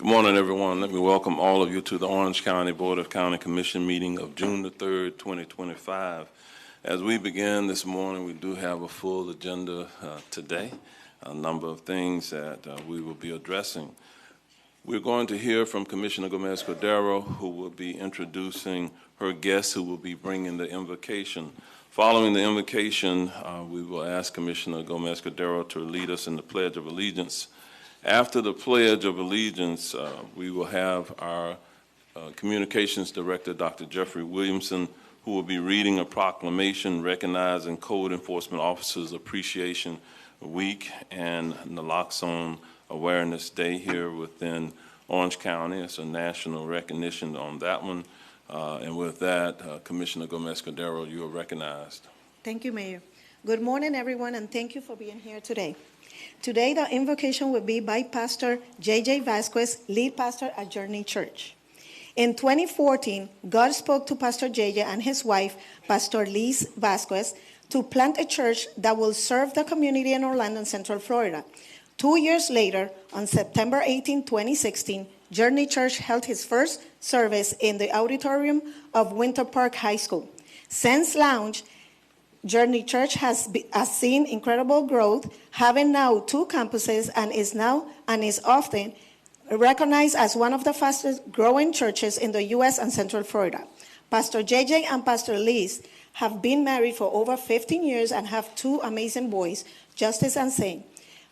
Good morning, everyone. Let me welcome all of you to the Orange County Board of County Commission meeting of June the 3rd, 2025. As we begin this morning, we do have a full agenda today, a number of things that we will be addressing. We're going to hear from Commissioner Gomez Cordero, who will be introducing her guests who will be bringing the invocation. Following the invocation, we will ask Commissioner Gomez Cordero to lead us in the Pledge of Allegiance. After the Pledge of Allegiance, we will have our Communications Director, Dr. Jeffrey Williamson, who will be reading a proclamation recognizing Code Enforcement Officers' Appreciation Week and Nlloxxone Awareness Day here within Orange County. It's a national recognition on that one. And with that, Commissioner Gomez-Cordero, you are recognized. Thank you, Mayor. Good morning, everyone, and thank you for being here today. Today, the invocation will be by Pastor J.J. Vasquez, lead pastor at Journey Church. In 2014, God spoke to Pastor J.J. and his wife, Pastor Liz Vasquez, to plant a church that will serve the community in Orlando and Central Florida. 2 years later, on September 18, 2016, Journey Church held its first service in the auditorium of Winter Park High School. Since launch, Journey Church has seen incredible growth, having now 2 campuses, and is often recognized as one of the fastest growing churches in the U.S. and Central Florida. Pastor JJ and Pastor Liz have been married for over 15 years and have 2 amazing boys, Justice and Zane.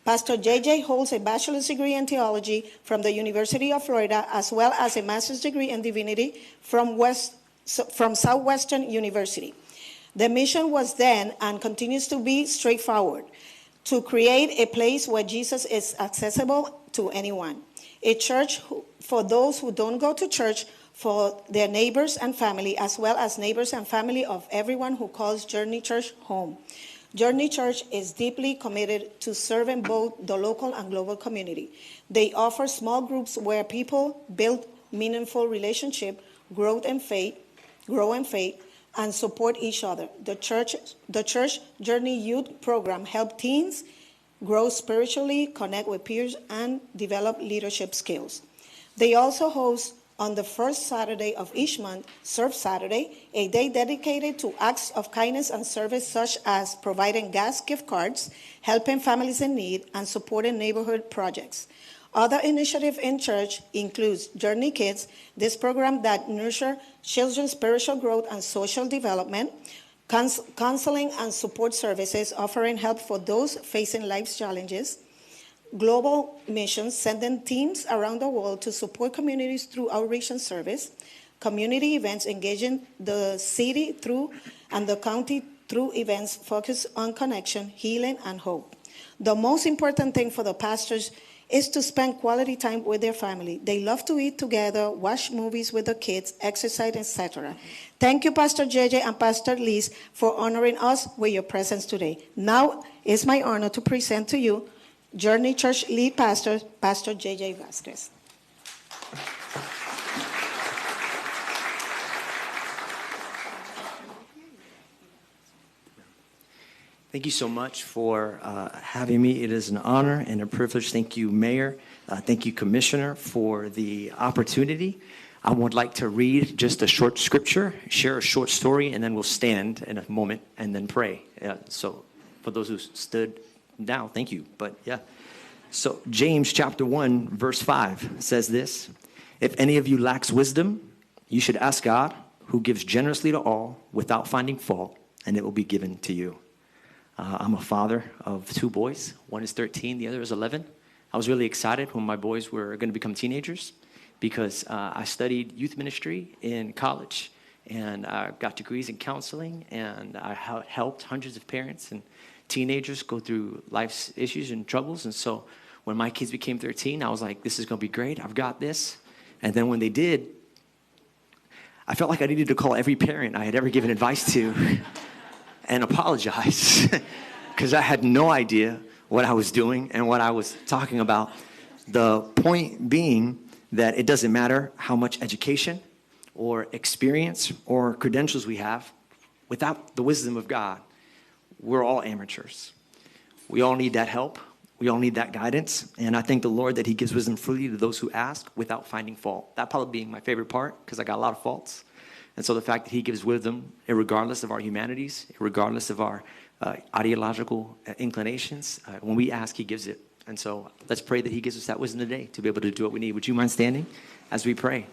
Pastor JJ holds a bachelor's degree in theology from the University of Florida, as well as a master's degree in divinity from Southwestern University. The mission was then and continues to be straightforward: to create a place where Jesus is accessible to anyone. A church for those who don't go to church, for their neighbors and family, as well as neighbors and family of everyone who calls Journey Church home. Journey Church is deeply committed to serving both the local and global community. They offer small groups where people build meaningful relationships, grow in faith, and support each other. The church Journey Youth Program helps teens grow spiritually, connect with peers, and develop leadership skills. They also host on the first Saturday of each month, Serve Saturday, a day dedicated to acts of kindness and service such as providing gas gift cards, helping families in need, and supporting neighborhood projects. Other initiatives in church includes Journey Kids, this program that nurtures children's spiritual growth and social development, counseling and support services offering help for those facing life's challenges, global missions sending teams around the world to support communities through outreach and service, community events engaging the city through and the county through events focused on connection, healing, and hope. The most important thing for the pastors is to spend quality time with their family. They love to eat together, watch movies with the kids, exercise, etc. Thank you, Pastor JJ and Pastor Liz, for honoring us with your presence today. Now it's my honor to present to you Journey Church lead pastor, Pastor J.J. Vasquez. Thank you so much for having me. It is an honor and a privilege. Thank you, Mayor. Thank you, Commissioner, for the opportunity. I would like to read just a short scripture, share a short story, and then we'll stand in a moment and then pray. So for those who stood now, thank you. But yeah. So James chapter 1, verse 5 says this: if any of you lacks wisdom, you should ask God, who gives generously to all without finding fault, and it will be given to you. I'm a father of 2 boys. One is 13, the other is 11. I was really excited when my boys were going to become teenagers because I studied youth ministry in college, and I got degrees in counseling, and I helped hundreds of parents and teenagers go through life's issues and troubles. And so when my kids became 13, I was like, this is going to be great. I've got this. And then when they did, I felt like I needed to call every parent I had ever given advice to and apologize because I had no idea what I was doing and what I was talking about. The point being that it doesn't matter how much education or experience or credentials we have, without the wisdom of God, we're all amateurs. We all need that help. We all need that guidance. And I thank the Lord that he gives wisdom freely to those who ask without finding fault. That probably being my favorite part because I got a lot of faults. And so the fact that he gives wisdom, regardless of our humanities, regardless of our ideological inclinations, when we ask, he gives it. And so let's pray that he gives us that wisdom today to be able to do what we need. Would you mind standing as we pray?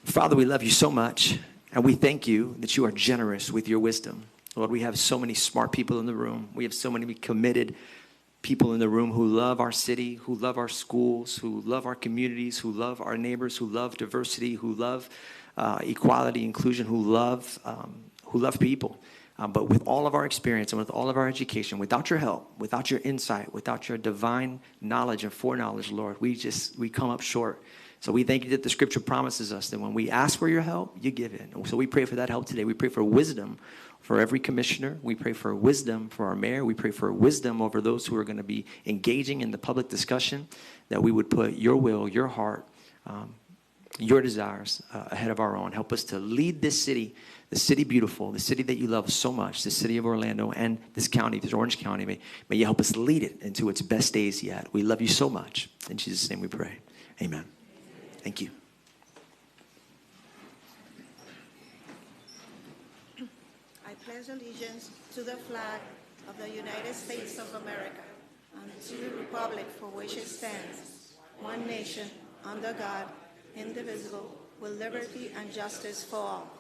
Father, we love you so much, and we thank you that you are generous with your wisdom. Lord, we have so many smart people in the room. We have so many committed people in the room who love our city, who love our schools, who love our communities, who love our neighbors, who love diversity, who love equality, inclusion, who love people. But with all of our experience and with all of our education, without your help, without your insight, without your divine knowledge and foreknowledge, Lord, we come up short. So we thank you that the scripture promises us that when we ask for your help, you give it. So we pray for that help today. We pray for wisdom for every commissioner. We pray for wisdom for our mayor. We pray for wisdom over those who are going to be engaging in the public discussion, that we would put your will, your heart, your desires ahead of our own. Help us to lead this city, the city beautiful, the city that you love so much, the city of Orlando and this county, this Orange County. May you help us lead it into its best days yet. We love you so much. In Jesus' name we pray. Amen. Thank you. I pledge allegiance to the flag of the United States of America and to the republic for which it stands, one nation, under God, indivisible, with liberty and justice for all.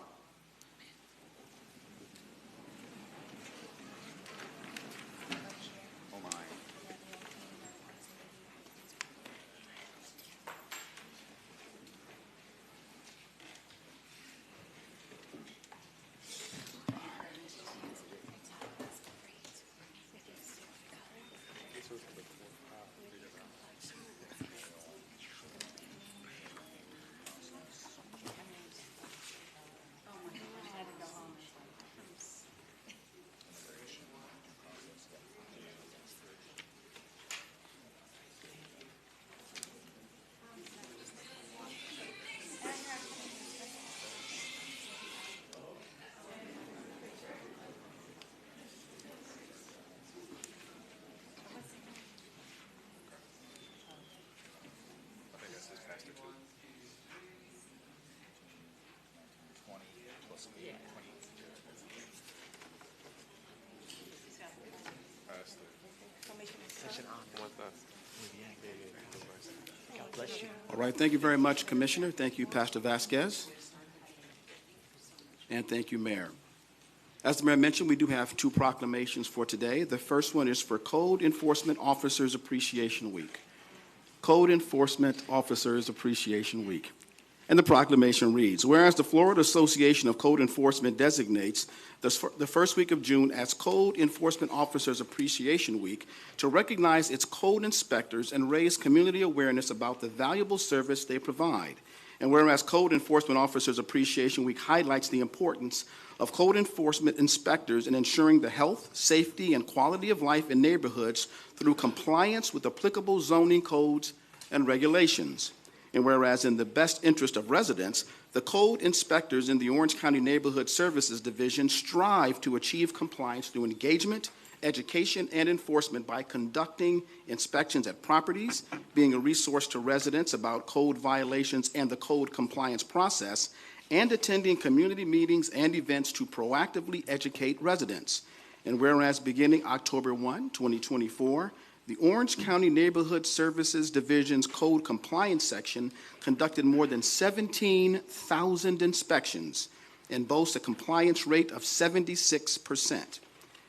God bless you. All right, thank you very much, Commissioner. Thank you, Pastor Vasquez. And thank you, Mayor. As the Mayor mentioned, we do have two proclamations for today. The first one is for Code Enforcement Officers Appreciation Week. Code Enforcement Officers Appreciation Week. And the proclamation reads, whereas the Florida Association of Code Enforcement designates the first week of June as Code Enforcement Officers Appreciation Week to recognize its code inspectors and raise community awareness about the valuable service they provide. And whereas Code Enforcement Officers Appreciation Week highlights the importance of code enforcement inspectors in ensuring the health, safety, and quality of life in neighborhoods through compliance with applicable zoning codes and regulations. And whereas in the best interest of residents, the code inspectors in the Orange County Neighborhood Services Division strive to achieve compliance through engagement, education, and enforcement by conducting inspections at properties, being a resource to residents about code violations and the code compliance process, and attending community meetings and events to proactively educate residents. And whereas beginning October 1, 2024, the Orange County Neighborhood Services Division's Code Compliance Section conducted more than 17,000 inspections and boasts a compliance rate of 76%.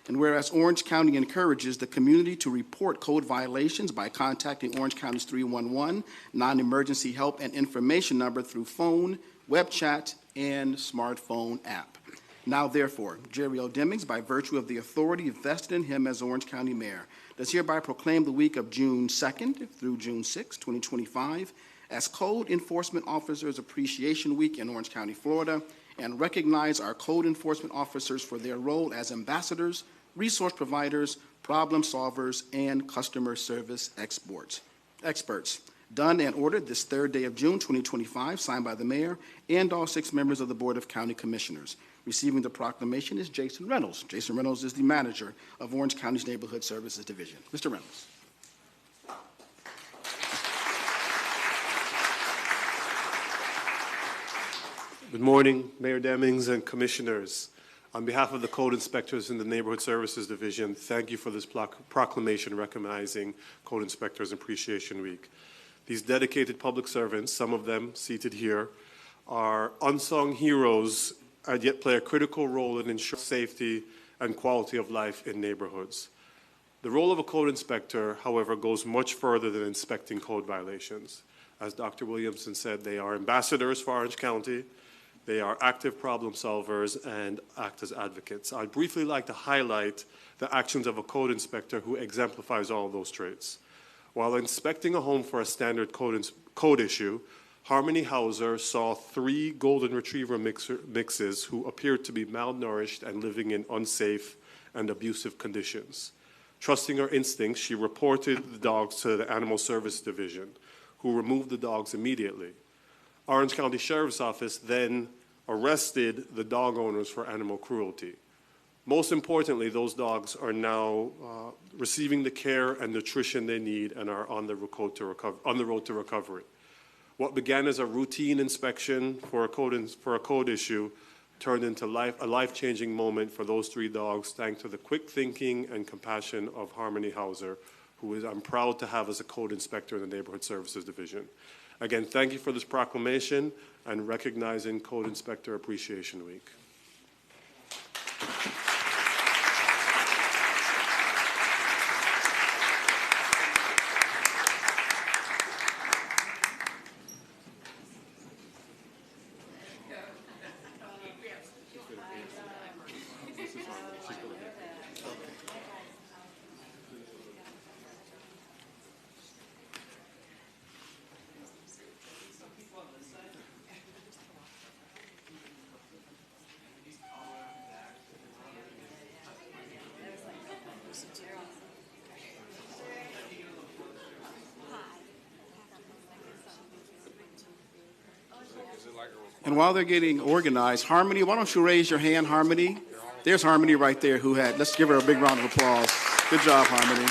And whereas Orange County encourages the community to report code violations by contacting Orange County's 311 non-emergency help and information number through phone, web chat, and smartphone app. Now, therefore, Jerry L. Demings, by virtue of the authority vested in him as Orange County Mayor, does hereby proclaim the week of June 2nd through June 6, 2025, as Code Enforcement Officers Appreciation Week in Orange County, Florida, and recognize our code enforcement officers for their role as ambassadors, resource providers, problem solvers, and customer service experts. Done and ordered this third day of June 2025, signed by the Mayor and all 6 members of the Board of County Commissioners. Receiving the proclamation is Jason Reynolds. Jason Reynolds is the manager of Orange County's Neighborhood Services Division. Mr. Reynolds. Good morning, Mayor Demings and Commissioners. On behalf of the Code Inspectors in the Neighborhood Services Division, thank you for this proclamation recognizing Code Inspectors Appreciation Week. These dedicated public servants, some of them seated here, are unsung heroes and yet play a critical role in ensuring safety and quality of life in neighborhoods. The role of a code inspector, however, goes much further than inspecting code violations. As Dr. Williamson said, they are ambassadors for Orange County. They are active problem solvers and act as advocates. I'd briefly like to highlight the actions of a code inspector who exemplifies all of those traits. While inspecting a home for a standard code issue, Harmony Hauser saw 3 golden retriever mixes who appeared to be malnourished and living in unsafe and abusive conditions. Trusting her instincts, she reported the dogs to the Animal Service Division, who removed the dogs immediately. Orange County Sheriff's Office then arrested the dog owners for animal cruelty. Most importantly, those dogs are now receiving the care and nutrition they need and are on the road to recovery. What began as a routine inspection for a code issue turned into a life-changing moment for those 3 dogs, thanks to the quick thinking and compassion of Harmony Hauser, who I'm proud to have as a code inspector in the Neighborhood Services Division. Again, thank you for this proclamation and recognizing Code Inspector Appreciation Week. And while they're getting organized, Harmony, why don't you raise your hand, Harmony? There's Harmony right there who had, let's give her a big round of applause. Good job, Harmony.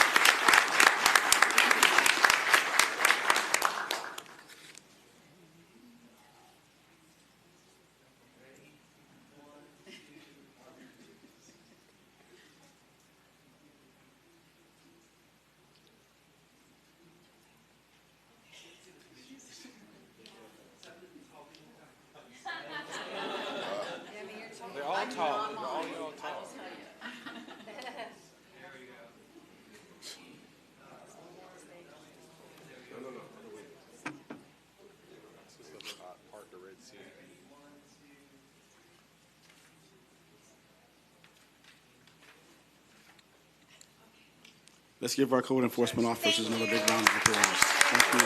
Let's give our code enforcement officers another big round of applause. Thank you.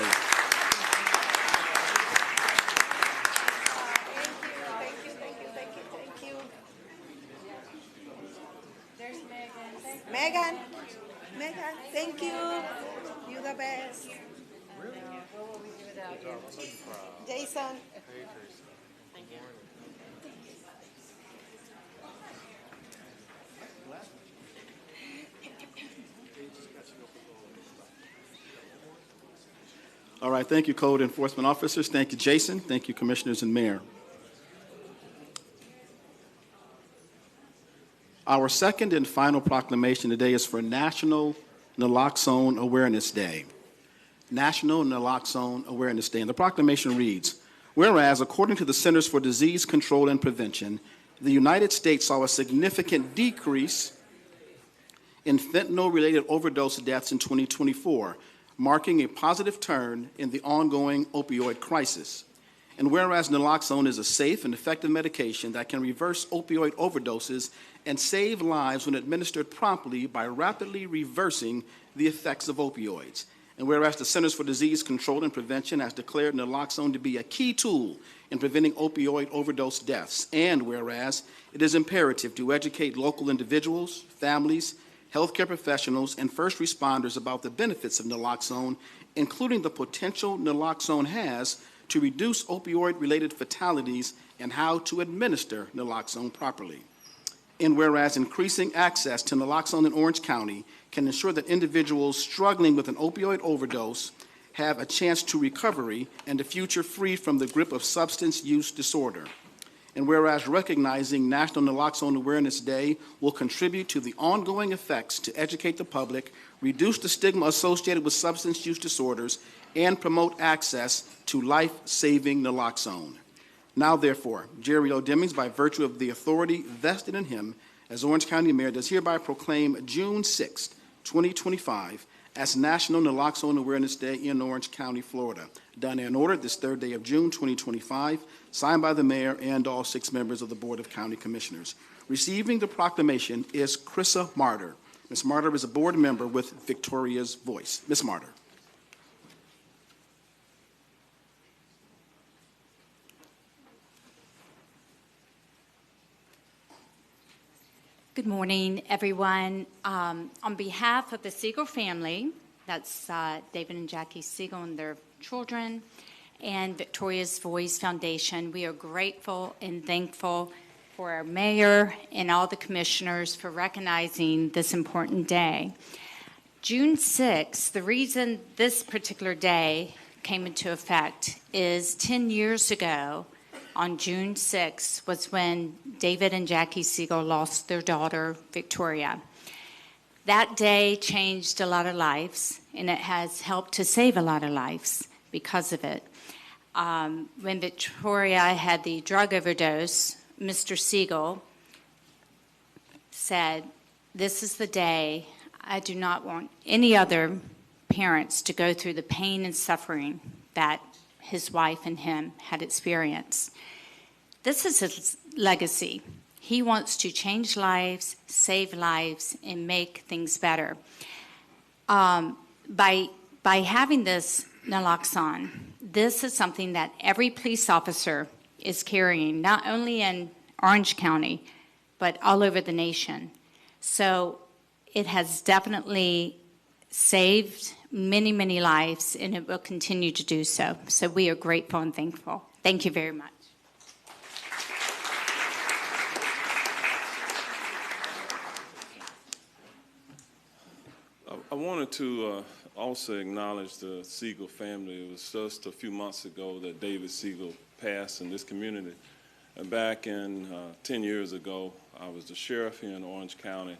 Thank you. There's Megan. Megan, thank you. You're the best. What will we do without you? Jason. Thank you. All right, thank you, code enforcement officers. Thank you, Jason. Thank you, commissioners and mayor. Our second and final proclamation today is for National Nlloxxone Awareness Day. National Nlloxxone Awareness Day. And the proclamation reads, whereas, according to the Centers for Disease Control and Prevention, the United States saw a significant decrease in fentanyl-related overdose deaths in 2024, marking a positive turn in the ongoing opioid crisis. And whereas Nlloxxone is a safe and effective medication that can reverse opioid overdoses and save lives when administered promptly by rapidly reversing the effects of opioids. And whereas the Centers for Disease Control and Prevention has declared Nlloxxone to be a key tool in preventing opioid overdose deaths. And whereas it is imperative to educate local individuals, families, healthcare professionals, and first responders about the benefits of Nlloxxone, including the potential Nlloxxone has to reduce opioid-related fatalities and how to administer Nlloxxone properly. And whereas increasing access to Nlloxxone in Orange County can ensure that individuals struggling with an opioid overdose have a chance to recovery and a future free from the grip of substance use disorder. And whereas recognizing National Nlloxxone Awareness Day will contribute to the ongoing effects to educate the public, reduce the stigma associated with substance use disorders, and promote access to life-saving Nlloxxone. Now, therefore, Jerry O. Demings, by virtue of the authority vested in him as Orange County Mayor, does hereby proclaim June 6, 2025, as National Naloxone Awareness Day in Orange County, Florida. Done and ordered this third day of June 2025, signed by the mayor and all 6 members of the Board of County Commissioners. Receiving the proclamation is Chrissa Martyr. Ms. Martyr is a board member with Victoria's Voice. Ms. Martyr. Good morning, everyone. On behalf of the Seagull family, that's David and Jackie Seagull and their children, and Victoria's Voice Foundation, we are grateful and thankful for our mayor and all the commissioners for recognizing this important day. June 6th, the reason this particular day came into effect is 10 years ago, on June 6th, was when David and Jackie Seagull lost their daughter, Victoria. That day changed a lot of lives, and it has helped to save a lot of lives because of it. When Victoria had the drug overdose, Mr. Seagull said, "This is the day I do not want any other parents to go through the pain and suffering that his wife and him had experienced." This is his legacy. He wants to change lives, save lives, and make things better. By having this Nlloxxone, this is something that every police officer is carrying, not only in Orange County, but all over the nation. So it has definitely saved many, many lives, and it will continue to do so. So we are grateful and thankful. Thank you very much. I wanted to also acknowledge the Seagull family. It was just a few months ago that David Seagull passed in this community. And back in 10 years ago, I was the sheriff here in Orange County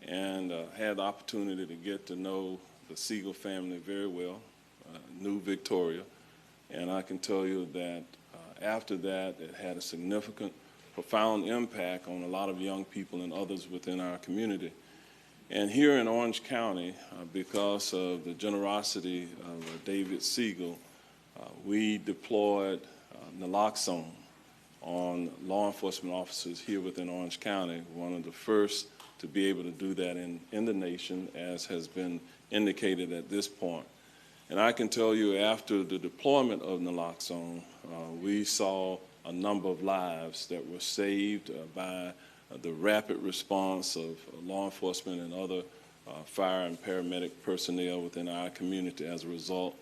and had the opportunity to get to know the Seagull family very well, knew Victoria. And I can tell you that after that, it had a significant, profound impact on a lot of young people and others within our community. And here in Orange County, because of the generosity of David Seagull, we deployed Nlloxxone on law enforcement officers here within Orange County, one of the first to be able to do that in the nation, as has been indicated at this point. And I can tell you, after the deployment of Nlloxxone, we saw a number of lives that were saved by the rapid response of law enforcement and other fire and paramedic personnel within our community as a result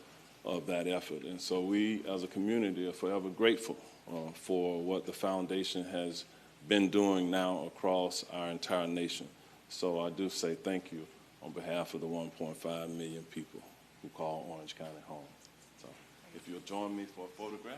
of that effort. And so we, as a community, are forever grateful for what the foundation has been doing now across our entire nation. So I do say thank you on behalf of the 1.5 million people who call Orange County home. So if you'll join me for a photograph.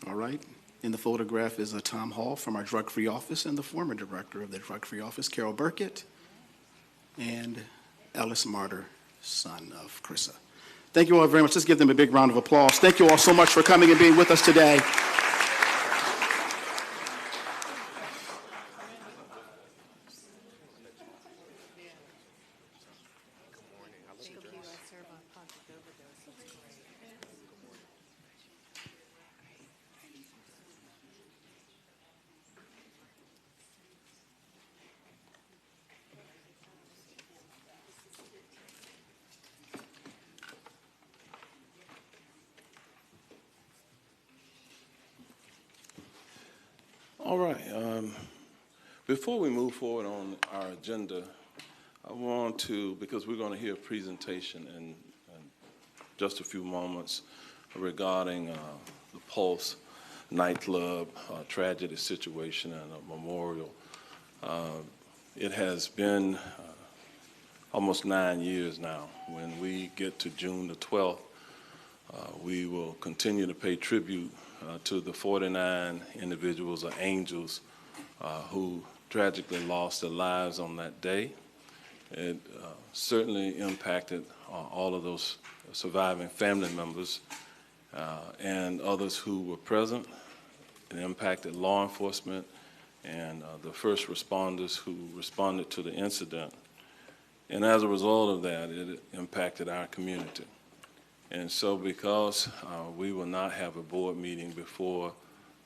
All right. In the photograph is Tom Hall from our drug-free office and the former director of the drug-free office, Carol Burkett, and Ellis Martyr, son of Chrissa. Thank you all very much. Let's give them a big round of applause. Thank you all so much for coming and being with us today. All right. Before we move forward on our agenda, I want to, because we're going to hear a presentation in just a few moments regarding the Pulse Nightclub tragedy situation and a memorial. It has been almost 9 years now. When we get to June the 12th, we will continue to pay tribute to the 49 individuals or angels who tragically lost their lives on that day. It certainly impacted all of those surviving family members and others who were present. It impacted law enforcement and the first responders who responded to the incident. And as a result of that, it impacted our community. And so because we will not have a board meeting before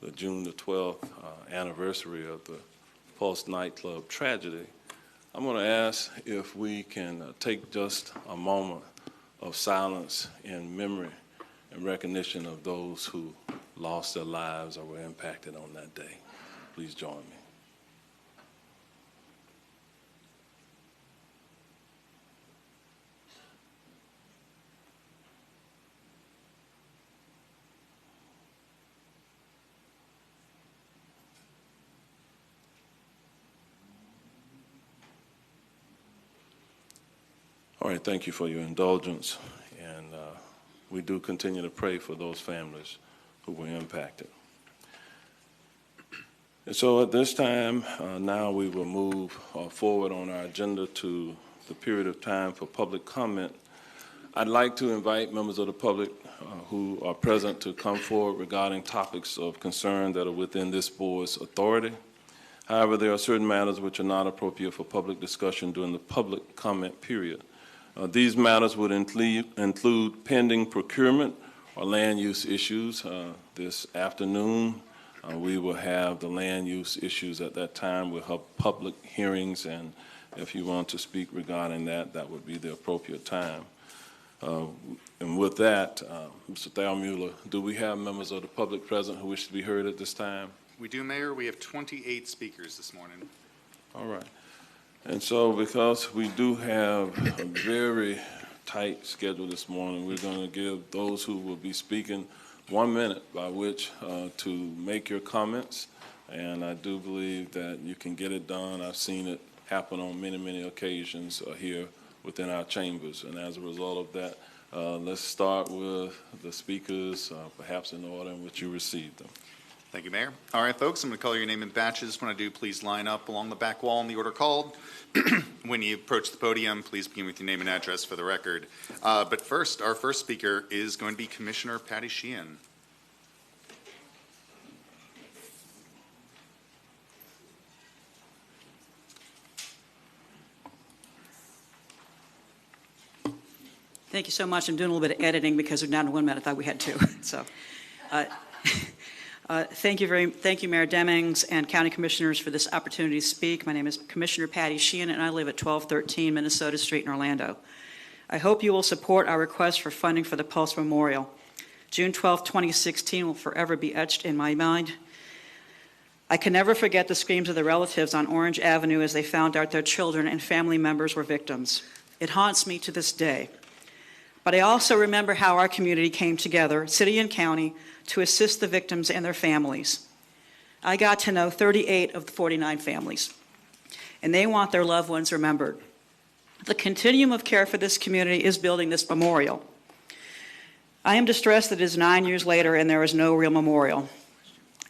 the June the 12th anniversary of the Pulse nightclub tragedy, I'm going to ask if we can take just a moment of silence in memory and recognition of those who lost their lives or were impacted on that day. Please join me. All right, thank you for your indulgence, and we do continue to pray for those families who were impacted. And so at this time, now we will move forward on our agenda to the period of time for public comment. I'd like to invite members of the public who are present to come forward regarding topics of concern that are within this board's authority. However, there are certain matters which are not appropriate for public discussion during the public comment period. These matters would include pending procurement or land use issues. This afternoon, we will have the land use issues at that time. We'll have public hearings, and if you want to speak regarding that, that would be the appropriate time. And with that, Mr. Thalmuller, do we have members of the public present who wish to be heard at this time? We do, Mayor. We have 28 speakers this morning. All right. And so because we do have a very tight schedule this morning, we're going to give those who will be speaking 1 minute by which to make your comments. And I do believe that you can get it done. I've seen it happen on many, many occasions here within our chambers. And as a result of that, let's start with the speakers, perhaps in the order in which you received them. Thank you, Mayor. All right, folks, I'm going to call your name in batches. When I do, please line up along the back wall in the order called. When you approach the podium, please begin with your name and address for the record. But first, our first speaker is going to be Commissioner Patty Sheen. Thank you so much. I'm doing a little bit of editing because we're down to 1 minute. I thought we had 2. So, thank you, Mayor Demings and County Commissioners, for this opportunity to speak. My name is Commissioner Patty Sheen, and I live at 1213 Minnesota Street in Orlando. I hope you will support our request for funding for the Pulse Memorial. June 12, 2016 will forever be etched in my mind. I can never forget the screams of the relatives on Orange Avenue as they found out their children and family members were victims. It haunts me to this day. But I also remember how our community came together, city and county, to assist the victims and their families. I got to know 38 of the 49 families, and they want their loved ones remembered. The continuum of care for this community is building this memorial. I am distressed that it is 9 years later and there is no real memorial.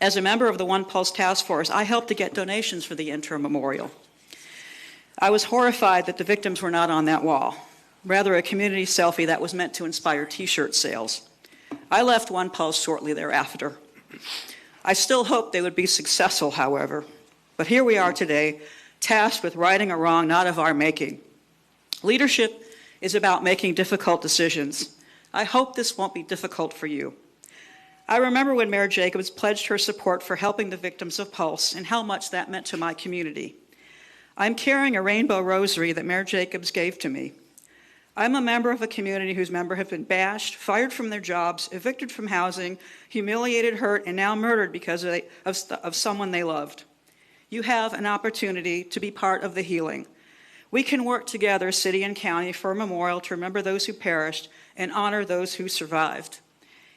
As a member of the One Pulse Task Force, I helped to get donations for the interim memorial. I was horrified that the victims were not on that wall. Rather, a community selfie that was meant to inspire T-shirt sales. I left One Pulse shortly thereafter. I still hoped they would be successful, however. But here we are today, tasked with righting a wrong not of our making. Leadership is about making difficult decisions. I hope this won't be difficult for you. I remember when Mayor Jacobs pledged her support for helping the victims of Pulse and how much that meant to my community. I'm carrying a rainbow rosary that Mayor Jacobs gave to me. I'm a member of a community whose members have been bashed, fired from their jobs, evicted from housing, humiliated, hurt, and now murdered because of someone they loved. You have an opportunity to be part of the healing. We can work together, city and county, for a memorial to remember those who perished and honor those who survived.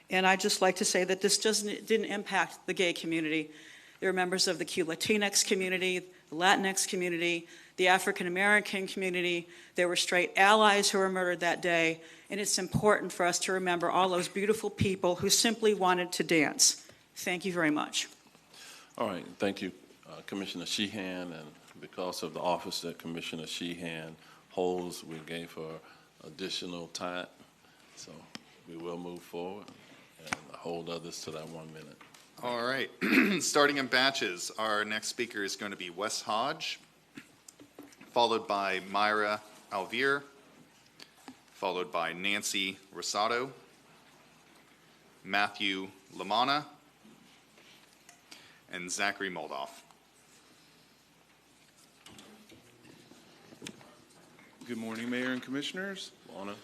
And I'd just like to say that this didn't impact the gay community. There are members of the Q Latinx community, the Latinx community, the African American community. There were straight allies who were murdered that day, and it's important for us to remember all those beautiful people who simply wanted to dance. Thank you very much. All right, thank you, Commissioner Sheehan, and because of the office that Commissioner Sheehan holds, we gave her additional time, so we will move forward and hold others to that 1 minute. All right, starting in batches, our next speaker is going to be Wes Hodge, followed by Myra Alvar, followed by Nancy Rosado, Matthew Lamana, and Zachary Moldoff. Good morning, Mayor and Commissioners. Morning.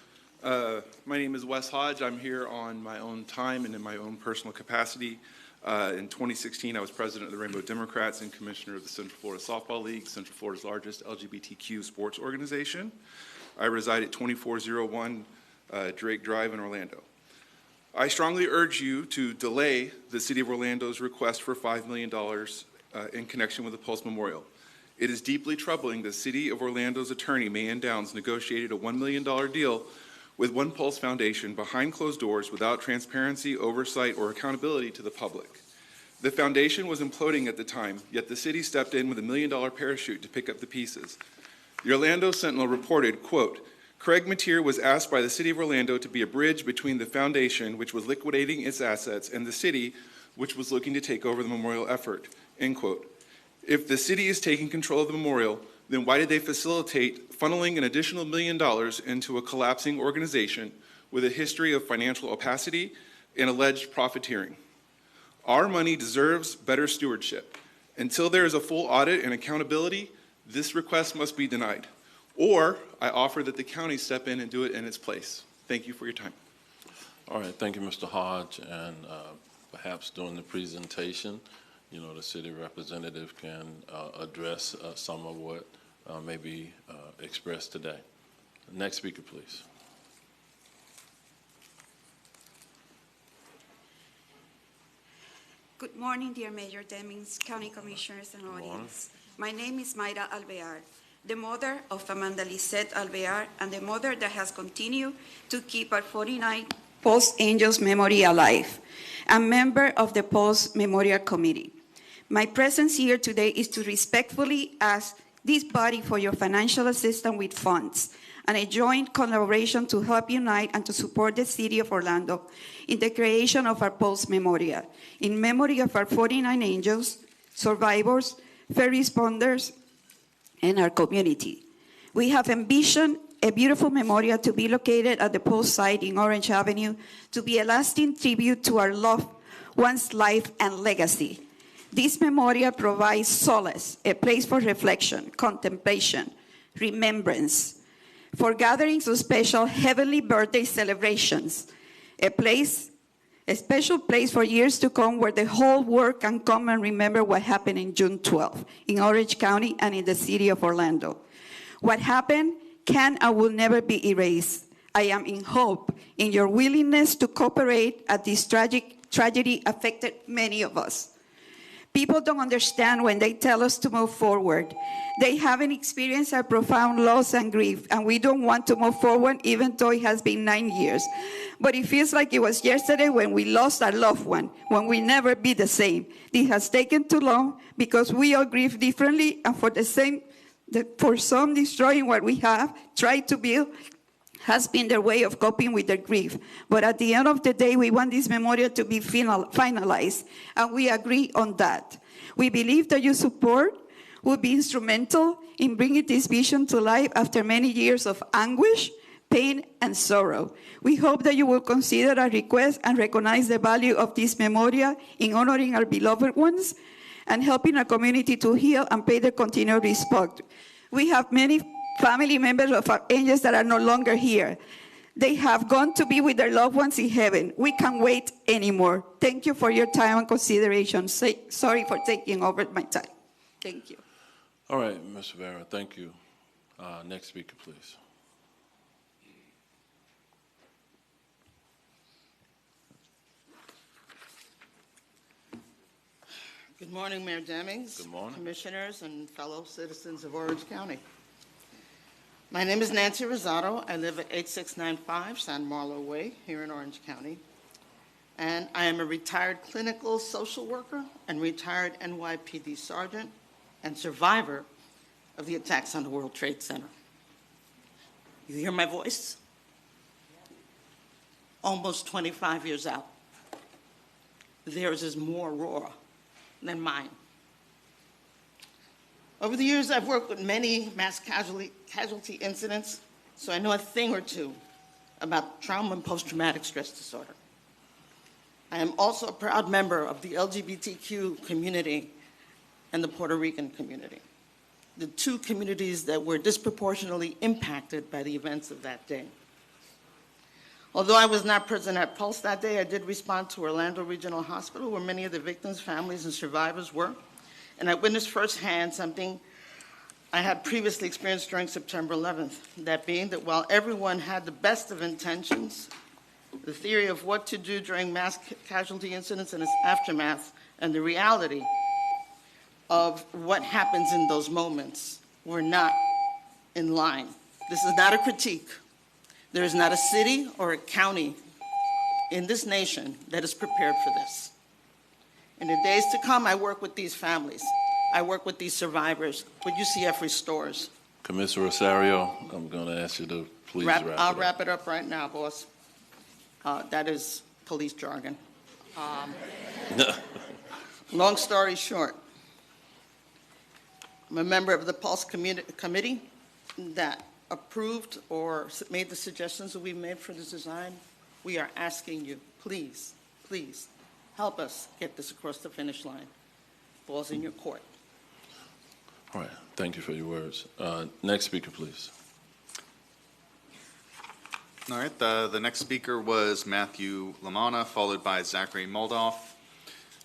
My name is Wes Hodge. I'm here on my own time and in my own personal capacity. In 2016, I was president of the Rainbow Democrats and commissioner of the Central Florida Softball League, Central Florida's largest LGBTQ sports organization. I reside at 2401 Drake Drive in Orlando. I strongly urge you to delay the City of Orlando's request for $5 million in connection with the Pulse Memorial. It is deeply troubling that City of Orlando's attorney, Mayann Downs, negotiated a $1 million deal with One Pulse Foundation behind closed doors without transparency, oversight, or accountability to the public. The foundation was imploding at the time, yet the city stepped in with a $1 million parachute to pick up the pieces. The Orlando Sentinel reported, quote, Craig Mateer was asked by the City of Orlando to be a bridge between the foundation, which was liquidating its assets, and the city, which was looking to take over the memorial effort, end quote. If the city is taking control of the memorial, then why did they facilitate funneling an additional $1 million into a collapsing organization with a history of financial opacity and alleged profiteering? Our money deserves better stewardship. Until there is a full audit and accountability, this request must be denied. Or I offer that the county step in and do it in its place. Thank you for your time. All right, thank you, Mr. Hodge, and perhaps during the presentation, you know, the city representative can address some of what may be expressed today. Next speaker, please. Good morning, dear Mayor Demings, County Commissioners, and audience. My name is Myra Alvar, the mother of Amanda Lisette Alvar, and the mother that has continued to keep our 49 Pulse Angels memory alive, a member of the Pulse Memorial Committee. My presence here today is to respectfully ask this body for your financial assistance with funds and a joint collaboration to help unite and to support the City of Orlando in the creation of our Pulse Memorial, in memory of our 49 angels, survivors, first responders, and our community. We have envisioned a beautiful memorial to be located at the Pulse site in Orange Avenue to be a lasting tribute to our loved one's life and legacy. This memorial provides solace, a place for reflection, contemplation, remembrance, for gatherings of special heavenly birthday celebrations, a special place for years to come where the whole world can come and remember what happened in June 12th in Orange County and in the city of Orlando. What happened can and will never be erased. I am in hope in your willingness to cooperate as this tragic tragedy affected many of us. People don't understand when they tell us to move forward. They haven't experienced a profound loss and grief, and we don't want to move forward even though it has been 9 years. But it feels like it was yesterday when we lost our loved one, when we'll never be the same. This has taken too long because we all grieve differently, and for some, destroying what we have tried to build has been their way of coping with their grief. But at the end of the day, we want this memorial to be finalized, and we agree on that. We believe that your support will be instrumental in bringing this vision to life after many years of anguish, pain, and sorrow. We hope that you will consider our request and recognize the value of this memorial in honoring our beloved ones and helping our community to heal and pay their continued respect. We have many family members of our angels that are no longer here. They have gone to be with their loved ones in heaven. We can't wait anymore. Thank you for your time and consideration. Sorry for taking over my time. Thank you. All right, Ms. Vera, thank you. Next speaker, please. Good morning, Mayor Demings. Good morning. Commissioners and fellow citizens of Orange County. My name is Nancy Rosado. I live at 8695 San Marlo Way here in Orange County. and I am a retired clinical social worker and retired NYPD sergeant and survivor of the attacks on the World Trade Center. You hear my voice? Almost 25 years out. Theirs is more raw than mine. Over the years, I've worked with many mass casualty incidents, so I know a thing or two about trauma and post-traumatic stress disorder. I am also a proud member of the LGBTQ community and the Puerto Rican community, the two communities that were disproportionately impacted by the events of that day. Although I was not present at Pulse that day, I did respond to Orlando Regional Hospital, where many of the victims, families, and survivors were, and I witnessed firsthand something I had previously experienced during September 11th, that being that while everyone had the best of intentions, the theory of what to do during mass casualty incidents and its aftermath, and the reality of what happens in those moments were not in line. This is not a critique. There is not a city or a county in this nation that is prepared for this. In the days to come, I work with these families. I work with these survivors, with UCF Restores. Commissioner Rosario, I'm going to ask you to please wrap it up. I'll wrap it up right now, boss. That is police jargon. Long story short, I'm a member of the Pulse Committee that approved or made the suggestions that we made for this design. We are asking you, please, please, help us get this across the finish line. Ball's in your court. All right, thank you for your words. Next speaker, please. All right, the next speaker was Matthew Lamana, followed by Zachary Moldoff.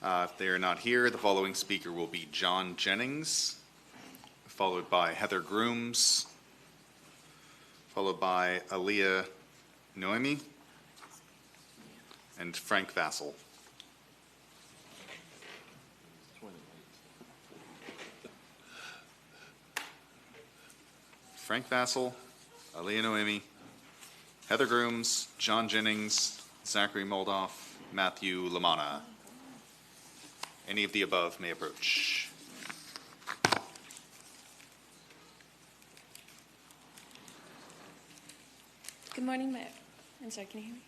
If they are not here, the following speaker will be John Jennings, followed by Heather Grooms, followed by Aaliyah Noemi, and Frank Vassel. Frank Vassel, Aaliyah Noemi, Heather Grooms, John Jennings, Zachary Moldoff, Matthew Lamana. Any of the above may approach. Good morning, Mayor. I'm sorry, can you hear me?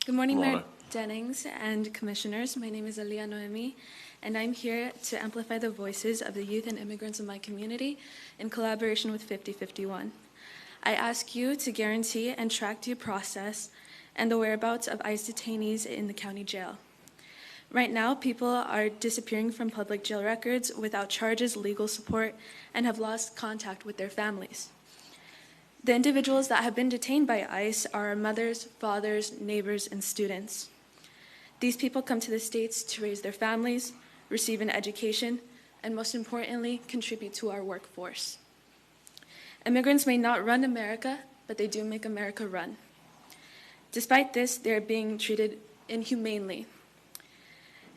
Good morning, Mayor Jennings and commissioners. My name is Aaliyah Noemi, and I'm here to amplify the voices of the youth and immigrants of my community in collaboration with 5051. I ask you to guarantee and track due process and the whereabouts of ICE detainees in the county jail. Right now, people are disappearing from public jail records without charges, legal support, and have lost contact with their families. The individuals that have been detained by ICE are our mothers, fathers, neighbors, and students. These people come to the States to raise their families, receive an education, and most importantly, contribute to our workforce. Immigrants may not run America, but they do make America run. Despite this, they are being treated inhumanely.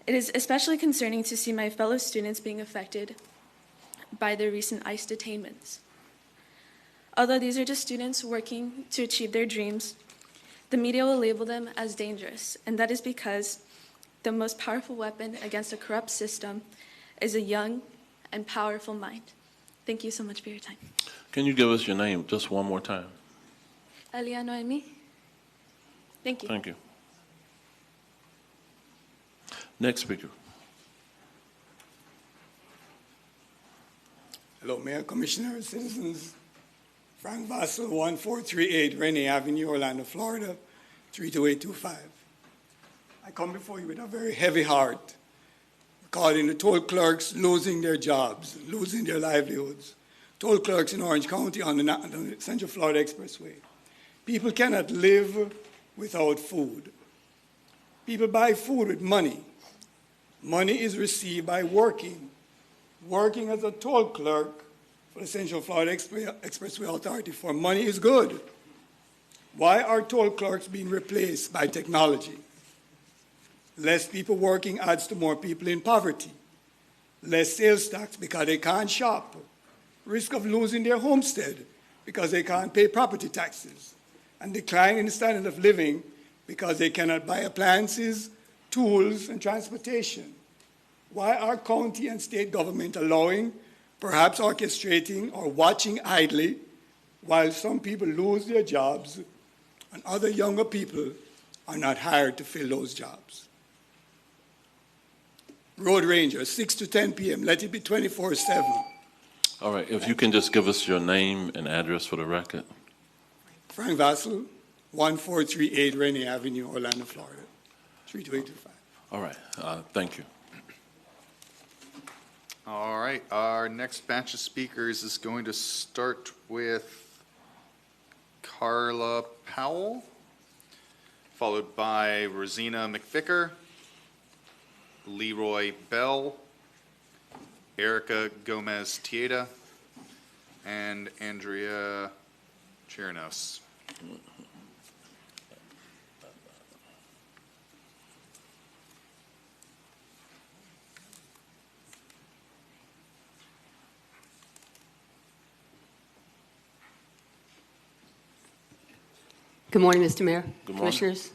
It is especially concerning to see my fellow students being affected by the recent ICE detainments. Although these are just students working to achieve their dreams, the media will label them as dangerous, and that is because the most powerful weapon against a corrupt system is a young and powerful mind. Thank you so much for your time. Can you give us your name just one more time? Aaliyah Noemi. Thank you. Thank you. Next speaker. Hello, Mayor, Commissioners, citizens. Frank Vassel, 1438 Renee Avenue, Orlando, Florida, 32825. I come before you with a very heavy heart, regarding the toll clerks losing their jobs, losing their livelihoods. Toll clerks in Orange County on the Central Florida Expressway. People cannot live without food. People buy food with money. Money is received by working. Working as a toll clerk for the Central Florida Expressway Authority for money is good. Why are toll clerks being replaced by technology? Less people working adds to more people in poverty. Less sales tax because they can't shop. Risk of losing their homestead because they can't pay property taxes. And decline in the standard of living because they cannot buy appliances, tools, and transportation. Why are county and state government allowing, perhaps orchestrating, or watching idly while some people lose their jobs and other younger people are not hired to fill those jobs? Road Ranger, 6 to 10 p.m., let it be 24/7. All right, if you can just give us your name and address for the record. Frank Vassel, 1438 Renee Avenue, Orlando, Florida, 32825. All right, thank you. All right, our next batch of speakers is going to start with Carla Powell, followed by Rosina McVicker, Leroy Bell, Erica Gomez Tieda, and Andrea Chirinos. Good morning, Mr. Mayor, Good morning. Commissioners,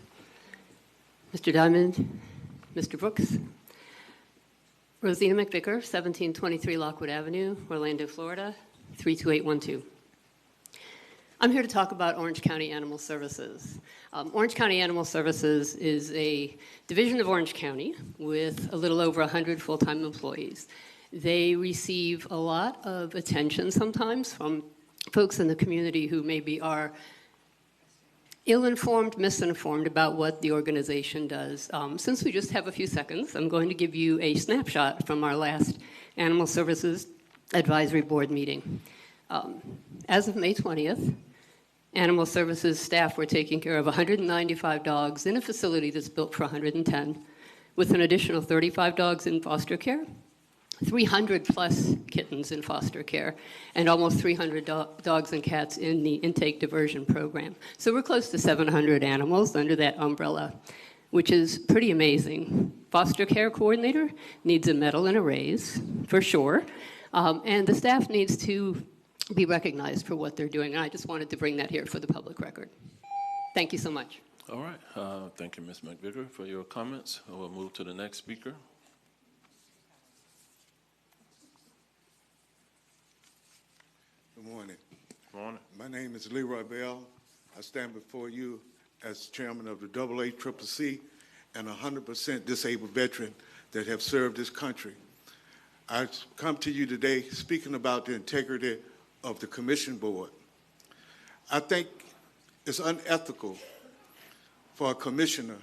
Mr. Diamond, Mr. Brooks. Rosina McVicker, 1723 Lockwood Avenue, Orlando, Florida, 32812. I'm here to talk about Orange County Animal Services. Orange County Animal Services is a division of Orange County with a little over 100 full-time employees. They receive a lot of attention sometimes from folks in the community who maybe are ill-informed, misinformed about what the organization does. Since we just have a few seconds, I'm going to give you a snapshot from our last Animal Services Advisory Board meeting. As of May 20th, Animal Services staff were taking care of 195 dogs in a facility that's built for 110, with an additional 35 dogs in foster care, 300 plus kittens in foster care, and almost 300 dogs and cats in the intake diversion program. So we're close to 700 animals under that umbrella, which is pretty amazing. Foster care coordinator needs a medal and a raise, for sure, and the staff needs to be recognized for what they're doing, and I just wanted to bring that here for the public record. Thank you so much. All right, thank you, Ms. McVicker, for your comments. We'll move to the next speaker. Good morning. Good morning. My name is Leroy Bell. I stand before you as chairman of the AACCC and 100% disabled veteran that have served this country. I come to you today speaking about the integrity of the commission board. I think it's unethical for a commissioner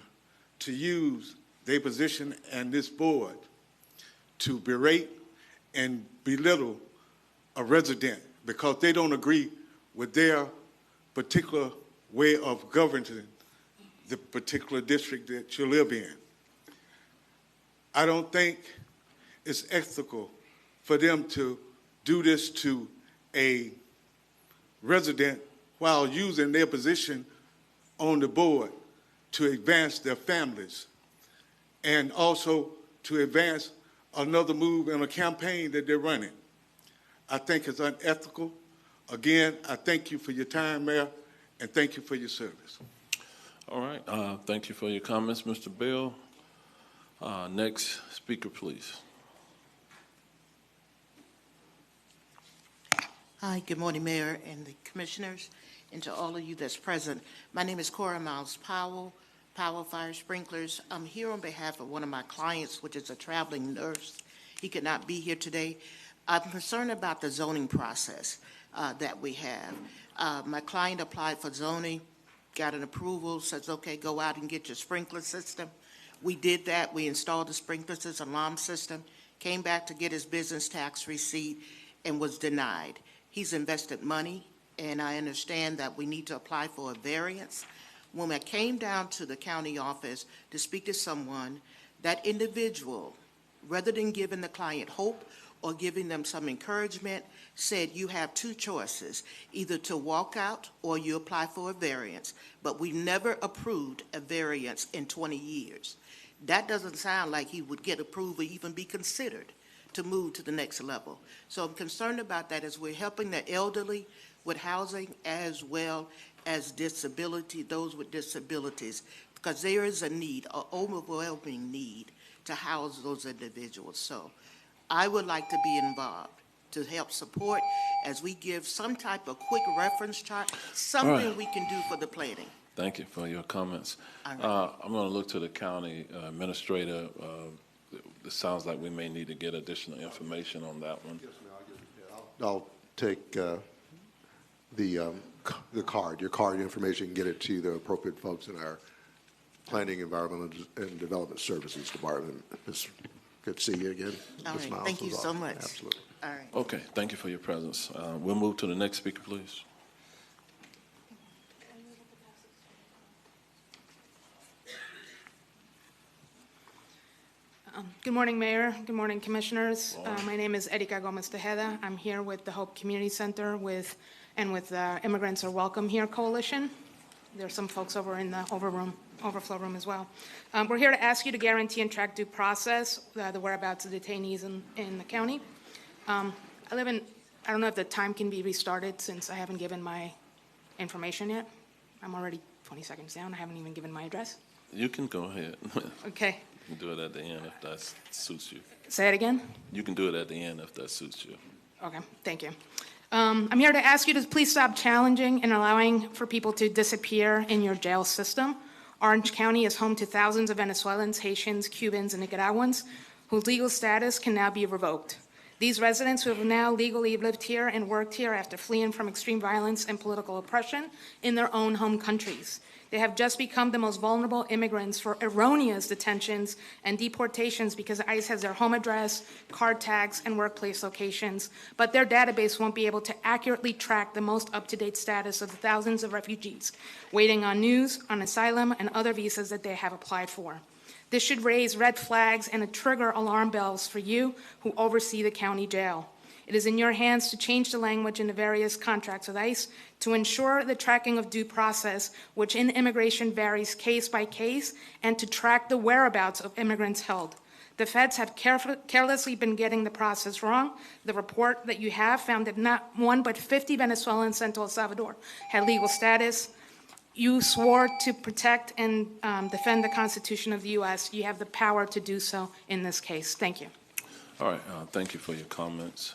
to use their position and this board to berate and belittle a resident because they don't agree with their particular way of governing the particular district that you live in. I don't think it's ethical for them to do this to a resident while using their position on the board to advance their families and also to advance another move in a campaign that they're running. I think it's unethical. Again, I thank you for your time, Mayor, and thank you for your service. All right, thank you for your comments, Mr. Bell. Next speaker, please. Hi, good morning, Mayor and the Commissioners, and to all of you that's present. My name is Cora Powell, Powell Fire Sprinklers. I'm here on behalf of one of my clients, which is a traveling nurse. He could not be here today. I'm concerned about the zoning process that we have. My client applied for zoning, got an approval, says, okay, go out and get your sprinkler system. We did that. We installed the sprinkler system, alarm system, came back to get his business tax receipt, and was denied. He's invested money, and I understand that we need to apply for a variance. When I came down to the county office to speak to someone, that individual, rather than giving the client hope or giving them some encouragement, said you have two choices, either to walk out or you apply for a variance. But we never approved a variance in 20 years. That doesn't sound like he would get approved or even be considered to move to the next level. So I'm concerned about that as we're helping the elderly with housing as well as disability, those with disabilities, because there is a need, an overwhelming need to house those individuals. So I would like to be involved to help support as we give some type of quick reference chart, something we can do for the planning. Thank you for your comments. All right. I'm going to look to the county administrator. It sounds like we may need to get additional information on that one. I'll take your card information, and get it to the appropriate folks in our Planning, Environmental, and Development Services Department. It's good to see you again. All Ms. right, Miles thank you was so awesome. much. Absolutely. All right. Okay, thank you for your presence. We'll move to the next speaker, please. Good morning, Mayor. Good morning, Commissioners. My name is Erika Gomez Tejeda. I'm here with the Hope Community Center with Immigrants Are Welcome Here Coalition. There's some folks over in the overflow room as well. We're here to ask you to guarantee and track due process, the whereabouts of detainees in the county. I don't know if the time can be restarted since I haven't given my information yet. I'm already 20 seconds down. I haven't even given my address. You can go ahead. Okay. You can do it at the end if that suits you. Say it again? You can do it at the end if that suits you. Okay, thank you. I'm here to ask you to please stop challenging and allowing for people to disappear in your jail system. Orange County is home to thousands of Venezuelans, Haitians, Cubans, and Nicaraguans whose legal status can now be revoked. These residents who have now legally lived here and worked here after fleeing from extreme violence and political oppression in their own home countries. They have just become the most vulnerable immigrants for erroneous detentions and deportations because ICE has their home address, card tags, and workplace locations, but their database won't be able to accurately track the most up-to-date status of the thousands of refugees waiting on news, on asylum, and other visas that they have applied for. This should raise red flags and trigger alarm bells for you who oversee the county jail. It is in your hands to change the language in the various contracts with ICE to ensure the tracking of due process, which in immigration varies case by case, and to track the whereabouts of immigrants held. The feds have carelessly been getting the process wrong. The report that you have found that not one but 50 Venezuelans sent to El Salvador had legal status. You swore to protect and defend the Constitution of the U.S. You have the power to do so in this case. Thank you. All right, thank you for your comments.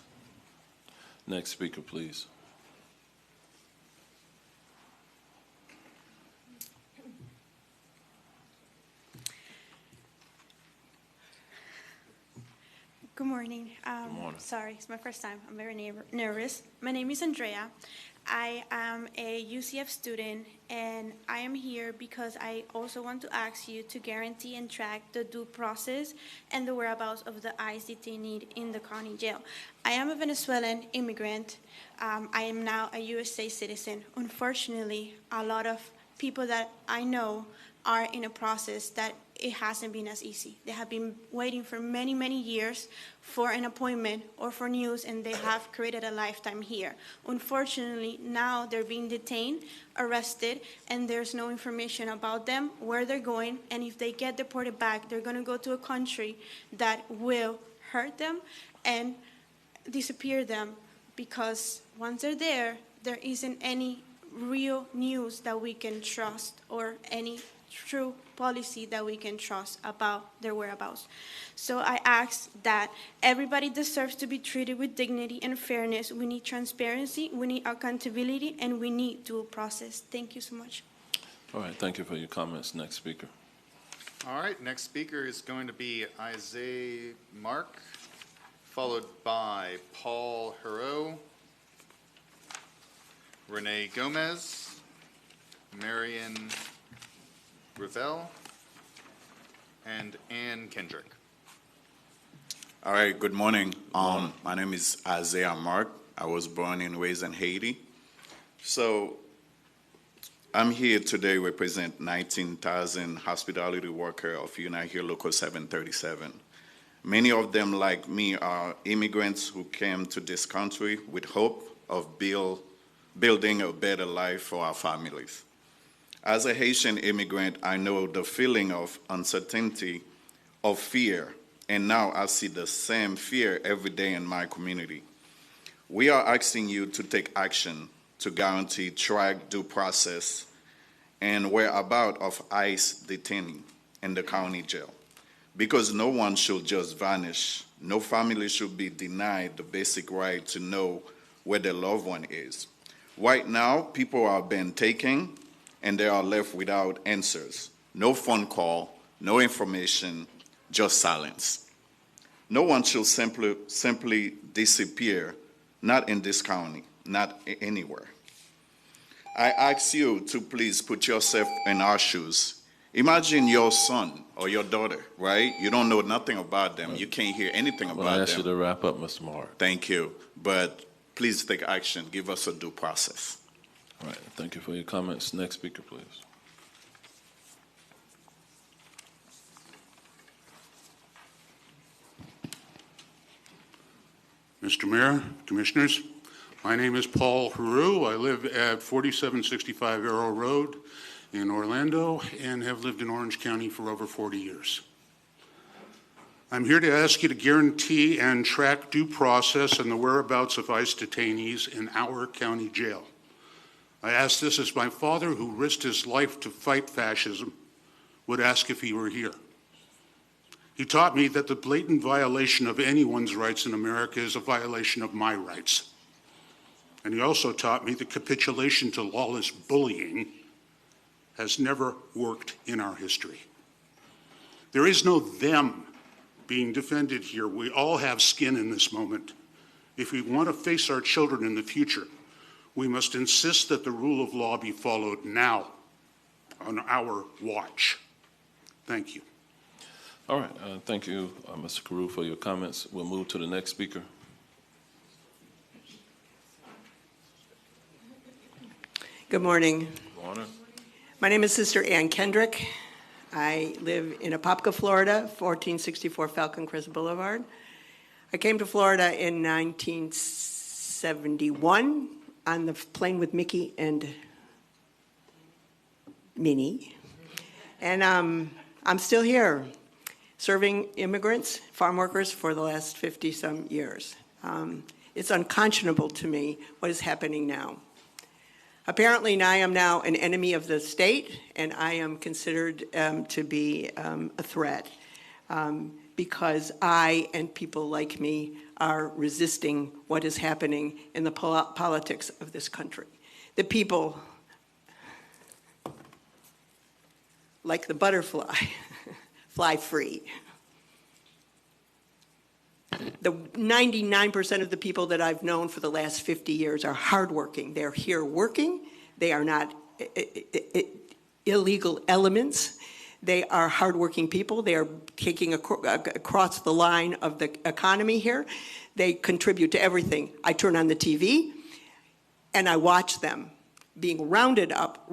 Next speaker, please. Good morning. Good morning. Sorry, it's my first time. I'm very nervous. My name is Andrea. I am a UCF student, and I am here because I also want to ask you to guarantee and track the due process and the whereabouts of the ICE detainee in the county jail. I am a Venezuelan immigrant. I am now a USA citizen. Unfortunately, a lot of people that I know are in a process that it hasn't been as easy. They have been waiting for many, many years for an appointment or for news, and they have created a lifetime here. Unfortunately, now they're being detained, arrested, and there's no information about them, where they're going, and if they get deported back, they're going to go to a country that will hurt them and disappear them, because once they're there, there isn't any real news that we can trust or any true policy that we can trust about their whereabouts. So I ask that everybody deserves to be treated with dignity and fairness. We need transparency, we need accountability, and we need due process. Thank you so much. All right, thank you for your comments. Next speaker. All right, next speaker is going to be Isaiah Mark, followed by Paul Haru, Renee Gomez, Marion Ravel, and Ann Kendrick. All right, good morning. My name is Isaiah Mark. I was born and raised in Haiti. So I'm here today represent 19,000 hospitality workers of Unite Here Local 737. Many of them, like me, are immigrants who came to this country with hope of building a better life for our families. As a Haitian immigrant, I know the feeling of uncertainty, of fear, and now I see the same fear every day in my community. We are asking you to take action to guarantee track due process and whereabouts of ICE detainees in the county jail. Because no one should just vanish. No family should be denied the basic right to know where their loved one is. Right now, people are being taken and they are left without answers. No phone call, no information, just silence. No one should simply disappear, not in this county, not anywhere. I ask you to please put yourself in our shoes. Imagine your son or your daughter, right? You don't know nothing about them. You can't hear anything about them. I'll ask you to wrap up, Mr. Moore. Thank you. But please take action. Give us a due process. All right. Thank you for your comments. Next speaker, please. Mr. Mayor, Commissioners, my name is Paul Haru. I live at 4765 Arrow Road in Orlando and have lived in Orange County for over 40 years. I'm here to ask you to guarantee and track due process and the whereabouts of ICE detainees in our county jail. I ask this as my father, who risked his life to fight fascism, would ask if he were here. He taught me that the blatant violation of anyone's rights in America is a violation of my rights. And he also taught me that capitulation to lawless bullying has never worked in our history. There is no them being defended here. We all have skin in this moment. If we want to face our children in the future, we must insist that the rule of law be followed now, on our watch. Thank you. All right. Thank you, Mr. Carew, for your comments. We'll move to the next speaker. Good morning. Good morning. My name is Sister Ann Kendrick. I live in Apopka, Florida, 1464 Falcon Crest Boulevard. I came to Florida in 1971 on the plane with Mickey and Minnie. And I'm still here, serving immigrants, farm workers for the last 50-some years. It's unconscionable to me what is happening now. Apparently, I am now an enemy of the state, and I am considered to be a threat because I and people like me are resisting what is happening in the politics of this country. The people, like the butterfly, fly free. The 99% of the people that I've known for the last 50 years are hardworking. They're here working. They are not illegal elements. They are hardworking people. They are taking across the line of the economy here. They contribute to everything. I turn on the TV and I watch them being rounded up.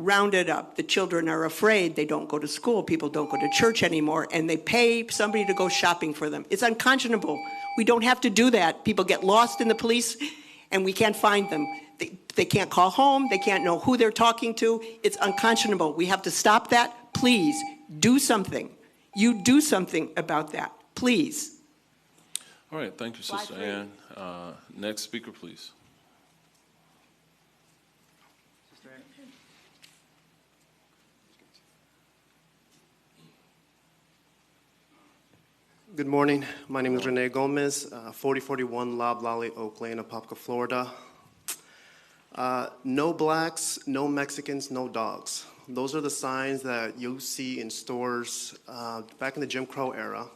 The children are afraid. They don't go to school. People don't go to church anymore, and they pay somebody to go shopping for them. It's unconscionable. We don't have to do that. People get lost in the police, and we can't find them. They can't call home. They can't know who they're talking to. It's unconscionable. We have to stop that. Please, do something. You do something about that. Please. All right. Thank you, Sister Ann. Next speaker, please. Good morning. My name is Renee Gomez, 4041 Lob Lolly, Oak Lane, Apopka, Florida. No blacks, no Mexicans, no dogs. Those are the signs that you see in stores back in the Jim Crow era,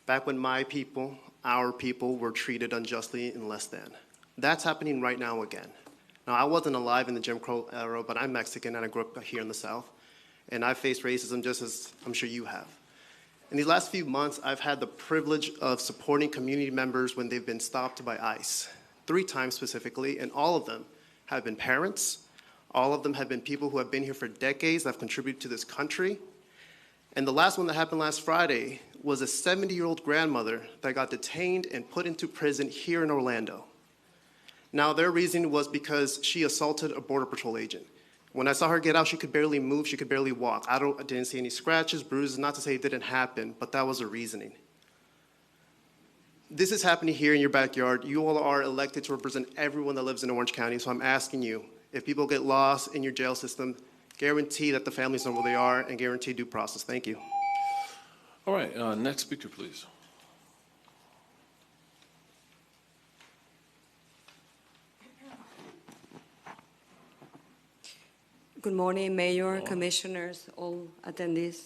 back when my people, our people, were treated unjustly and less than. That's happening right now again. Now, I wasn't alive in the Jim Crow era, but I'm Mexican and I grew up here in the South, and I faced racism just as I'm sure you have. In these last few months, I've had the privilege of supporting community members when they've been stopped by ICE, 3 times specifically, and all of them have been parents. All of them have been people who have been here for decades, that have contributed to this country. And the last one that happened last Friday was a 70-year-old grandmother that got detained and put into prison here in Orlando. Now, their reason was because she assaulted a Border Patrol agent. When I saw her get out, she could barely move, she could barely walk. I didn't see any scratches, bruises, not to say it didn't happen, but that was her reasoning. This is happening here in your backyard. You all are elected to represent everyone that lives in Orange County, so I'm asking you, if people get lost in your jail system, guarantee that the families know where they are, and guarantee due process. Thank you. All right, next speaker, please. Good morning, Mayor, Commissioners, all attendees.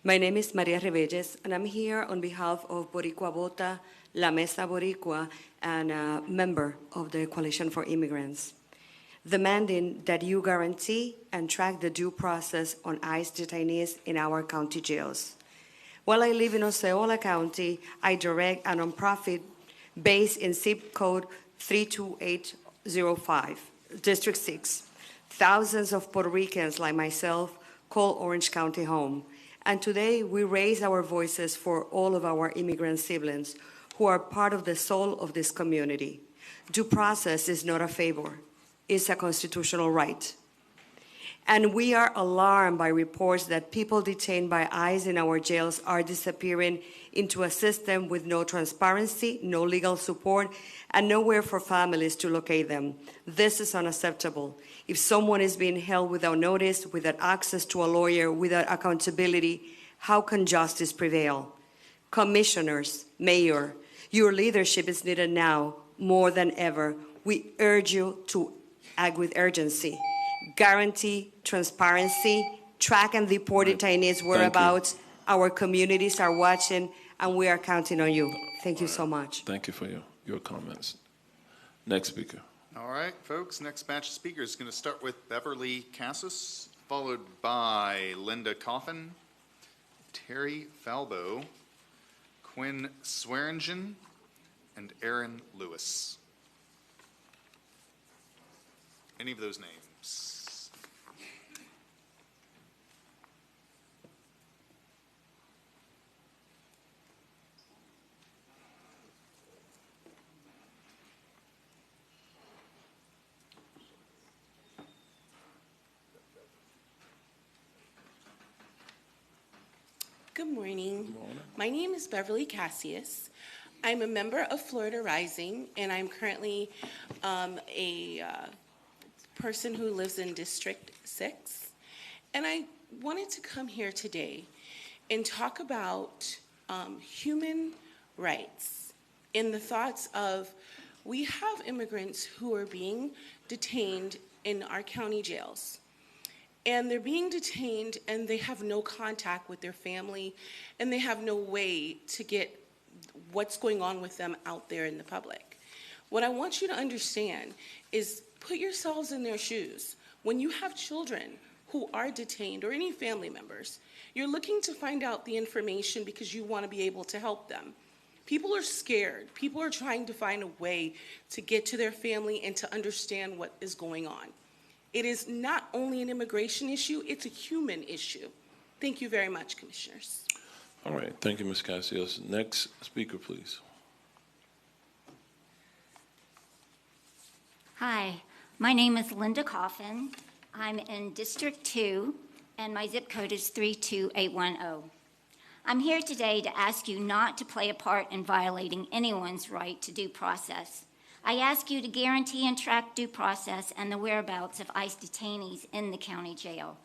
My name is Maria Reges, and I'm here on behalf of Boricua Vota, La Mesa Boricua, and a member of the Coalition for Immigrants, demanding that you guarantee and track the due process on ICE detainees in our county jails. While I live in Osceola County, I direct a nonprofit based in zip code 32805, District 6. Thousands of Puerto Ricans like myself call Orange County home. And today we raise our voices for all of our immigrant siblings who are part of the soul of this community. Due process is not a favor, it's a constitutional right. And we are alarmed by reports that people detained by ICE in our jails are disappearing into a system with no transparency, no legal support, and nowhere for families to locate them. This is unacceptable. If someone is being held without notice, without access to a lawyer, without accountability, how can justice prevail? Commissioners, Mayor, your leadership is needed now more than ever. We urge you to act with urgency. Guarantee transparency, track and deport detainees' whereabouts. Our communities are watching, and we are counting on you. Thank you so much. Thank you for your comments. Next speaker. All right, folks, next batch of speakers is going to start with Beverly Cassis, followed by Linda Coffin, Terry Falbo, Quinn Swearingen, and Aaron Lewis. Any of those names? Good morning. My name is Beverly Cassius. I'm a member of Florida Rising, and I'm currently a person who lives in District 6. And I wanted to come here today and talk about human rights in the thoughts of we have immigrants who are being detained in our county jails. And they're being detained and they have no contact with their family and they have no way to get what's going on with them out there in the public. What I want you to understand is put yourselves in their shoes. When you have children who are detained or any family members, you're looking to find out the information because you want to be able to help them. People are scared. People are trying to find a way to get to their family and to understand what is going on. It is not only an immigration issue, it's a human issue. Thank you very much, Commissioners. All right, thank you, Ms. Cassius. Next speaker, please. Hi, my name is Linda Coffin. I'm in District 2, and my zip code is 32810. I'm here today to ask you not to play a part in violating anyone's right to due process. I ask you to guarantee and track due process and the whereabouts of ICE detainees in the county jail.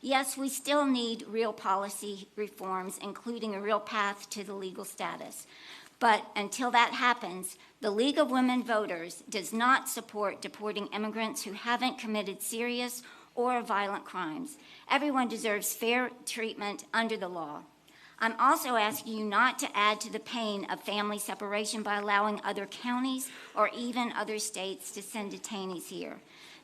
Yes, we still need real policy reforms, including a real path to the legal status. But until that happens, the League of Women Voters does not support deporting immigrants who haven't committed serious or violent crimes. Everyone deserves fair treatment under the law. I'm also asking you not to add to the pain of family separation by allowing other counties or even other states to send detainees here.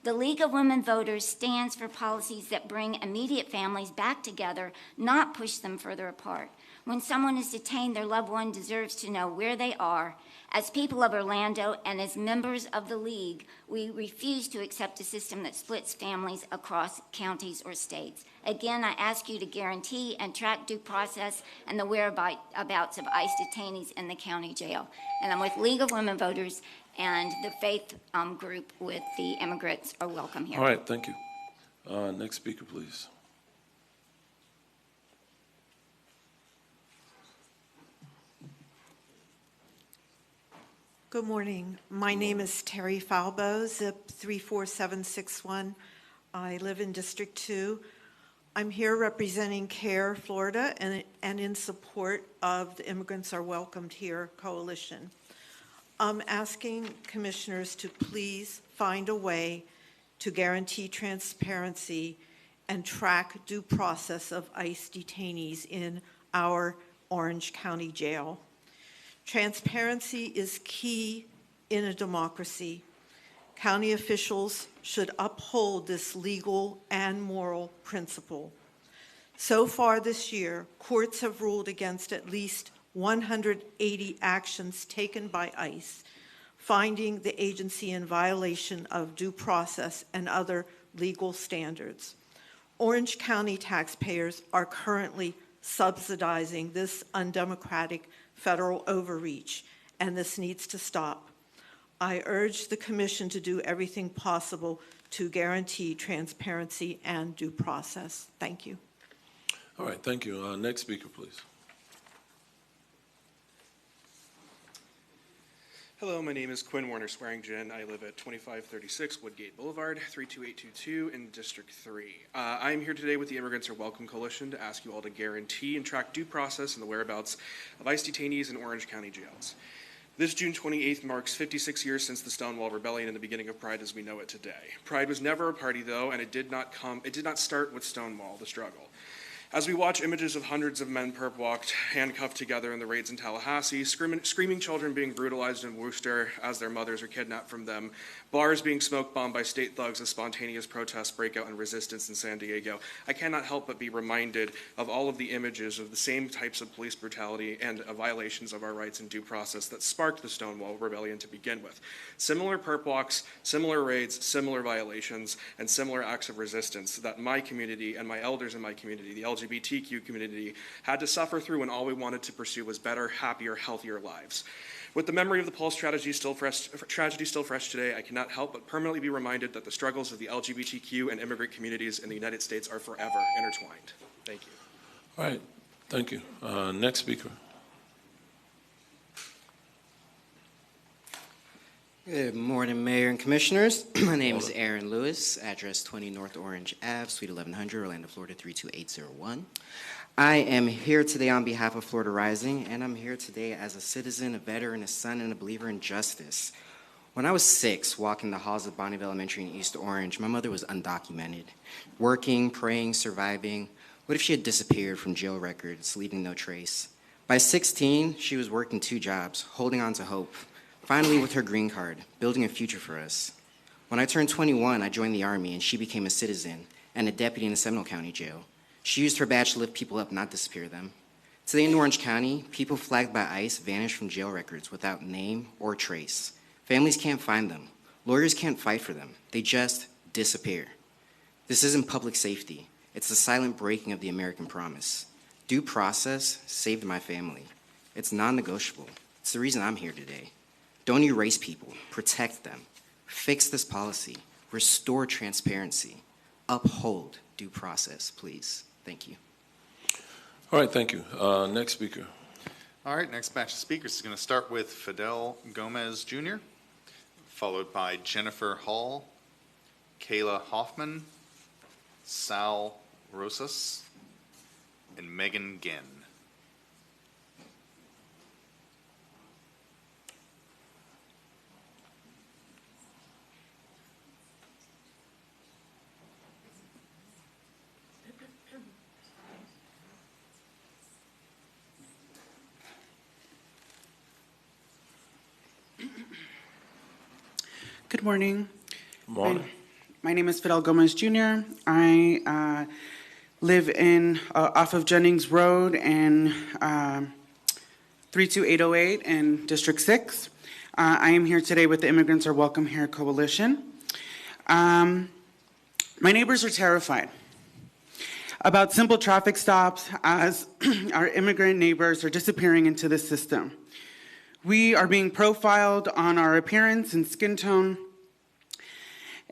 The League of Women Voters stands for policies that bring immediate families back together, not push them further apart. When someone is detained, their loved one deserves to know where they are. As people of Orlando and as members of the League, we refuse to accept a system that splits families across counties or states. Again, I ask you to guarantee and track due process and the whereabouts of ICE detainees in the county jail. And I'm with League of Women Voters, and the faith group with the immigrants are welcome here. All right, thank you. Next speaker, please. Good morning. My name is Terry Falbo, zip 34761. I live in District 2. I'm here representing CARE Florida and in support of the Immigrants Are Welcomed Here coalition. I'm asking commissioners to please find a way to guarantee transparency and track due process of ICE detainees in our Orange County Jail. Transparency is key in a democracy. County officials should uphold this legal and moral principle. So far this year, courts have ruled against at least 180 actions taken by ICE, finding the agency in violation of due process and other legal standards. Orange County taxpayers are currently subsidizing this undemocratic federal overreach, and this needs to stop. I urge the Commission to do everything possible to guarantee transparency and due process. Thank you. All right, thank you. Next speaker, please. Hello, my name is Quinn Warner Swearingen. I live at 2536 Woodgate Boulevard, 32822 in District 3. I am here today with the Immigrants Are Welcome Coalition to ask you all to guarantee and track due process and the whereabouts of ICE detainees in Orange County jails. This June 28th marks 56 years since the Stonewall Rebellion and the beginning of Pride as we know it today. Pride was never a party, though, and it did not start with Stonewall, the struggle. As we watch images of hundreds of men perp-walked, handcuffed together in the raids in Tallahassee, screaming children being brutalized in Worcester as their mothers are kidnapped from them, bars being smoke-bombed by state thugs as spontaneous protests break out in resistance in San Diego, I cannot help but be reminded of all of the images of the same types of police brutality and violations of our rights and due process that sparked the Stonewall Rebellion to begin with. Similar perp-walks, similar raids, similar violations, and similar acts of resistance that my community and my elders in my community, the LGBTQ community, had to suffer through when all we wanted to pursue was better, happier, healthier lives. With the memory of the Pulse tragedy still fresh today, I cannot help but permanently be reminded that the struggles of the LGBTQ and immigrant communities in the United States are forever intertwined. Thank you. All right, thank you. Next speaker. Good morning, Mayor and Commissioners. My name is Aaron Lewis, address 20 North Orange Ave, Suite 1100, Orlando, Florida 32801. I am here today on behalf of Florida Rising, and I'm here today as a citizen, a veteran, a son, and a believer in justice. When I was 6, walking the halls of Bonneville Elementary in East Orange, my mother was undocumented, working, praying, surviving. What if she had disappeared from jail records, leaving no trace? By 16, she was working 2 jobs, holding on to hope. Finally, with her green card, building a future for us. When I turned 21, I joined the Army, and she became a citizen and a deputy in the Seminole County Jail. She used her badge to lift people up, not disappear them. Today in Orange County, people flagged by ICE vanish from jail records without name or trace. Families can't find them. Lawyers can't fight for them. They just disappear. This isn't public safety. It's the silent breaking of the American promise. Due process saved my family. It's non-negotiable. It's the reason I'm here today. Don't erase people. Protect them. Fix this policy. Restore transparency. Uphold due process, please. Thank you. All right, thank you. Next speaker. All right, next batch of speakers is going to start with Fidel Gomez Jr., followed by Jennifer Hall, Kayla Hoffman, Sal Rosas, and Megan Ginn. Good morning. Good morning. My name is Fidel Gomez Jr. I live in off of Jennings Road and 32808 in District 6. I am here today with the Immigrants Are Welcome Here Coalition. My neighbors are terrified about simple traffic stops as our immigrant neighbors are disappearing into the system. We are being profiled on our appearance and skin tone,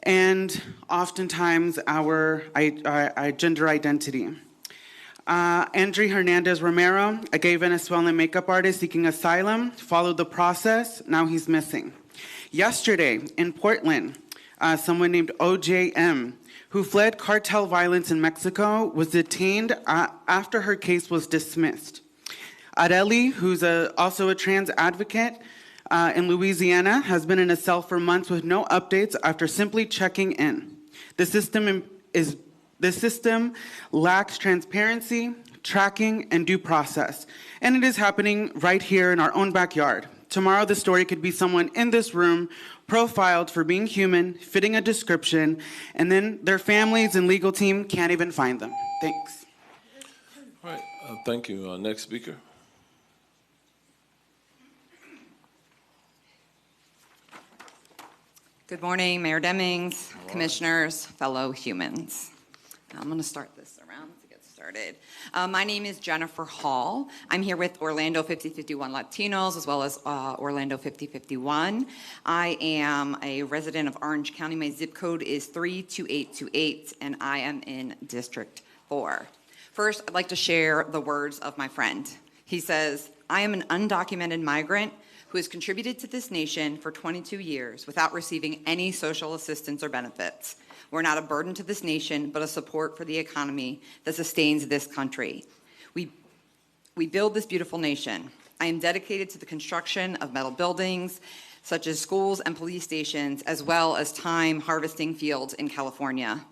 and oftentimes our gender identity. Andrea Hernandez Romero, a gay Venezuelan makeup artist seeking asylum, followed the process. Now he's missing. Yesterday in Portland, someone named OJM, who fled cartel violence in Mexico, was detained after her case was dismissed. Areli, who's also a trans advocate in Louisiana, has been in a cell for months with no updates after simply checking in. The system lacks transparency, tracking, and due process, and it is happening right here in our own backyard. Tomorrow, the story could be someone in this room profiled for being human, fitting a description, and then their families and legal team can't even find them. Thanks. All right, thank you. Next speaker. Good morning, Mayor Demings, commissioners, fellow humans. I'm going to start this around to get started. My name is Jennifer Hall. I'm here with Orlando 5051 Latinos as well as Orlando 5051. I am a resident of Orange County. My zip code is 32828, and I am in District 4. First, I'd like to share the words of my friend. He says, I am an undocumented migrant who has contributed to this nation for 22 years without receiving any social assistance or benefits. We're not a burden to this nation, but a support for the economy that sustains this country. We build this beautiful nation. I am dedicated to the construction of metal buildings, such as schools and police stations, as well as time harvesting fields in California.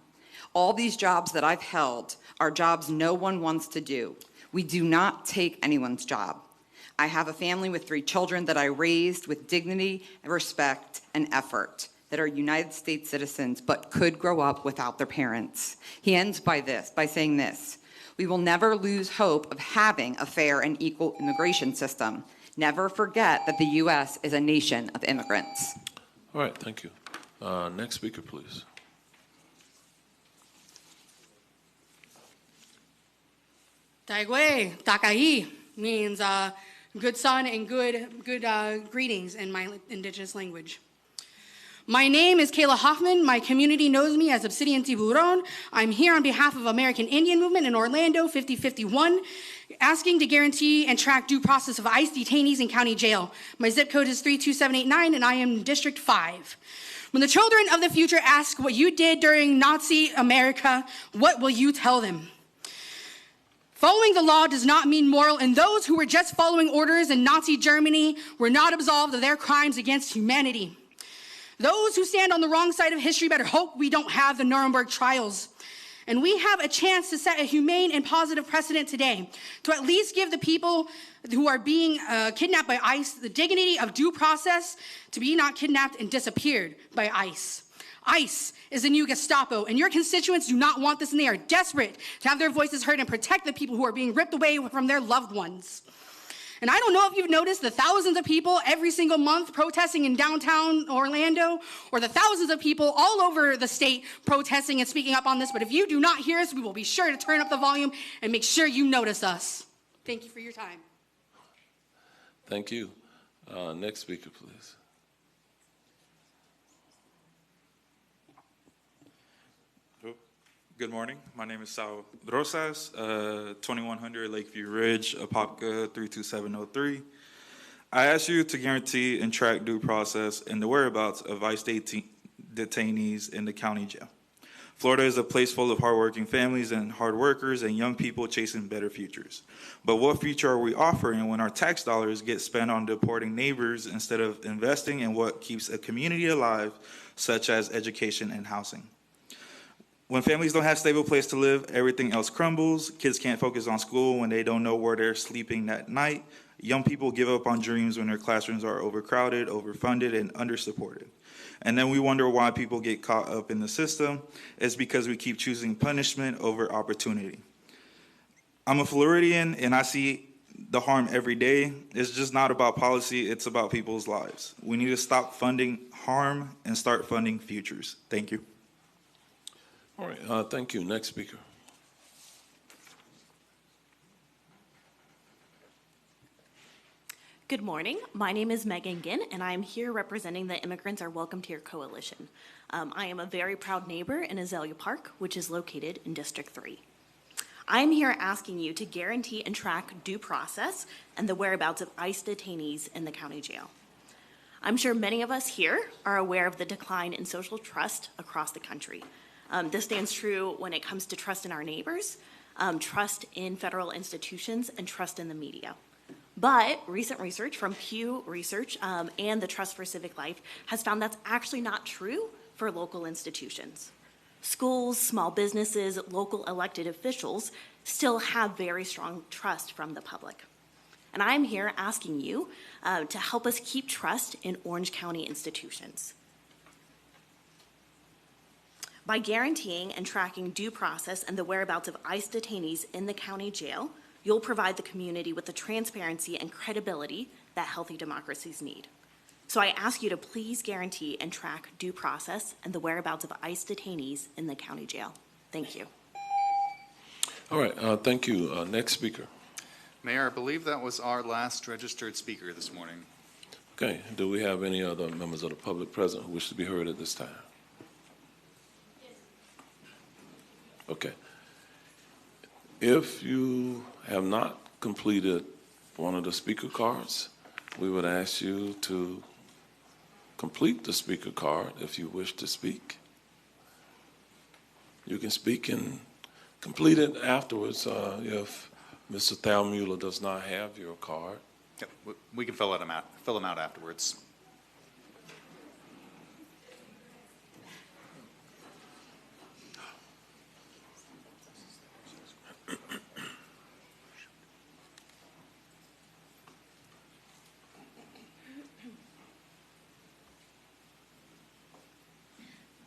All these jobs that I've held are jobs no one wants to do. We do not take anyone's job. I have a family with 3 children that I raised with dignity, respect, and effort, that are United States citizens but could grow up without their parents. He ends by saying this: we will never lose hope of having a fair and equal immigration system. Never forget that the U.S. is a nation of immigrants. All right, thank you. Next speaker, please. Taigwe, Takai means good son and good greetings in my indigenous language. My name is Kayla Hoffman. My community knows me as Obsidian Tiburon. I'm here on behalf of American Indian Movement in Orlando 5051, asking to guarantee and track due process of ICE detainees in county jail. My zip code is 32789, and I am in District 5. When the children of the future ask what you did during Nazi America, what will you tell them? Following the law does not mean moral, and those who were just following orders in Nazi Germany were not absolved of their crimes against humanity. Those who stand on the wrong side of history better hope we don't have the Nuremberg trials. And we have a chance to set a humane and positive precedent today to at least give the people who are being kidnapped by ICE the dignity of due process to be not kidnapped and disappeared by ICE. ICE is the new Gestapo, and your constituents do not want this, and they are desperate to have their voices heard and protect the people who are being ripped away from their loved ones. And I don't know if you've noticed the thousands of people every single month protesting in downtown Orlando, or the thousands of people all over the state protesting and speaking up on this, but if you do not hear us, we will be sure to turn up the volume and make sure you notice us. Thank you for your time. Thank you. Next speaker, please. Good morning. My name is Sal Rosas, 2100 Lakeview Ridge, Apopka 32703. I ask you to guarantee and track due process and the whereabouts of ICE detainees in the county jail. Florida is a place full of hardworking families and hard workers and young people chasing better futures. But what future are we offering when our tax dollars get spent on deporting neighbors instead of investing in what keeps a community alive, such as education and housing? When families don't have a stable place to live, everything else crumbles. Kids can't focus on school when they don't know where they're sleeping that night. Young people give up on dreams when their classrooms are overcrowded, overfunded, and undersupported. And then we wonder why people get caught up in the system. It's because we keep choosing punishment over opportunity. I'm a Floridian, and I see the harm every day. It's just not about policy, it's about people's lives. We need to stop funding harm and start funding futures. Thank you. All right, thank you. Next speaker. Good morning. My name is Megan Ginn, and I'm here representing the Immigrants Are Welcomed Here Coalition. I am a very proud neighbor in Azalea Park, which is located in District 3. I am here asking you to guarantee and track due process and the whereabouts of ICE detainees in the county jail. I'm sure many of us here are aware of the decline in social trust across the country. This stands true when it comes to trust in our neighbors, trust in federal institutions, and trust in the media. But recent research from Pew Research and the Trust for Civic Life has found that's actually not true for local institutions. Schools, small businesses, local elected officials still have very strong trust from the public. And I'm here asking you to help us keep trust in Orange County institutions. By guaranteeing and tracking due process and the whereabouts of ICE detainees in the county jail, you'll provide the community with the transparency and credibility that healthy democracies need. So I ask you to please guarantee and track due process and the whereabouts of ICE detainees in the county jail. Thank you. All right, thank you. Next speaker. Mayor, I believe that was our last registered speaker this morning. Okay, do we have any other members of the public present who wish to be heard at this time? Okay. If you have not completed one of the speaker cards, we would ask you to complete the speaker card if you wish to speak. You can speak and complete it afterwards if Mr. Thalmuller does not have your card. Yep, we can fill them out afterwards.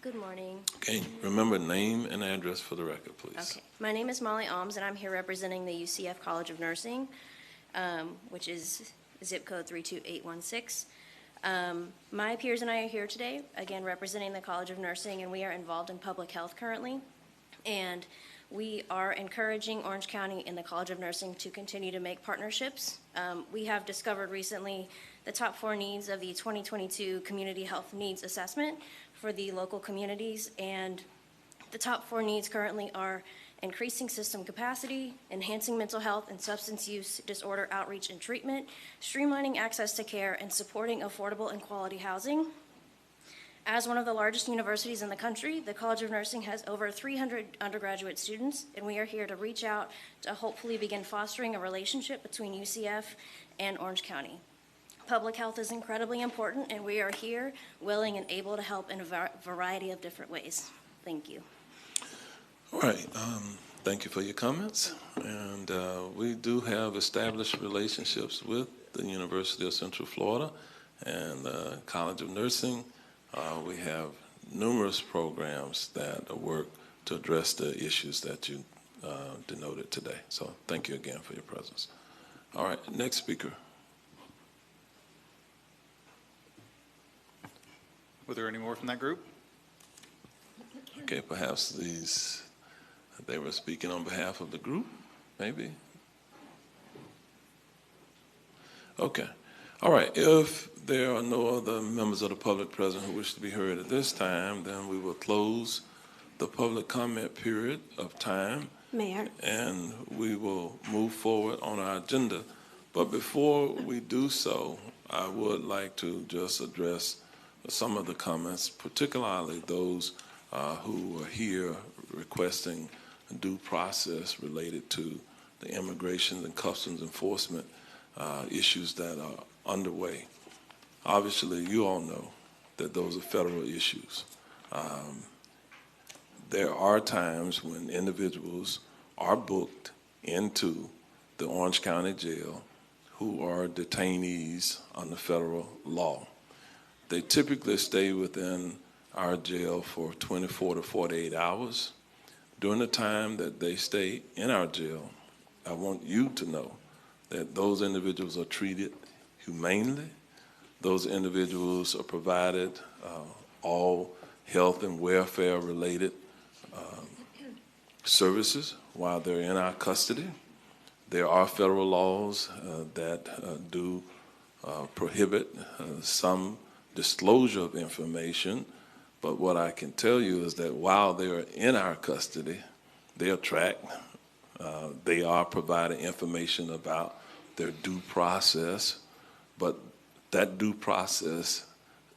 Good morning. Okay, remember name and address for the record, please. Okay. My name is Molly Alms, and I'm here representing the UCF College of Nursing, which is zip code 32816. My peers and I are here today, again, representing the College of Nursing, and we are involved in public health currently. And we are encouraging Orange County and the College of Nursing to continue to make partnerships. We have discovered recently the top 4 needs of the 2022 Community Health Needs Assessment for the local communities, and the top 4 needs currently are increasing system capacity, enhancing mental health and substance use disorder outreach and treatment, streamlining access to care, and supporting affordable and quality housing. As one of the largest universities in the country, the College of Nursing has over 300 undergraduate students, and we are here to reach out to hopefully begin fostering a relationship between UCF and Orange County. Public health is incredibly important, and we are here willing and able to help in a variety of different ways. Thank you. All right, thank you for your comments. And we do have established relationships with the University of Central Florida and the College of Nursing. We have numerous programs that work to address the issues that you denoted today. So thank you again for your presence. All right, next speaker. Were there any more from that group? Okay, perhaps they were speaking on behalf of the group, maybe? Okay. All right, if there are no other members of the public present who wish to be heard at this time, then we will close the public comment period of time. Mayor. And we will move forward on our agenda. But before we do so, I would like to just address some of the comments, particularly those who are here requesting due process related to the immigration and customs enforcement issues that are underway. Obviously, you all know that those are federal issues. There are times when individuals are booked into the Orange County Jail who are detainees under federal law. They typically stay within our jail for 24 to 48 hours. During the time that they stay in our jail, I want you to know that those individuals are treated humanely. Those individuals are provided all health and welfare related services while they're in our custody. There are federal laws that do prohibit some disclosure of information, but what I can tell you is that while they are in our custody, they are tracked. They are provided information about their due process, but that due process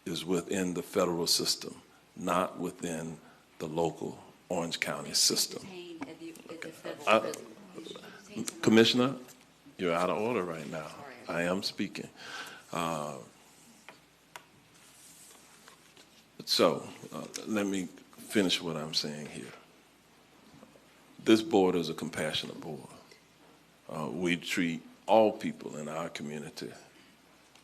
is within the federal system, not within the local Orange County system. Commissioner, you're out of order right now. I am speaking. Let me finish what I'm saying here. This board is a compassionate board. We treat all people in our community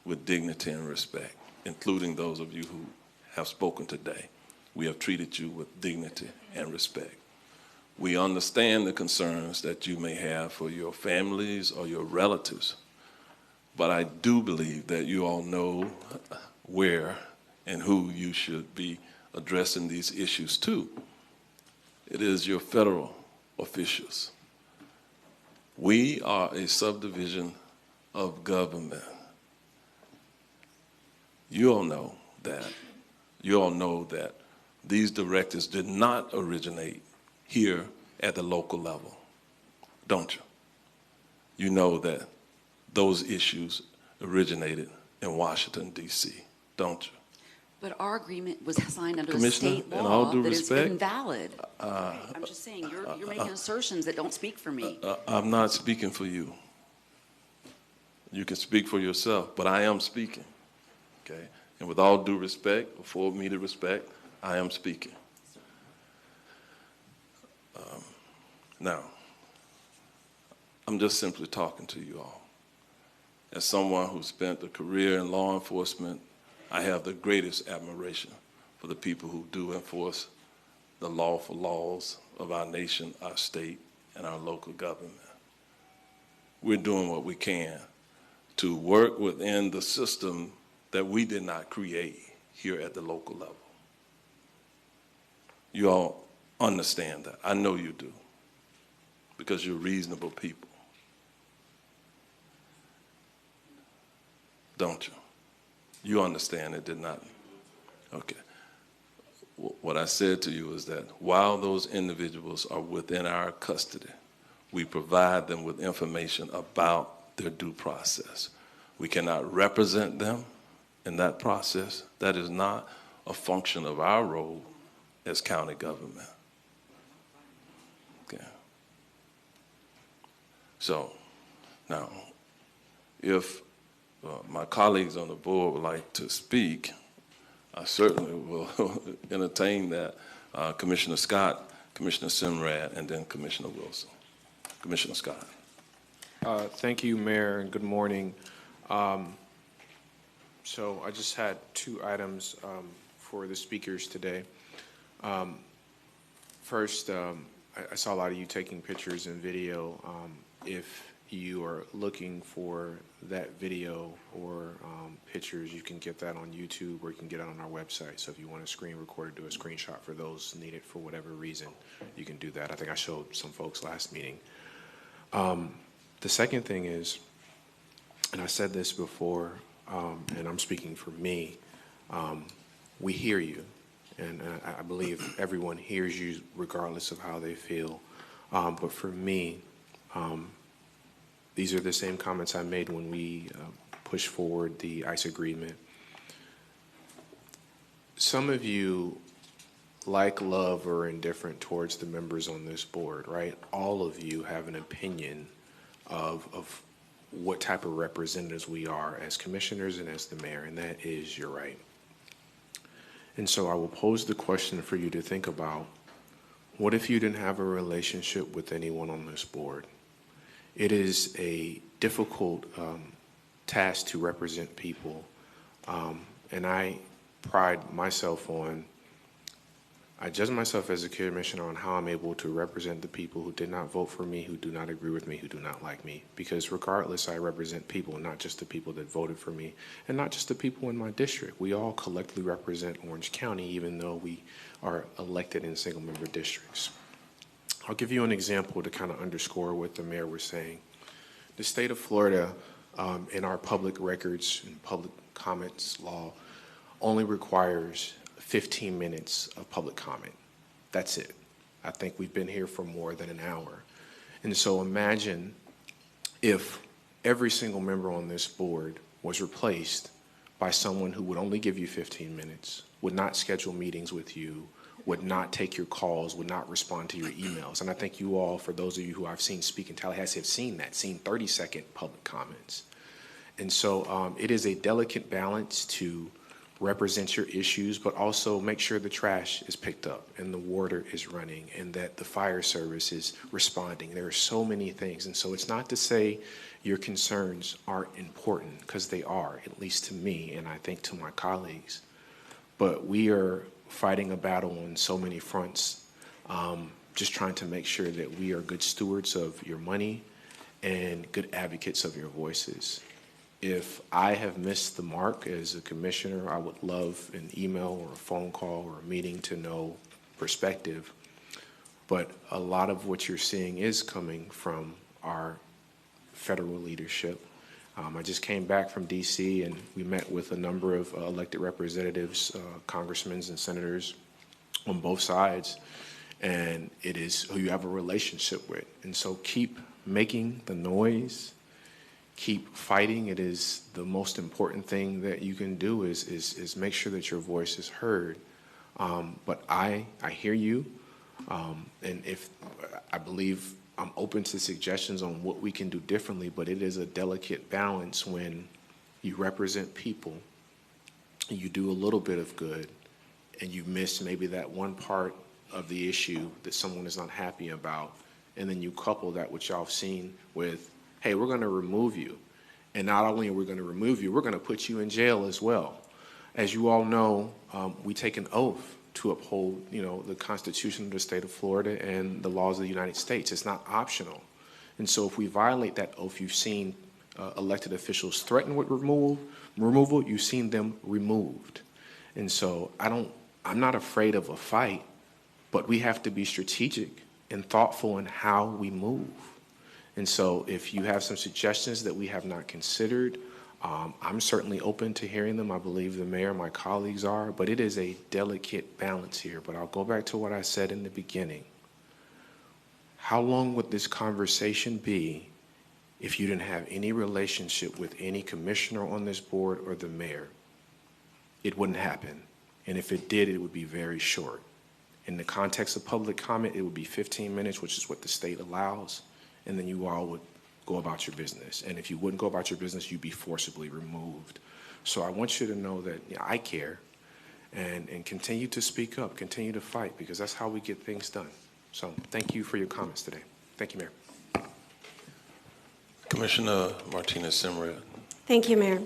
with dignity and respect, including those of you who have spoken today. We have treated you with dignity and respect. We understand the concerns that you may have for your families or your relatives, but I do believe that you all know where and who you should be addressing these issues to. It is your federal officials. We are a subdivision of government. You all know that. You all know that these directives did not originate here at the local level, don't you? You know that those issues originated in Washington, D.C., don't you? But our agreement was signed under a Commissioner, state in all law due that is respect, invalid. I'm just saying, you're making assertions that don't speak for me. I'm not speaking for you. You can speak for yourself, but I am speaking, okay? And with all due respect, afford me the respect, I am speaking. Now, I'm just simply talking to you all. As someone who spent a career in law enforcement, I have the greatest admiration for the people who do enforce the lawful laws of our nation, our state, and our local government. We're doing what we can to work within the system that we did not create here at the local level. You all understand that. I know you do, because you're reasonable people. Don't you? You understand it did not. Okay. What I said to you is that while those individuals are within our custody, we provide them with information about their due process. We cannot represent them in that process. That is not a function of our role as county government. Okay. So, now, if my colleagues on the board would like to speak, I certainly will entertain that. Commissioner Scott, Commissioner Simrad, and then Commissioner Wilson. Commissioner Scott. Thank you, Mayor, and good morning. So I just had two items for the speakers today. First, I saw a lot of you taking pictures and video. If you are looking for that video or pictures, you can get that on YouTube or you can get it on our website. So if you want to screen record or do a screenshot for those needed for whatever reason, you can do that. I think I showed some folks last meeting. The second thing is, and I said this before, and I'm speaking for me, we hear you. And I believe everyone hears you regardless of how they feel. But for me, these are the same comments I made when we pushed forward the ICE agreement. Some of you like, love, or indifferent towards the members on this board, right? All of you have an opinion of what type of representatives we are as commissioners and as the mayor, and that is your right. And so I will pose the question for you to think about, what if you didn't have a relationship with anyone on this board? It is a difficult task to represent people, and I pride myself on, I judge myself as a commissioner on how I'm able to represent the people who did not vote for me, who do not agree with me, who do not like me. Because regardless, I represent people, not just the people that voted for me, and not just the people in my district. We all collectively represent Orange County, even though we are elected in single-member districts. I'll give you an example to kind of underscore what the mayor was saying. The state of Florida, in our public records and public comments law, only requires 15 minutes of public comment. That's it. I think we've been here for more than an hour. And so imagine if every single member on this board was replaced by someone who would only give you 15 minutes, would not schedule meetings with you, would not take your calls, would not respond to your emails. And I think you all, for those of you who I've seen speak in Tallahassee, have seen that, seen 30-second public comments. And so it is a delicate balance to represent your issues, but also make sure the trash is picked up and the water is running and that the fire service is responding. There are so many things. And so it's not to say your concerns aren't important, because they are, at least to me, and I think to my colleagues. But we are fighting a battle on so many fronts, just trying to make sure that we are good stewards of your money and good advocates of your voices. If I have missed the mark as a commissioner, I would love an email or a phone call or a meeting to know perspective. But a lot of what you're seeing is coming from our federal leadership. I just came back from DC and we met with a number of elected representatives, congressmen and senators on both sides, and it is who you have a relationship with. And so keep making the noise, keep fighting. It is the most important thing that you can do is make sure that your voice is heard. But I hear you, and if I believe I'm open to suggestions on what we can do differently, but it is a delicate balance when you represent people, you do a little bit of good, and you miss maybe that one part of the issue that someone is not happy about, and then you couple that, which y'all have seen, with, hey, we're going to remove you. And not only are we going to remove you, we're going to put you in jail as well. As you all know, we take an oath to uphold, the Constitution of the state of Florida and the laws of the United States. It's not optional. And so if we violate that oath, you've seen elected officials threatened with removal, you've seen them removed. And so I'm not afraid of a fight, but we have to be strategic and thoughtful in how we move. And so if you have some suggestions that we have not considered, I'm certainly open to hearing them. I believe the mayor and my colleagues are, but it is a delicate balance here. But I'll go back to what I said in the beginning. How long would this conversation be if you didn't have any relationship with any commissioner on this board or the mayor? It wouldn't happen. And if it did, it would be very short. In the context of public comment, it would be 15 minutes, which is what the state allows, and then you all would go about your business. And if you wouldn't go about your business, you'd be forcibly removed. So I want you to know that I care, and continue to speak up, continue to fight, because that's how we get things done. So thank you for your comments today. Thank you, Mayor. Commissioner Martinez-Simrad. Thank you, Mayor.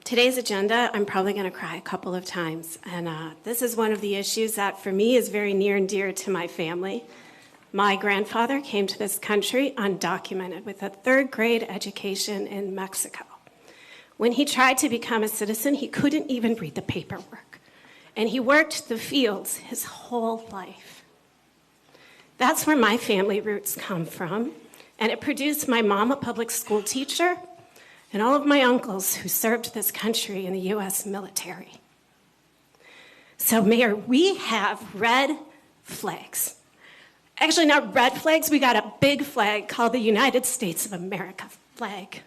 Today's agenda, I'm probably going to cry a couple of times. And this is one of the issues that for me is very near and dear to my family. My grandfather came to this country undocumented with a third-grade education in Mexico. When he tried to become a citizen, he couldn't even read the paperwork. And he worked the fields his whole life. That's where my family roots come from. And it produced my mom, a public school teacher, and all of my uncles who served this country in the U.S. military. So, Mayor, we have red flags. Actually, not red flags, we got a big flag called the United States of America flag.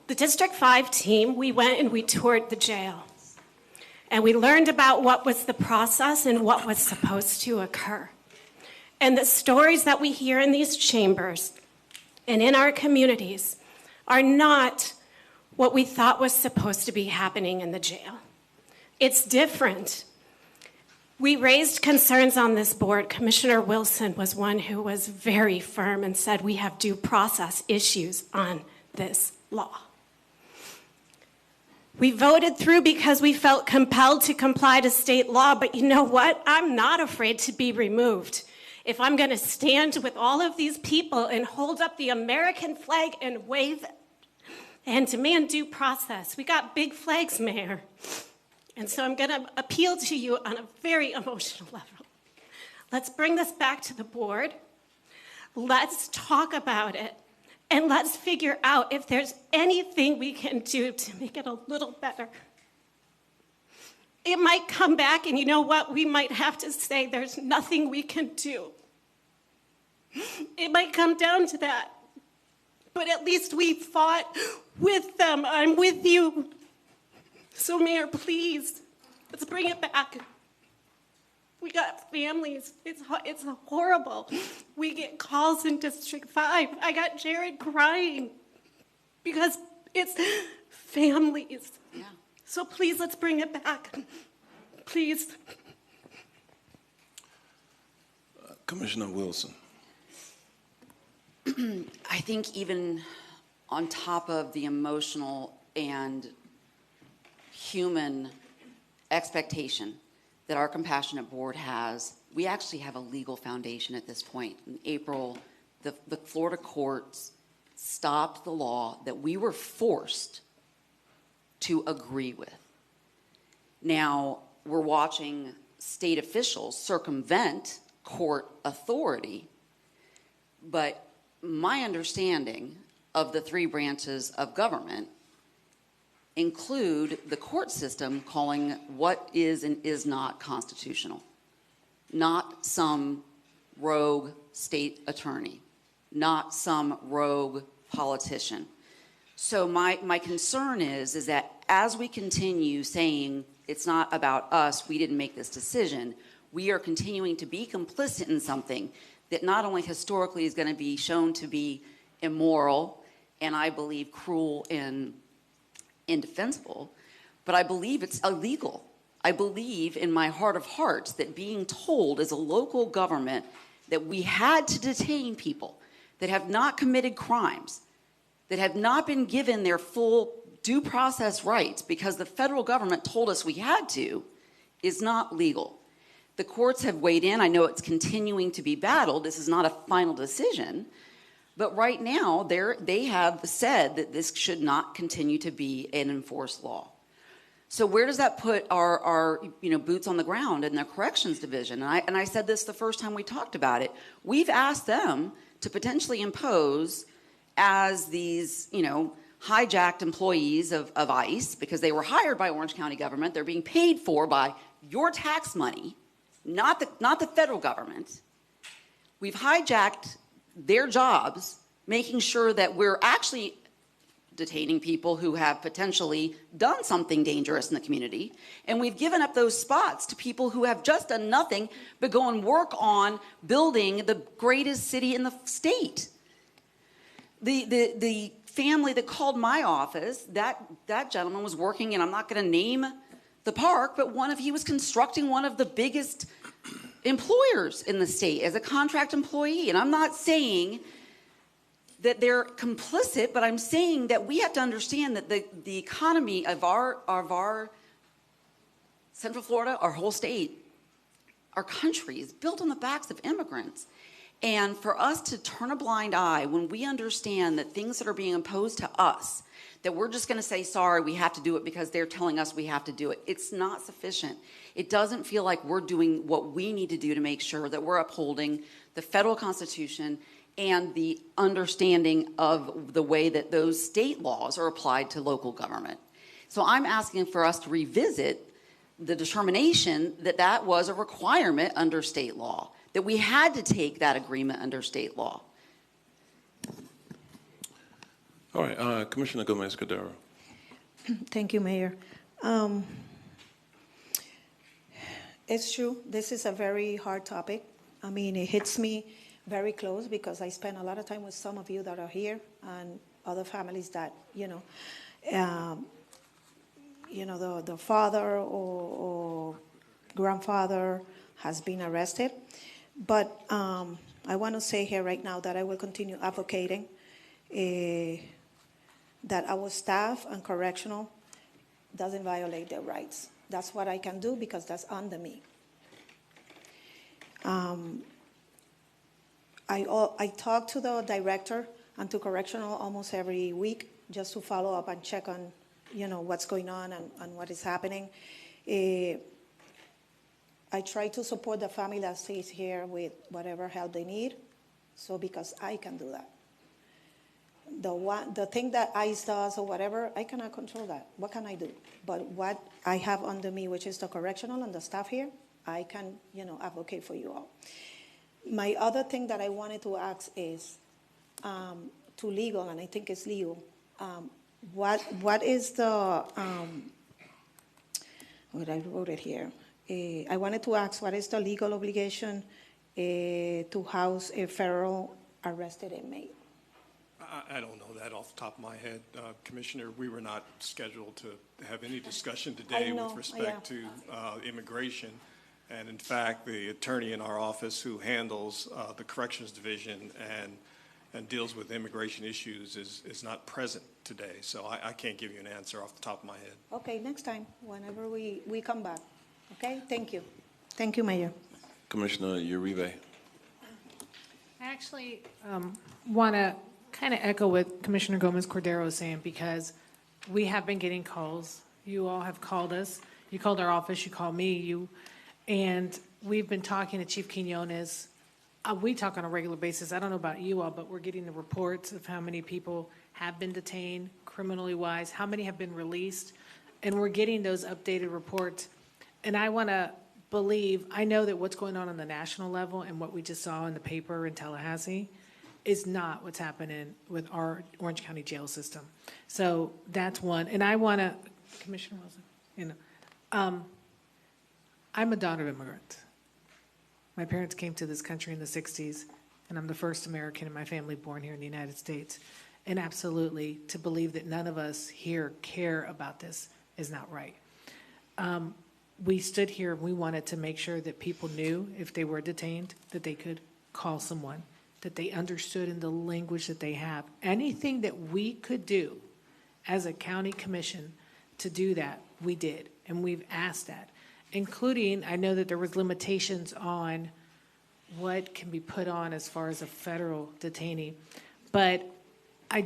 The District 5 team, we went and we toured the jail. And we learned about what was the process and what was supposed to occur. And the stories that we hear in these chambers and in our communities are not what we thought was supposed to be happening in the jail. It's different. We raised concerns on this board. Commissioner Wilson was one who was very firm and said we have due process issues on this law. We voted through because we felt compelled to comply to state law, but you know what? I'm not afraid to be removed. If I'm going to stand with all of these people and hold up the American flag and wave it and demand due process, we got big flags, Mayor. And so I'm going to appeal to you on a very emotional level. Let's bring this back to the board. Let's talk about it. And let's figure out if there's anything we can do to make it a little better. It might come back, and you know what? We might have to say there's nothing we can do. It might come down to that. But at least we fought with them. I'm with you. So, Mayor, please, let's bring it back. We got families. It's horrible. We get calls in District 5. I got Jared crying because it's families. Yeah. So please, let's bring it back. Please. Commissioner Wilson. I think even on top of the emotional and human expectation that our compassionate board has, we actually have a legal foundation at this point. In April, the Florida courts stopped the law that we were forced to agree with. Now, we're watching state officials circumvent court authority, but my understanding of the three branches of government include the court system calling what is and is not constitutional, not some rogue state attorney, not some rogue politician. So my concern is that as we continue saying it's not about us, we didn't make this decision, we are continuing to be complicit in something that not only historically is going to be shown to be immoral and I believe cruel and indefensible, but I believe it's illegal. I believe in my heart of hearts that being told as a local government that we had to detain people that have not committed crimes, that have not been given their full due process rights because the federal government told us we had to, is not legal. The courts have weighed in. I know it's continuing to be battled. This is not a final decision. But right now, they have said that this should not continue to be an enforced law. So where does that put our boots on the ground in the corrections division? And I said this the first time we talked about it. We've asked them to potentially impose as these, hijacked employees of ICE, because they were hired by Orange County government. They're being paid for by your tax money, not the federal government. We've hijacked their jobs, making sure that we're actually detaining people who have potentially done something dangerous in the community. And we've given up those spots to people who have just done nothing but go and work on building the greatest city in the state. The family that called my office, that gentleman was working, and I'm not going to name the park, but he was constructing one of the biggest employers in the state as a contract employee. And I'm not saying that they're complicit, but I'm saying that we have to understand that the economy of our Central Florida, our whole state, our country is built on the backs of immigrants. And for us to turn a blind eye when we understand that things that are being imposed to us, that we're just going to say, sorry, we have to do it because they're telling us we have to do it. It's not sufficient. It doesn't feel like we're doing what we need to do to make sure that we're upholding the federal Constitution and the understanding of the way that those state laws are applied to local government. So I'm asking for us to revisit the determination that that was a requirement under state law, that we had to take that agreement under state law. All right, Commissioner Gomez-Cordero. Thank you, Mayor. It's true, this is a very hard topic. I mean, it hits me very close because I spend a lot of time with some of you that are here and other families that, the father or grandfather has been arrested. But I want to say here right now that I will continue advocating that our staff and correctional doesn't violate their rights. That's what I can do because that's under me. I talk to the director and to correctional almost every week just to follow up and check on, what's going on and what is happening. I try to support the family that stays here with whatever help they need, so because I can do that. The thing that ICE does or whatever, I cannot control that. What can I do? But what I have under me, which is the correctional and the staff here, I can, advocate for you all. My other thing that I wanted to ask is, to legal, and I think it's legal, what is the, what I wrote it here. I wanted to ask, what is the legal obligation to house a federal arrested inmate? I don't know that off the top of my head, Commissioner. We were not scheduled to have any discussion today with respect to immigration. And in fact, the attorney in our office who handles the Corrections Division and deals with immigration issues is not present today. So I can't give you an answer off the top of my head. Okay, next time, whenever we come back. Okay, thank you. Thank you, Mayor. Commissioner Uribe. I actually want to kind of echo what Commissioner Gomez Cordero is saying, because we have been getting calls. You all have called us. You called our office. You called me. And we've been talking to Chief Quinones. We talk on a regular basis. I don't know about you all, but we're getting the reports of how many people have been detained criminally wise, how many have been released, and we're getting those updated reports. And I want to believe, I know that what's going on the national level and what we just saw in the paper in Tallahassee is not what's happening with our Orange County jail system. So that's one. And I want to, Commissioner Wilson, I'm a daughter of immigrants. My parents came to this country in the 60s, and I'm the first American in my family born here in the United States. And absolutely, to believe that none of us here care about this is not right. We stood here and we wanted to make sure that people knew if they were detained, that they could call someone, that they understood in the language that they have. Anything that we could do as a county commission to do that, we did, and we've asked that. Including, I know that there was limitations on what can be put on as far as a federal detainee, but I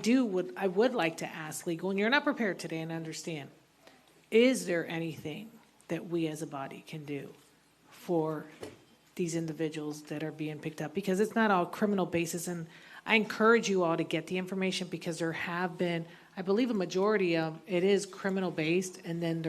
would like to ask legal, and you're not prepared today and understand, is there anything that we as a body can do for these individuals that are being picked up? Because it's not all criminal basis, and I encourage you all to get the information, because there have been, I believe a majority of it is criminal based, and then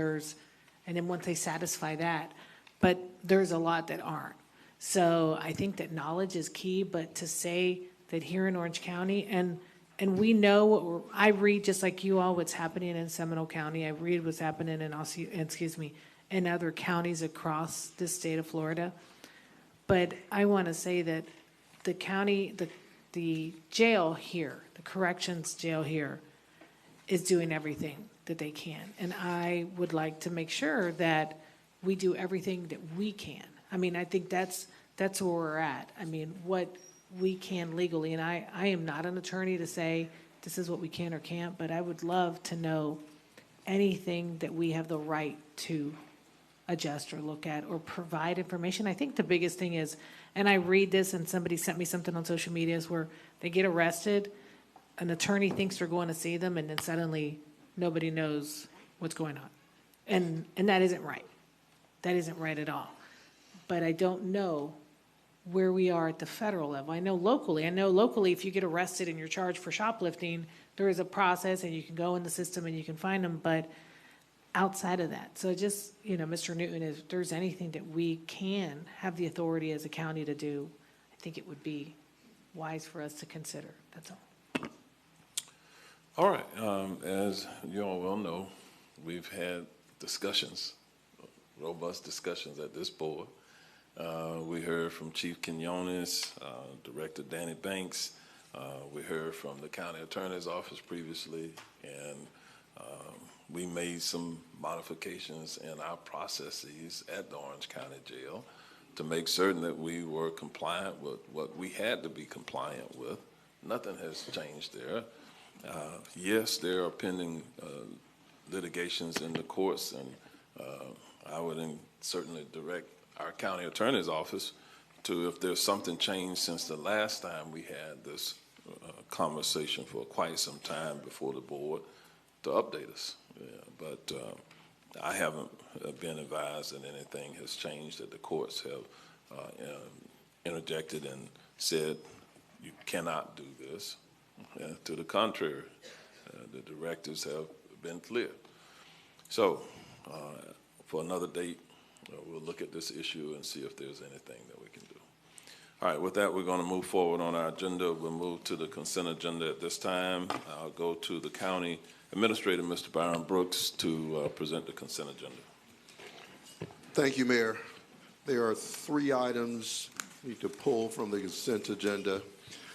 once they satisfy that, but there's a lot that aren't. So I think that knowledge is key, but to say that here in Orange County, and we know I read just like you all what's happening in Seminole County. I read what's happening in other counties across the state of Florida. But I want to say that the county, the jail here, the corrections jail here, is doing everything that they can. And I would like to make sure that we do everything that we can. I mean, I think that's where we're at. I mean, what we can legally, and I am not an attorney to say this is what we can or can't, but I would love to know anything that we have the right to adjust or look at or provide information. I think the biggest thing is, and I read this and somebody sent me something on social media, is where they get arrested, an attorney thinks they're going to see them, and then suddenly nobody knows what's going on. And that isn't right. That isn't right at all. But I don't know where we are at the federal level. I know locally if you get arrested and you're charged for shoplifting, there is a process and you can go in the system and you can find them, but outside of that. So just, Mr. Newton, if there's anything that we can have the authority as a county to do, I think it would be wise for us to consider. That's all. All right. As you all well know, we've had discussions, robust discussions at this board. We heard from Chief Quinones, Director Danny Banks. We heard from the county attorney's office previously, and we made some modifications in our processes at the Orange County Jail to make certain that we were compliant with what we had to be compliant with. Nothing has changed there. Yes, there are pending litigations in the courts, and I would certainly direct our county attorney's office to, if there's something changed since the last time we had this conversation for quite some time before the board, to update us. But I haven't been advised that anything has changed, that the courts have interjected and said you cannot do this. To the contrary, the directives have been clear. So for another date, we'll look at this issue and see if there's anything that we can do. All right, with that, we're going to move forward on our agenda. We'll move to the consent agenda at this time. I'll go to the county administrator, Mr. Byron Brooks, to present the consent agenda. Thank you, Mayor. There are 3 items we need to pull from the consent agenda.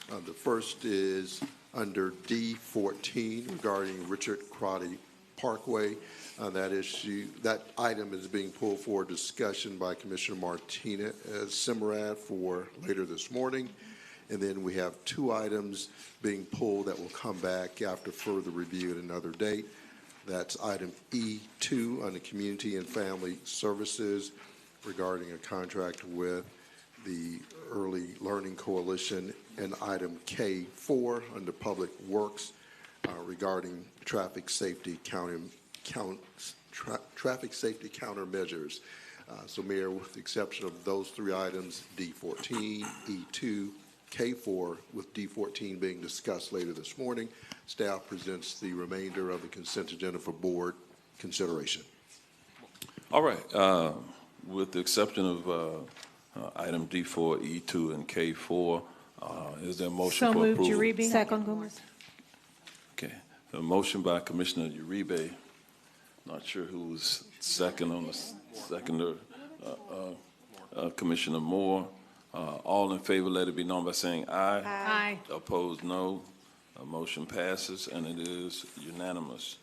The first is under D14 regarding Richard Crotty Parkway. That item is being pulled for discussion by Commissioner Martinez Simrad for later this morning. And then we have 2 items being pulled that will come back after further review at another date. That's item E2 under Community and Family Services regarding a contract with the Early Learning Coalition, and item K4 under Public Works regarding traffic safety countermeasures. So, Mayor, with the exception of those 3 items, D14, E2, K4, with D14 being discussed later this morning, staff presents the remainder of the consent agenda for board consideration. All right. With the exception of item D4, E2, and K4, is there a motion So for moved, approval? Uribe. Second, Gomez. Okay. A motion by Commissioner Uribe. Not sure who was second on the seconder. Commissioner Moore. All in favor, let it be known by saying aye. Aye. Opposed, no. Motion passes, and it is unanimous.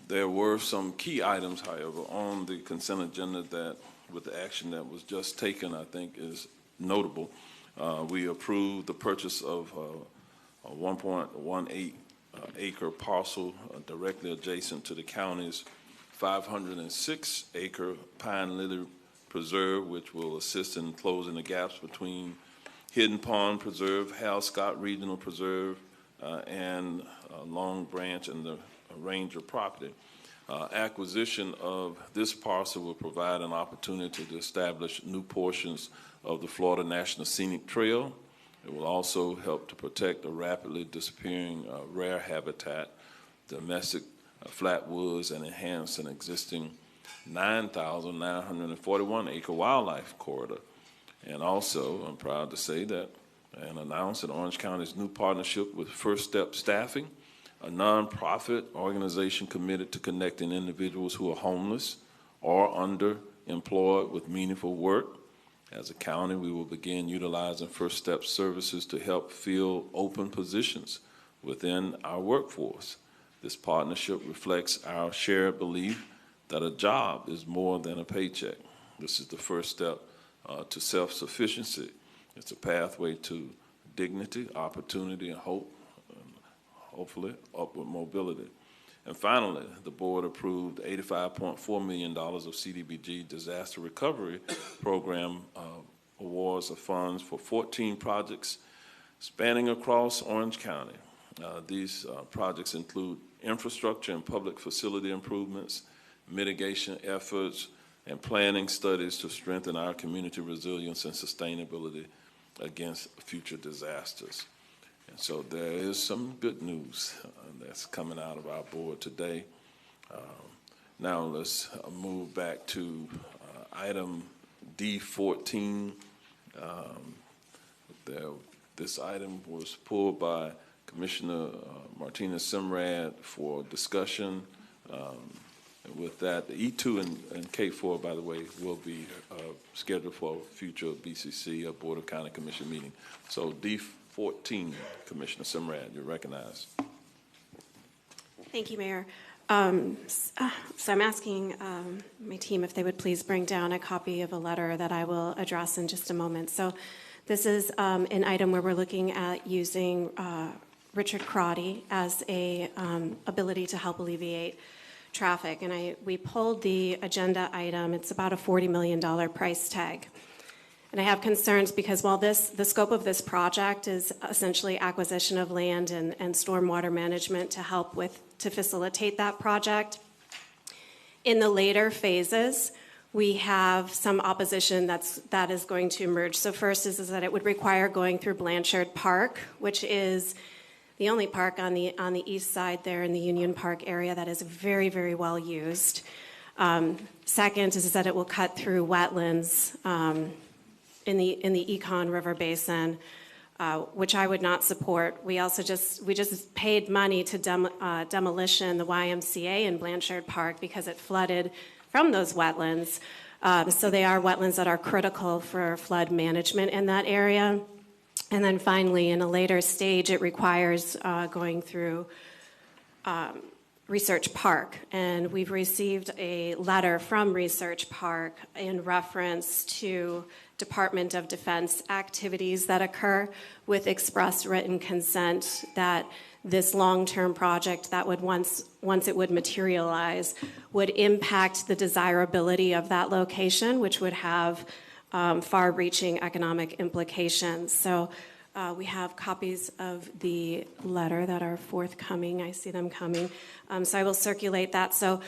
There were some key items, however, on the consent agenda that, with the action that was just taken, I think is notable. We approved the purchase of a 1.18 acre parcel directly adjacent to the county's 506 acre Pine Lily Preserve, which will assist in closing the gaps between Hidden Pond Preserve, Hal Scott Regional Preserve, and Long Branch and the Ranger property. Acquisition of this parcel will provide an opportunity to establish new portions of the Florida National Scenic Trail. It will also help to protect a rapidly disappearing rare habitat, domestic flatwoods, and enhance an existing 9,941 acre wildlife corridor. And also, I'm proud to say that and announce that Orange County's new partnership with First Step Staffing, a nonprofit organization committed to connecting individuals who are homeless or underemployed with meaningful work. As a county, we will begin utilizing First Step services to help fill open positions within our workforce. This partnership reflects our shared belief that a job is more than a paycheck. This is the first step to self-sufficiency. It's a pathway to dignity, opportunity, and hope, and hopefully upward mobility. And finally, the board approved $85.4 million of CDBG disaster recovery program awards of funds for 14 projects spanning across Orange County. These projects include infrastructure and public facility improvements, mitigation efforts, and planning studies to strengthen our community resilience and sustainability against future disasters. And so there is some good news that's coming out of our board today. Now let's move back to item D14. This item was pulled by Commissioner Martinez Simrad for discussion. And with that, the E2 and K4, by the way, will be scheduled for a future BCC, a Board of County Commission meeting. So D14, Commissioner Simrad, you're recognized. Thank you, Mayor. So I'm asking my team if they would please bring down a copy of a letter that I will address in just a moment. So this is an item where we're looking at using Richard Crotty as a ability to help alleviate traffic. And we pulled the agenda item. It's about a $40 million price tag. And I have concerns because while the scope of this project is essentially acquisition of land and stormwater management to facilitate that project, in the later phases, we have some opposition that is going to emerge. So first is that it would require going through Blanchard Park, which is the only park on the east side there in the Union Park area that is very, very well used. Second is that it will cut through wetlands in the Econ River Basin, which I would not support. We just paid money to demolition the YMCA in Blanchard Park because it flooded from those wetlands. So they are wetlands that are critical for flood management in that area. And then finally, in a later stage, it requires going through Research Park. And we've received a letter from Research Park in reference to Department of Defense activities that occur with express written consent that this long-term project that would once it would materialize would impact the desirability of that location, which would have far-reaching economic implications. So we have copies of the letter that are forthcoming. I see them coming. So I will circulate that. So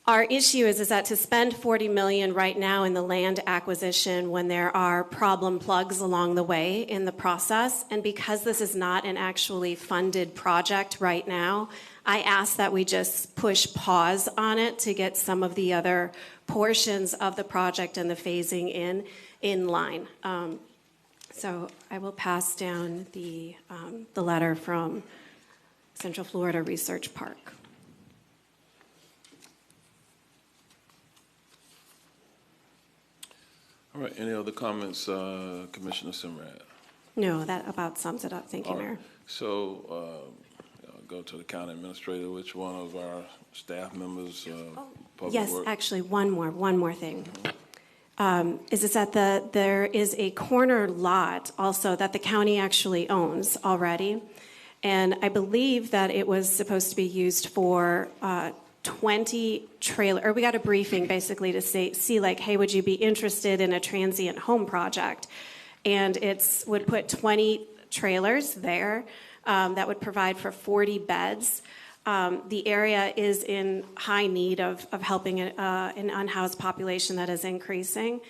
our issue is that to spend $40 million right now in the land acquisition when there are problem plugs along the way in the process, and because this is not an actually funded project right now, I ask that we just push pause on it to get some of the other portions of the project and the phasing in line. So I will pass down the letter from Central Florida Research Park. All right, any other comments, Commissioner Simrad? No, that about sums it up. Thank you, All right. Mayor. So I'll go to the county administrator. Which one of our staff members, Public Yes, Works? actually, one more thing. Is that there is a corner lot also that the county actually owns already. And I believe that it was supposed to be used for 20 trailer, or we got a briefing basically to see like, hey, would you be interested in a transient home project? And would put 20 trailers there that would provide for 40 beds. The area is in high need of helping an unhoused population that is increasing.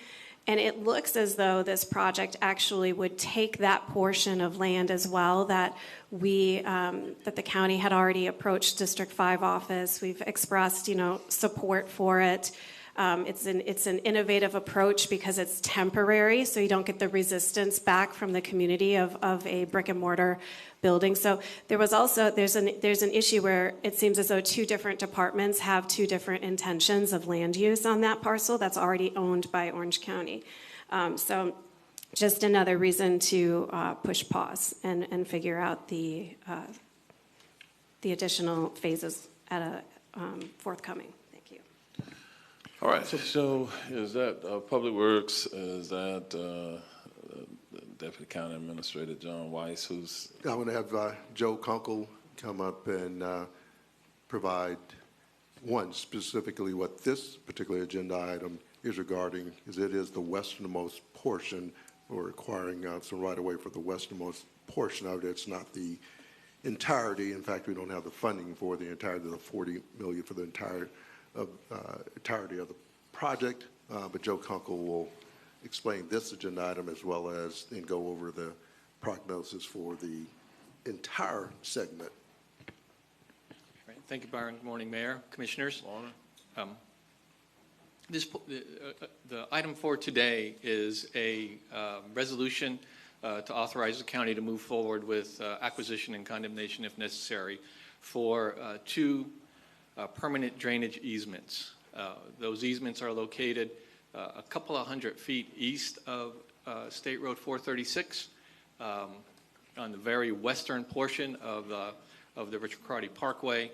And it looks as though this project actually would take that portion of land as well that that the county had already approached District 5 office. We've expressed, support for it. It's an innovative approach because it's temporary, so you don't get the resistance back from the community of a brick and mortar building. So there's an issue where it seems as though two different departments have two different intentions of land use on that parcel that's already owned by Orange County. So just another reason to push pause and figure out the additional phases at a forthcoming. Thank you. All right, so is that Public Works, is that the Deputy County Administrator John Weiss, who's... I'm going to have Joe Kunkel come up and provide specifically what this particular agenda item is regarding, is it is the westernmost portion. We're requiring some right-of-way for the westernmost portion of it. It's not the entirety. In fact, we don't have the funding for the entirety of the $40 million for the entirety of the project. But Joe Kunkel will explain this agenda item as well as and go over the prognosis for the entire segment. Right. Thank you, Byron. Good morning, Mayor, Commissioners. The item for today is a resolution to authorize the county to move forward with acquisition and condemnation, if necessary, for two permanent drainage easements. Those easements are located a couple of 100 feet east of State Road 436 on the very western portion of the Richard Crotty Parkway.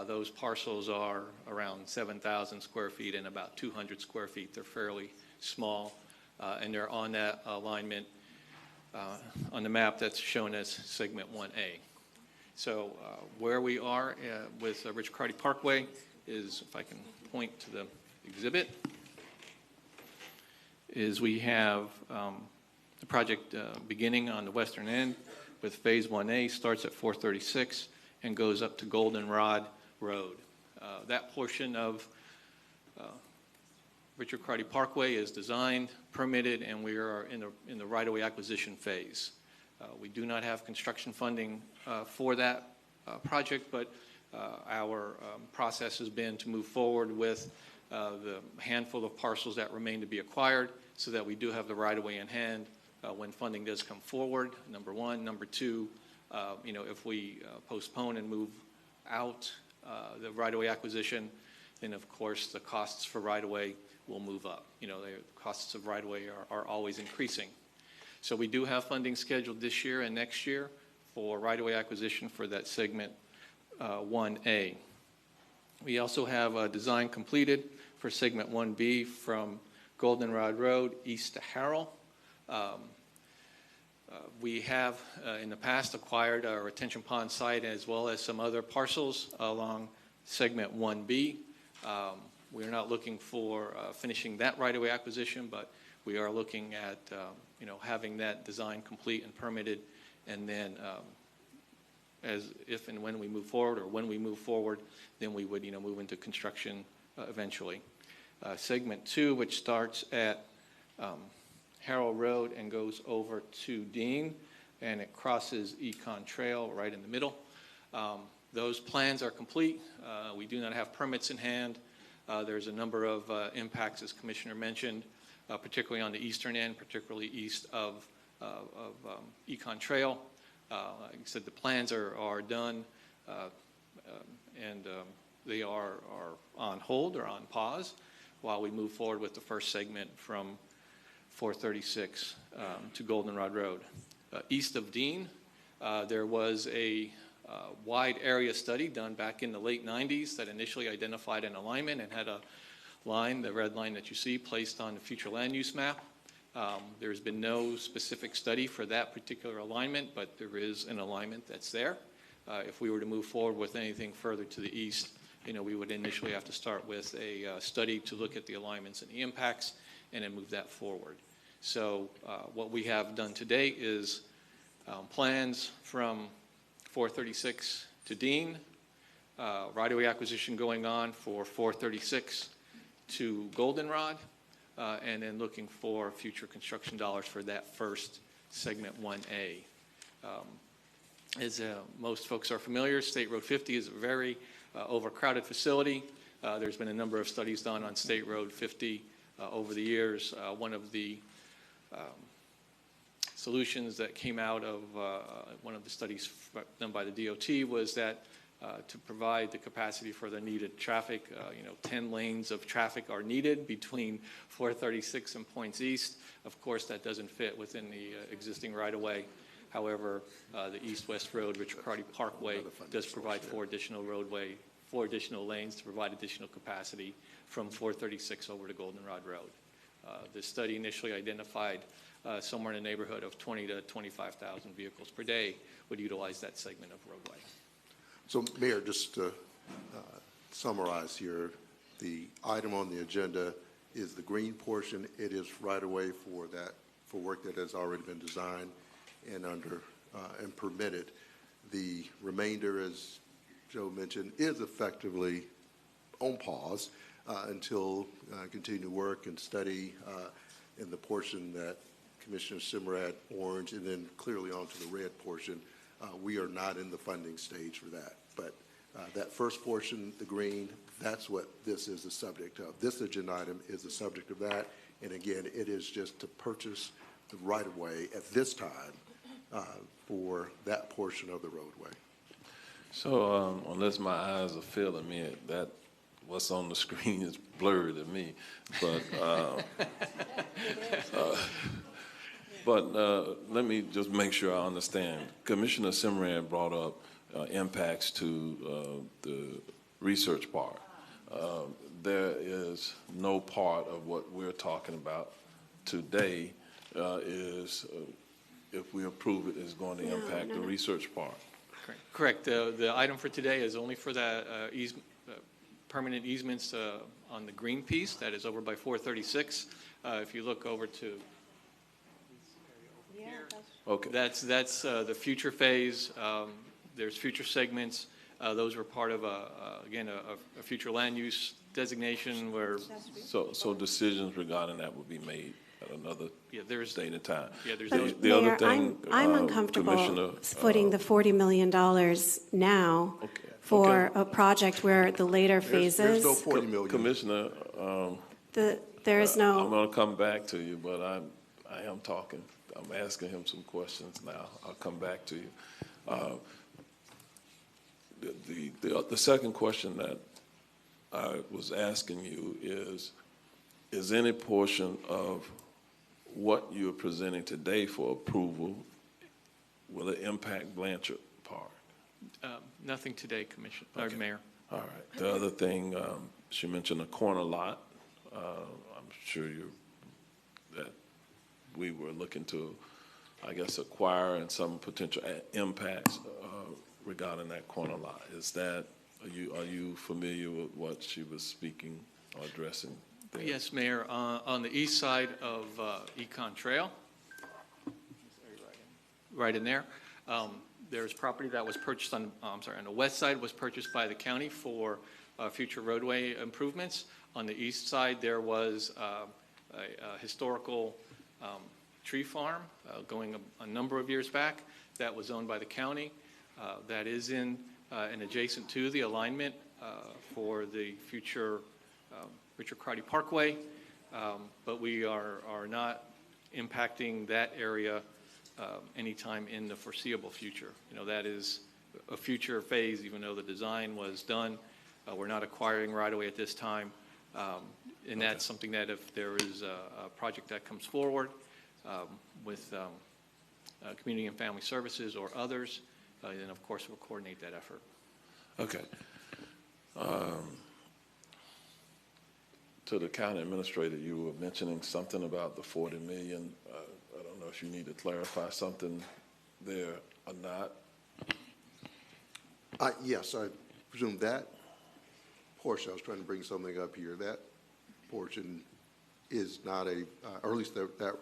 Those parcels are around 7,000 square feet and about 200 square feet. They're fairly small, and they're on that alignment on the map that's shown as segment 1A. So where we are with Richard Crotty Parkway is, if I can point to the exhibit, is we have the project beginning on the western end with phase 1A, starts at 436 and goes up to Goldenrod Road. That portion of Richard Crotty Parkway is designed, permitted, and we are in the right-of-way acquisition phase. We do not have construction funding for that project, but our process has been to move forward with the handful of parcels that remain to be acquired so that we do have the right-of-way in hand when funding does come forward, number one. Number two, if we postpone and move out the right-of-way acquisition, then of course the costs for right-of-way will move up. The costs of right-of-way are always increasing. So we do have funding scheduled this year and next year for right-of-way acquisition for that segment 1A. We also have a design completed for segment 1B from Goldenrod Road east to Haru. We have in the past acquired a retention pond site as well as some other parcels along segment 1B. We're not looking for finishing that right-of-way acquisition, but we are looking at having that design complete and permitted, and then if and when we move forward, or when we move forward, then we would move into construction eventually. Segment 2, which starts at Harold Road and goes over to Dean, and it crosses Econ Trail right in the middle. Those plans are complete. We do not have permits in hand. There's a number of impacts, as Commissioner mentioned, particularly on the eastern end, particularly east of Econ Trail. Like I said, the plans are done, and they are on hold or on pause while we move forward with the first segment from 436 to Goldenrod Road. East of Dean, there was a wide area study done back in the late 90s that initially identified an alignment and had a line, the red line that you see, placed on the future land use map. There's been no specific study for that particular alignment, but there is an alignment that's there. If we were to move forward with anything further to the east, we would initially have to start with a study to look at the alignments and the impacts and then move that forward. So what we have done to date is plans from 436 to Dean, right-of-way acquisition going on for 436 to Goldenrod, and then looking for future construction dollars for that first segment 1A. As most folks are familiar, State Road 50 is a very overcrowded facility. There's been a number of studies done on State Road 50 over the years. One of the solutions that came out of one of the studies done by the DOT was that to provide the capacity for the needed traffic, 10 lanes of traffic are needed between 436 and Points East. Of course, that doesn't fit within the existing right-of-way. However, the East-West Road, Ricciardi Parkway, does provide four additional lanes to provide additional capacity from 436 over to Goldenrod Road. The study initially identified somewhere in the neighborhood of 20 to 25,000 vehicles per day would utilize that segment of roadway. So, Mayor, just to summarize here, the item on the agenda is the green portion. It is right away for work that has already been designed and and permitted. The remainder, as Joe mentioned, is effectively on pause until continued work and study in the portion that Commissioner Simrad orange, and then clearly onto the red portion. We are not in the funding stage for that. But that first portion, the green, that's what this is the subject of. This agenda item is the subject of that. And again, it is just to purchase the right-of-way at this time for that portion of the roadway. So unless my eyes are failing me, that what's on the screen is blurred to me. But let me just make sure I understand. Commissioner Simrad brought up impacts to the research part. There is no part of what we're talking about today if we approve it, is going to impact the research part. Correct. The item for today is only for the permanent easements on the green piece that is over by 436. If you look over to okay, that's the future phase. There's future segments. Those were part of again a future land use designation where. So decisions regarding that will be made at another date and time. Yeah, there's But the Mayor, other thing, I'm uncomfortable Commissioner, footing the $40 million now for a project where the later phases. There's no $40 million. Commissioner, There is I'm no, going to come back to you, but I am talking. I'm asking him some questions now. I'll come back to you. The second question that I was asking you is any portion of what you're presenting today for approval, will it impact Blanchard Park? Nothing today, Commissioner, or Okay. Mayor. All right. The other thing, she mentioned a corner lot. I'm sure that we were looking to, I guess, acquire and some potential impacts regarding that corner lot. Are you familiar with what she was speaking or addressing there? Yes, Mayor. On the east side of Econ Trail, right in there, there's property that was purchased on the west side was purchased by the county for future roadway improvements. On the east side, there was a historical tree farm going a number of years back that was owned by the county. That is in and adjacent to the alignment for the future Richard Crotty Parkway, but we are not impacting that area anytime in the foreseeable future. You know, that is a future phase, even though the design was done. We're not acquiring right away at this time, and that's something that if there is a project that comes forward with Community and Family Services or others, then of course we'll coordinate that effort. Okay. To the county administrator, you were mentioning something about the 40 million. I don't know if you need to clarify something there or not. Yes, I presume that portion, I was trying to bring something up here, that portion is not or at least that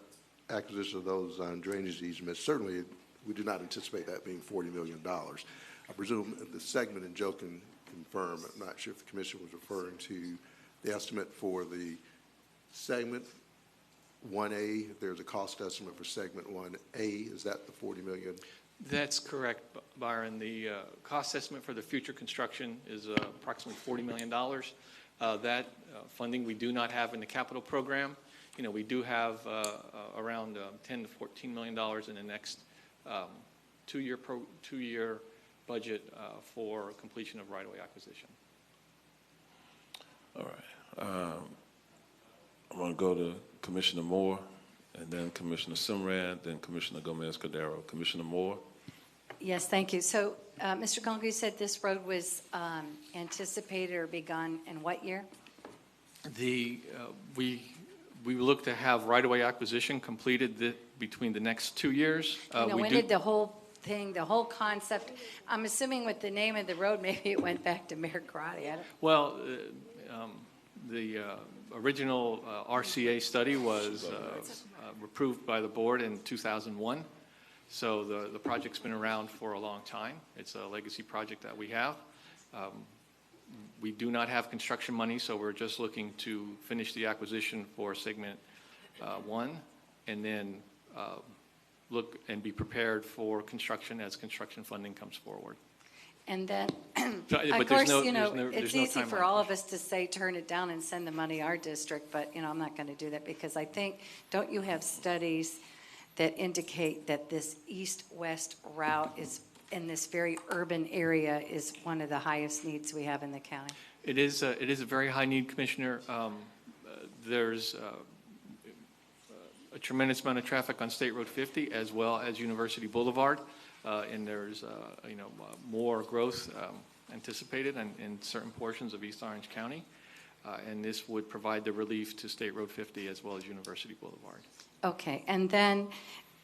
acquisition of those drainage easements, certainly we do not anticipate that being $40 million. I presume the segment, and Joe can confirm, I'm not sure if the commission was referring to the estimate for the segment 1A, there's a cost estimate for segment 1A, is that the 40 million? That's correct, Byron. The cost estimate for the future construction is approximately $40 million. That funding we do not have in the capital program. You know, we do have around $10 to $14 million in the next two-year budget for completion of right-of-way acquisition. All right. I'm going to go to Commissioner Moore, and then Commissioner Simrad, then Commissioner Gomez-Cordero. Commissioner Moore? Yes, thank you. So, Mr. Congo, you said this road was anticipated or begun in what year? We look to have right-of-way acquisition completed between the next 2 years. When did the whole thing, the whole concept, I'm assuming with the name of the road, maybe it went back to Mayor Crotty. Well, the original RCA study was approved by the board in 2001. So the project's been around for a long time. It's a legacy project that we have. We do not have construction money, so we're just looking to finish the acquisition for segment 1, and then look and be prepared for construction as construction funding comes forward. And then, But of course, there's it's no easy for timeline. all of us to say, turn it down and send the money our district, but, I'm not going to do that because I think, don't you have studies that indicate that this east-west route is, in this very urban area, is one of the highest needs we have in the county? It is a very high need, Commissioner. There's a tremendous amount of traffic on State Road 50 as well as University Boulevard, and there's more growth anticipated in certain portions of East Orange County, and this would provide the relief to State Road 50 as well as University Boulevard. Okay, and then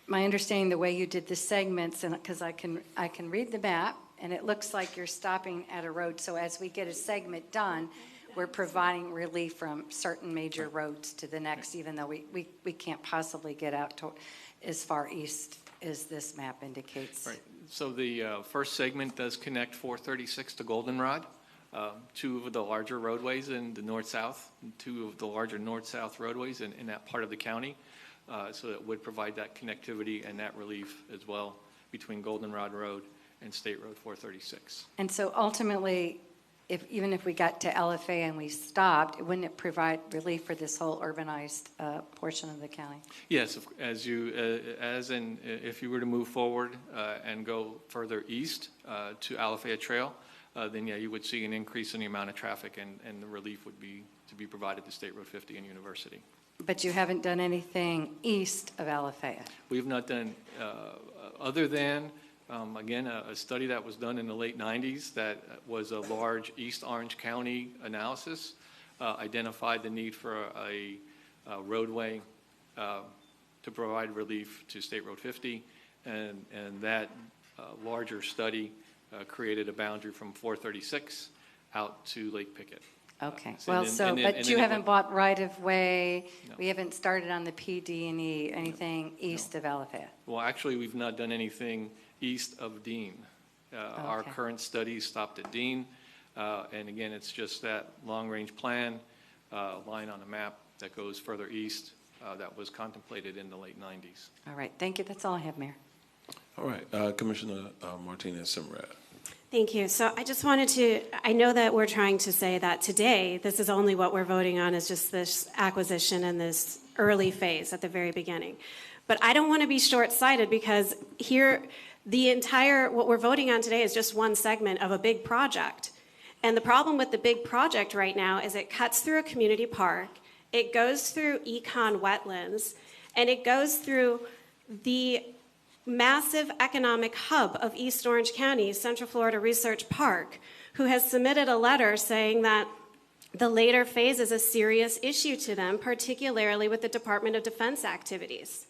my understanding, the way you did the segments, and because I can read the map, and it looks like you're stopping at a road. So as we get a segment done, we're providing relief from certain major roads to the next, even though we can't possibly get out to as far east as this map indicates. Right. So the first segment does connect 436 to Goldenrod, two of the larger roadways in the north-south, two of the larger north-south roadways in that part of the county. So that would provide that connectivity and that relief as well between Goldenrod Road and State Road 436. And so ultimately, even if we got to LFA and we stopped, wouldn't it provide relief for this whole urbanized portion of the county? Yes, if you were to move forward and go further east to Alafaya Trail, then yeah, you would see an increase in the amount of traffic, and the relief would be to be provided to State Road 50 and University. But you haven't done anything east of Alafaya? We've not done, other than, again, a study that was done in the late 90s that was a large East Orange County analysis, identified the need for a roadway to provide relief to State Road 50, and that larger study created a boundary from 436 out to Lake Pickett. Okay, but you haven't bought right-of-way, we haven't started on the PD&E, anything east of Alafaya? Well, actually, we've not done anything east of Dean. Our current study stopped at Dean, and again, it's just that long-range plan line on a map that goes further east that was contemplated in the late 90s. All right, thank you, that's all I have, Mayor. All right, Commissioner Martinez-Simrad. Thank you. So I just wanted to, I know that we're trying to say that today, this is only what we're voting on is just this acquisition and this early phase at the very beginning. But I don't want to be short-sighted because here, what we're voting on today is just one segment of a big project. And the problem with the big project right now is it cuts through a community park, it goes through econ wetlands, and it goes through the massive economic hub of East Orange County, Central Florida Research Park, who has submitted a letter saying that the later phase is a serious issue to them, particularly with the Department of Defense activities.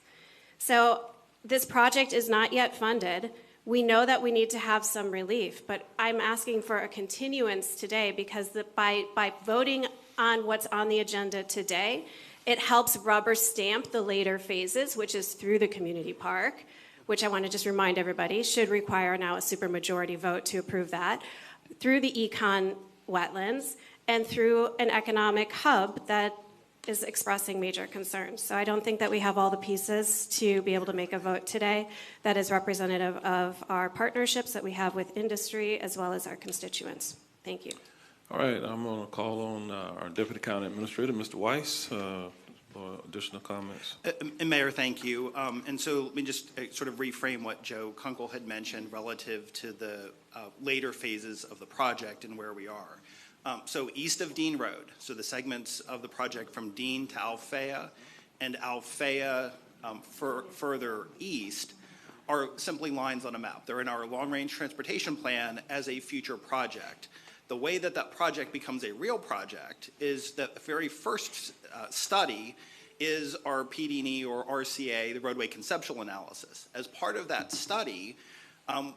So this project is not yet funded. We know that we need to have some relief, but I'm asking for a continuance today because by voting on what's on the agenda today, it helps rubber stamp the later phases, which is through the community park, which I want to just remind everybody should require now a supermajority vote to approve that, through the econ wetlands, and through an economic hub that is expressing major concerns. So I don't think that we have all the pieces to be able to make a vote today that is representative of our partnerships that we have with industry as well as our constituents. Thank you. All right, I'm going to call on our Deputy County Administrator, Mr. Weiss, for additional comments. And Mayor, thank you. And so let me just sort of reframe what Joe Kunkel had mentioned relative to the later phases of the project and where we are. So east of Dean Road, so the segments of the project from Dean to Alafaya and Alafaya further east are simply lines on a map. They're in our long-range transportation plan as a future project. The way that that project becomes a real project is that the very first study is our PD&E or RCA, the roadway conceptual analysis. As part of that study,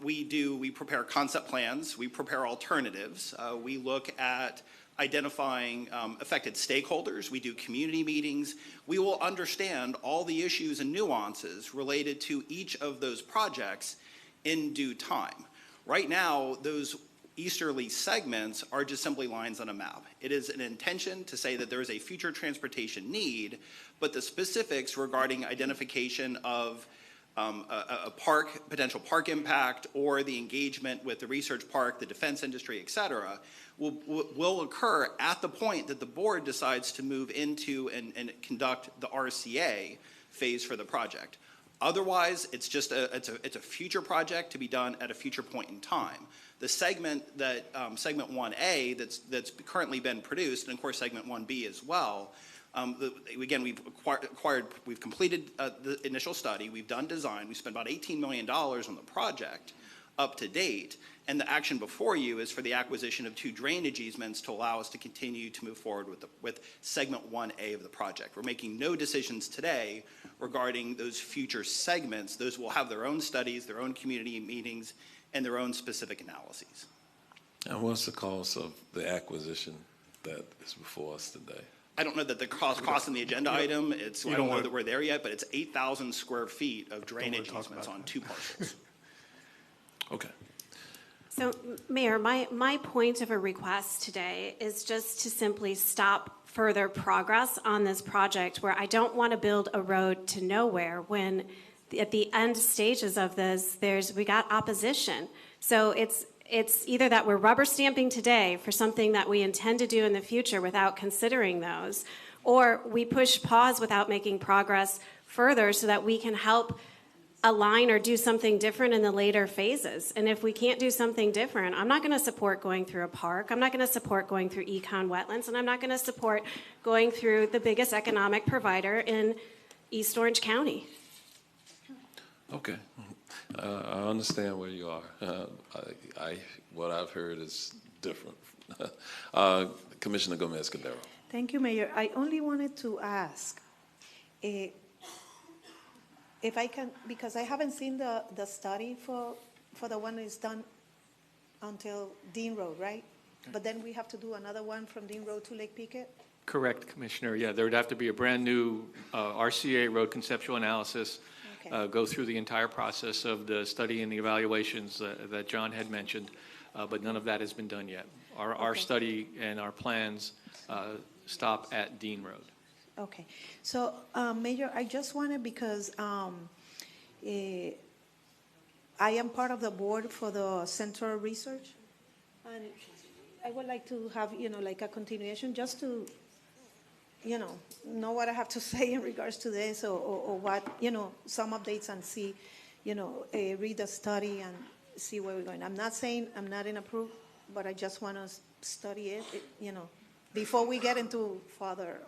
we prepare concept plans, we prepare alternatives, we look at identifying affected stakeholders, we do community meetings, we will understand all the issues and nuances related to each of those projects in due time. Right now, those easterly segments are just simply lines on a map. It is an intention to say that there is a future transportation need, but the specifics regarding identification of a potential park impact or the engagement with the research park, the defense industry, et cetera, will occur at the point that the board decides to move into and conduct the RCA phase for the project. Otherwise, it's just it's a future project to be done at a future point in time. The segment that segment 1A that's currently been produced, and of course segment 1B as well. Again, we've completed the initial study. We've done design. We spent about $18 million on the project up to date, and the action before you is for the acquisition of 2 drainage easements to allow us to continue to move forward with segment 1A of the project. We're making no decisions today regarding those future segments. Those will have their own studies, their own community meetings, and their own specific analyses. And what's the cost of the acquisition that is before us today? I don't know that the cost in the agenda item, I don't know that we're there yet, but it's 8,000 square feet of drainage easements on 2 parcels. Okay. So, Mayor, my point of a request today is just to simply stop further progress on this project where I don't want to build a road to nowhere when at the end stages of this, we got opposition. So it's either that we're rubber stamping today for something that we intend to do in the future without considering those, or we push pause without making progress further so that we can help align or do something different in the later phases. And if we can't do something different, I'm not going to support going through a park. I'm not going to support going through econ wetlands, and I'm not going to support going through the biggest economic provider in East Orange County. Okay. I understand where you are. What I've heard is different. Commissioner Gomez-Cadero. Thank you, Mayor. I only wanted to ask if I can, because I haven't seen the study for the one that's done until Dean Road, right? But then we have to do another one from Dean Road to Lake Pickett? Correct, Commissioner. Yeah, there would have to be a brand-new RCA road conceptual analysis, go through the entire process of the study and the evaluations that John had mentioned, but none of that has been done yet. Our study and our plans stop at Dean Road. Okay. So, Mayor, I just wanted, because I am part of the board for the Central Research, and I would like to have, like a continuation, just to, know what I have to say in regards to this, or what, some updates, and see, read the study and see where we're going. I'm not saying I'm not in approve, but I just want to study it, before we get into further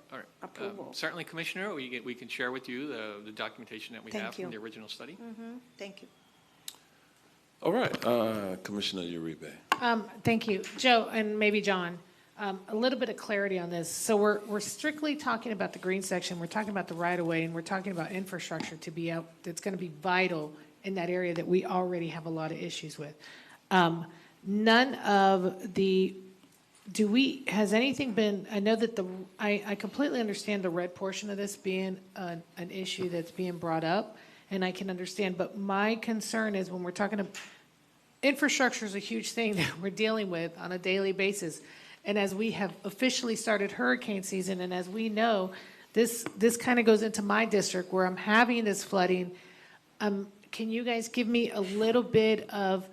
approval. Certainly, Commissioner, we can share with you the documentation that we have from the original study. Mm-hmm. Thank you. All right, Commissioner Uribe. Thank you. Joe, and maybe John, a little bit of clarity on this. So we're strictly talking about the green section, we're talking about the right-of-way, and we're talking about infrastructure to be out, that's going to be vital in that area that we already have a lot of issues with. None of the, has anything been, I know that I completely understand the red portion of this being an issue that's being brought up, and I can understand, but my concern is when we're talking about, infrastructure is a huge thing that we're dealing with on a daily basis. And as we have officially started hurricane season, and as we know, this kind of goes into my district where I'm having this flooding. Can you guys give me a little bit of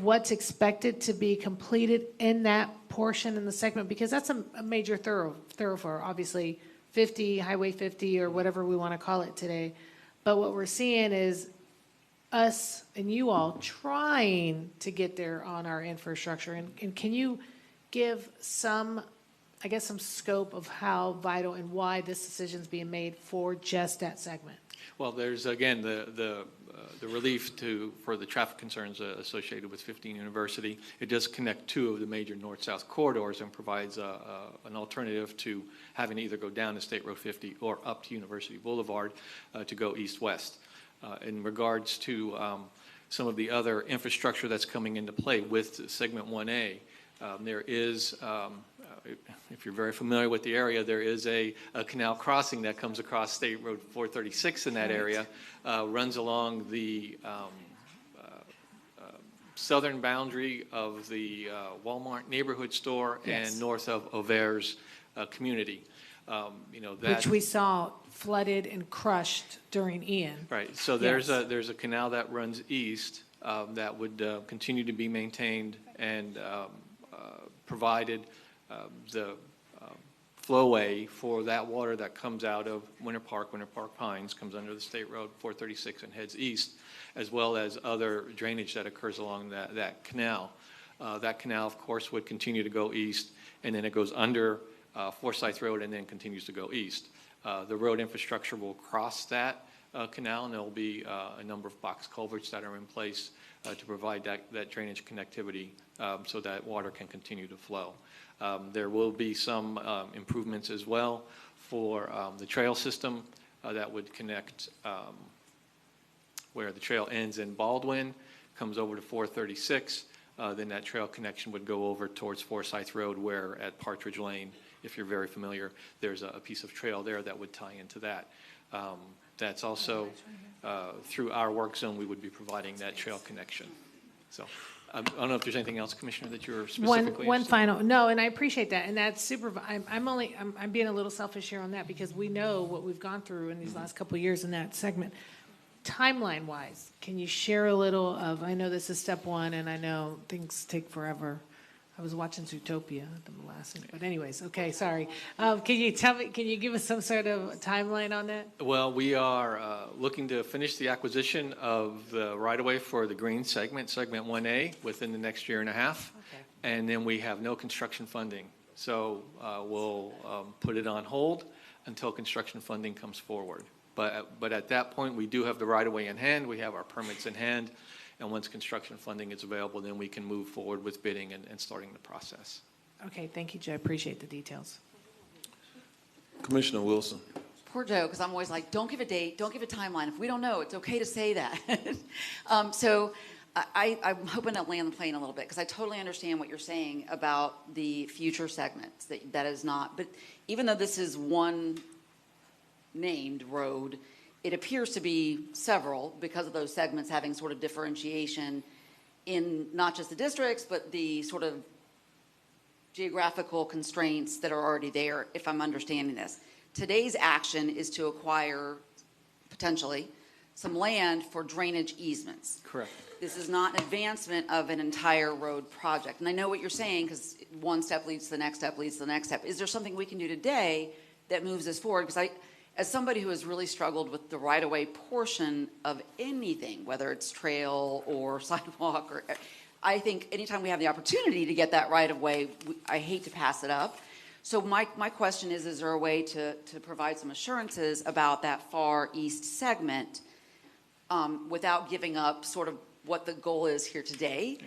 what's expected to be completed in that portion in the segment? Because that's a major thoroughfare, obviously, 50, Highway 50, or whatever we want to call it today. But what we're seeing is us and you all trying to get there on our infrastructure. And can you give some scope of how vital and why this decision is being made for just that segment? Well, there's, again, the relief for the traffic concerns associated with 15 University. It does connect two of the major north-south corridors and provides an alternative to having to either go down to State Road 50 or up to University Boulevard to go east-west. In regards to some of the other infrastructure that's coming into play with Segment 1A, there is, if you're very familiar with the area, there is a canal crossing that comes across State Road 436 in that area, runs along the southern boundary of the Walmart neighborhood store and north of Auver's community. Which we saw flooded and crushed during Ian. Right. So there's a canal that runs east that would continue to be maintained and provided the flowway for that water that comes out of Winter Park Pines, comes under the State Road 436 and heads east, as well as other drainage that occurs along that canal. That canal, of course, would continue to go east, and then it goes under Forsyth Road and then continues to go east. The road infrastructure will cross that canal, and there will be a number of box culverts that are in place to provide that drainage connectivity so that water can continue to flow. There will be some improvements as well for the trail system that would connect where the trail ends in Baldwin, comes over to 436, then that trail connection would go over towards Forsyth Road, where at Partridge Lane, if you're very familiar, there's a piece of trail there that would tie into that. That's also through our work zone, we would be providing that trail connection. So I don't know if there's anything else, Commissioner, that you're specifically One final, no, and I appreciate that, and that's super. I'm being a little selfish here on that because we know what we've gone through in these last couple of years in that segment. timeline-wise, can you share a little of, I know this is step one, and I know things take forever. I was watching Zootopia, the molasses, but anyways, okay, sorry. Can you give us some sort of timeline on that? Well, we are looking to finish the acquisition of the right-of-way for the green segment, segment 1A, within the next year and a half. Okay. And then we have no construction funding. So we'll put it on hold until construction funding comes forward. But at that point, we do have the right-of-way in hand, we have our permits in hand, and once construction funding is available, then we can move forward with bidding and starting the process. Okay, thank you, Joe. I appreciate the details. Commissioner Wilson. Poor Joe, because I'm always like, don't give a date, don't give a timeline. If we don't know, it's okay to say that. So I'm hoping to land the plane a little bit, because I totally understand what you're saying about the future segments. That is not, but even though this is one named road, it appears to be several because of those segments having sort of differentiation in not just the districts, but the sort of geographical constraints that are already there, if I'm understanding this. Today's action is to acquire, potentially, some land for drainage easements. Correct. This is not an advancement of an entire road project. And I know what you're saying, because one step leads to the next step leads to the next step. Is there something we can do today that moves us forward? Because as somebody who has really struggled with the right-of-way portion of anything, whether it's trail or sidewalk, or I think anytime we have the opportunity to get that right-of-way, I hate to pass it up. So my question is there a way to provide some assurances about that far east segment without giving up sort of what the goal is here today,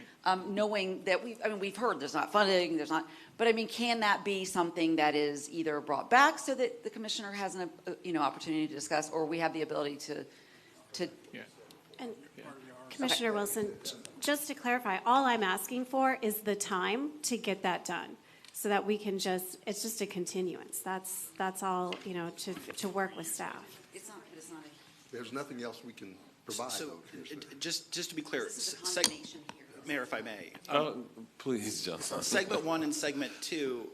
knowing that we've heard there's not funding, but I mean, can that be something that is either brought back so that the commissioner has an opportunity to discuss, or we have the ability to Yeah. And Commissioner Wilson, just to clarify, all I'm asking for is the time to get that done, so that we can it's just a continuance. That's all, to work with staff. It's not. There's nothing else we can provide. So, just to be clear, This is a combination here. Mayor, if I may. Please, Justin. Segment 1 and Segment 2,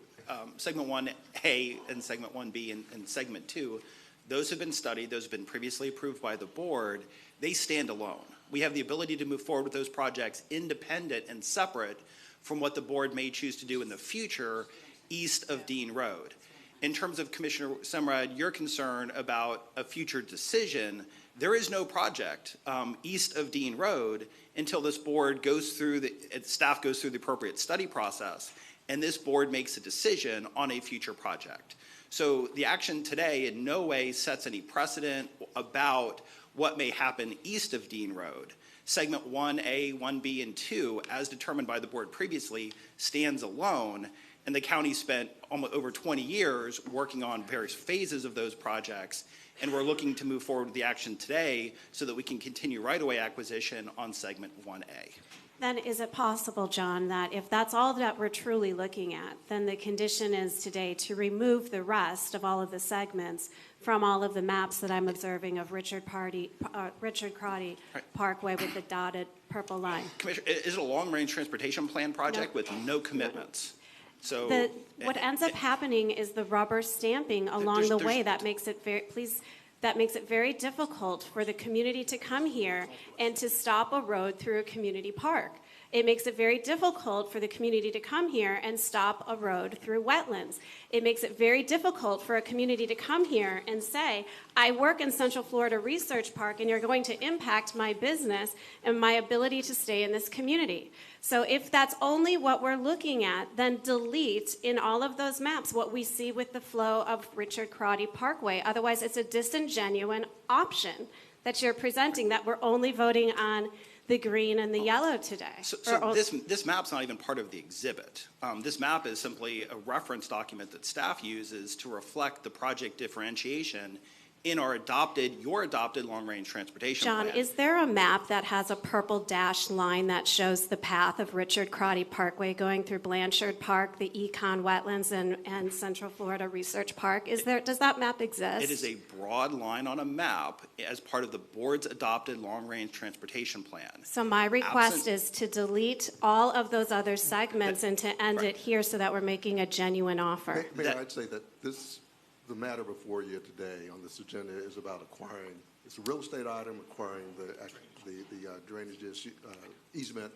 Segment 1A and Segment 1B and Segment 2, those have been studied, those have been previously approved by the board. They stand alone. We have the ability to move forward with those projects independent and separate from what the board may choose to do in the future east of Dean Road. In terms of Commissioner Semrad, your concern about a future decision, there is no project east of Dean Road until this board staff goes through the appropriate study process, and this board makes a decision on a future project. So the action today in no way sets any precedent about what may happen east of Dean Road. Segment 1A, 1B, and 2, as determined by the board previously, stands alone, and the county spent almost over 20 years working on various phases of those projects, and we're looking to move forward with the action today so that we can continue right-of-way acquisition on Segment 1A. Then is it possible, John, that if that's all that we're truly looking at, then the condition is today to remove the rest of all of the segments from all of the maps that I'm observing of Richard Crotty Parkway with the dotted purple line? Commissioner, is it a long-range transportation plan project with no commitments? So what ends up happening is the rubber stamping along the way that makes it very difficult for the community to come here and to stop a road through a community park. It makes it very difficult for the community to come here and stop a road through wetlands. It makes it very difficult for a community to come here and say, I work in Central Florida Research Park and you're going to impact my business and my ability to stay in this community. So if that's only what we're looking at, then delete in all of those maps what we see with the flow of Richard Crotty Parkway. Otherwise, it's a disingenuous option that you're presenting, that we're only voting on the green and the yellow today. So this map's not even part of the exhibit. This map is simply a reference document that staff uses to reflect the project differentiation in your adopted long-range transportation plan. John, is there a map that has a purple dashed line that shows the path of Richard Crotty Parkway going through Blanchard Park, the Econ Wetlands, and Central Florida Research Park? Does that map exist? It is a broad line on a map as part of the board's adopted long-range transportation plan. So my request is to delete all of those other segments and to end it here so that we're making a genuine offer. Mayor, I'd say that the matter before you today on this agenda is about acquiring it's a real estate item acquiring the drainage easement.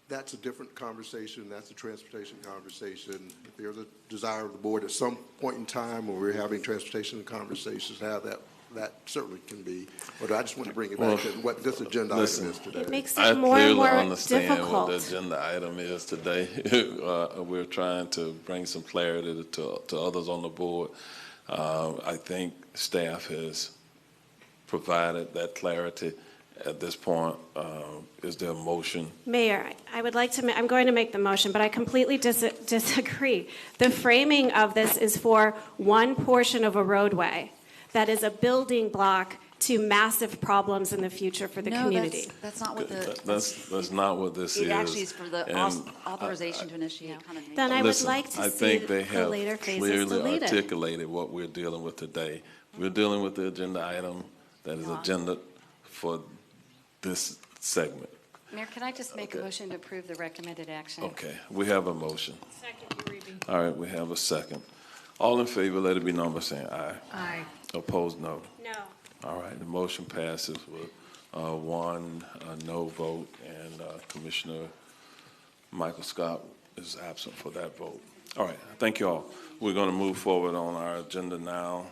That's a different conversation. That's a transportation conversation. If there's a desire of the board at some point in time when we're having transportation conversations, have that certainly can be. But I just want to bring it back to what this agenda item is today. It makes it more and more understand difficult. what the agenda item is today. We're trying to bring some clarity to others on the board. I think staff has provided that clarity at this point. Is there a motion? Mayor, I would like to, I'm going to make the motion, but I completely disagree. The framing of this is for one portion of a roadway that is a building block to massive problems in the future for the community. That's not what That's not what this is. It actually is for the And authorization to initiate condemnation. Then I would like to I see think they the have later phases clearly deleted. articulated what we're dealing with today. We're dealing with the agenda item that is agenda for this segment. Mayor, can I just make a motion to approve the recommended action? Okay, we have a motion. Second, Uribe. All right, we have a second. All in favor, let it be known by saying aye. Aye. Opposed, no. No. All right, the motion passes with one no vote, and Commissioner Michael Scott is absent for that vote. All right, thank you all. We're going to move forward on our agenda now.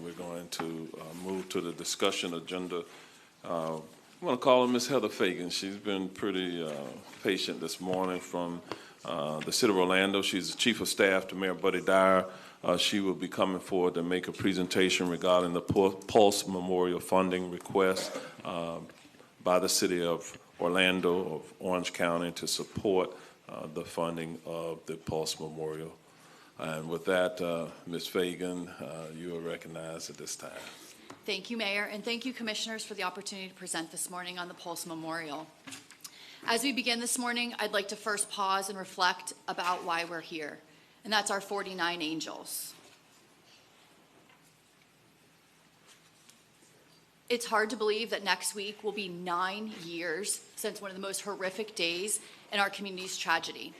We're going to move to the discussion agenda. I'm going to call her Ms. Heather Fagan. She's been pretty patient this morning from the City of Orlando. She's the Chief of Staff to Mayor Buddy Dyer. She will be coming forward to make a presentation regarding the Pulse Memorial funding request by the City of Orlando, of Orange County, to support the funding of the Pulse Memorial. And with that, Ms. Fagan, you are recognized at this time. Thank you, Mayor, and thank you, Commissioners, for the opportunity to present this morning on the Pulse Memorial. As we begin this morning, I'd like to first pause and reflect about why we're here, and that's our 49 angels. It's hard to believe that next week will be 9 years since one of the most horrific days in our community's tragedy.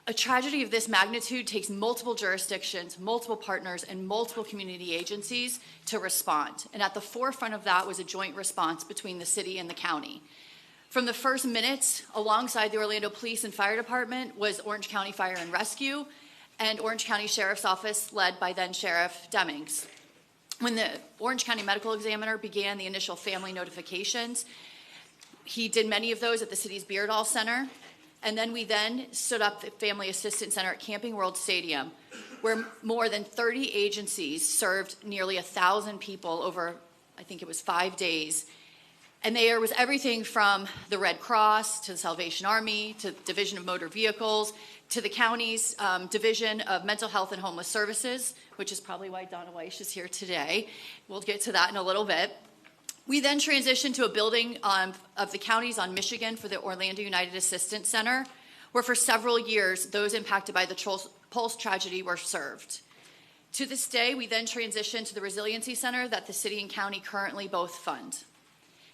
A tragedy of this magnitude takes multiple jurisdictions, multiple partners, and multiple community agencies to respond. And at the forefront of that was a joint response between the city and the county. From the first minutes, alongside the Orlando Police and Fire Department, was Orange County Fire and Rescue and Orange County Sheriff's Office, led by then Sheriff Demings. When the Orange County Medical Examiner began the initial family notifications, he did many of those at the city's Beardall Center. And then we stood up the Family Assistance Center at Camping World Stadium, where more than 30 agencies served nearly 1,000 people over, I think it was 5 days. And there was everything from the Red Cross to the Salvation Army to Division of Motor Vehicles to the county's Division of Mental Health and Homeless Services, which is probably why Donna Weish is here today. We'll get to that in a little bit. We then transitioned to a building of the counties on Michigan for the Orlando United Assistance Center, where for several years, those impacted by the Pulse tragedy were served. To this day, we then transitioned to the Resiliency Center that the city and county currently both fund.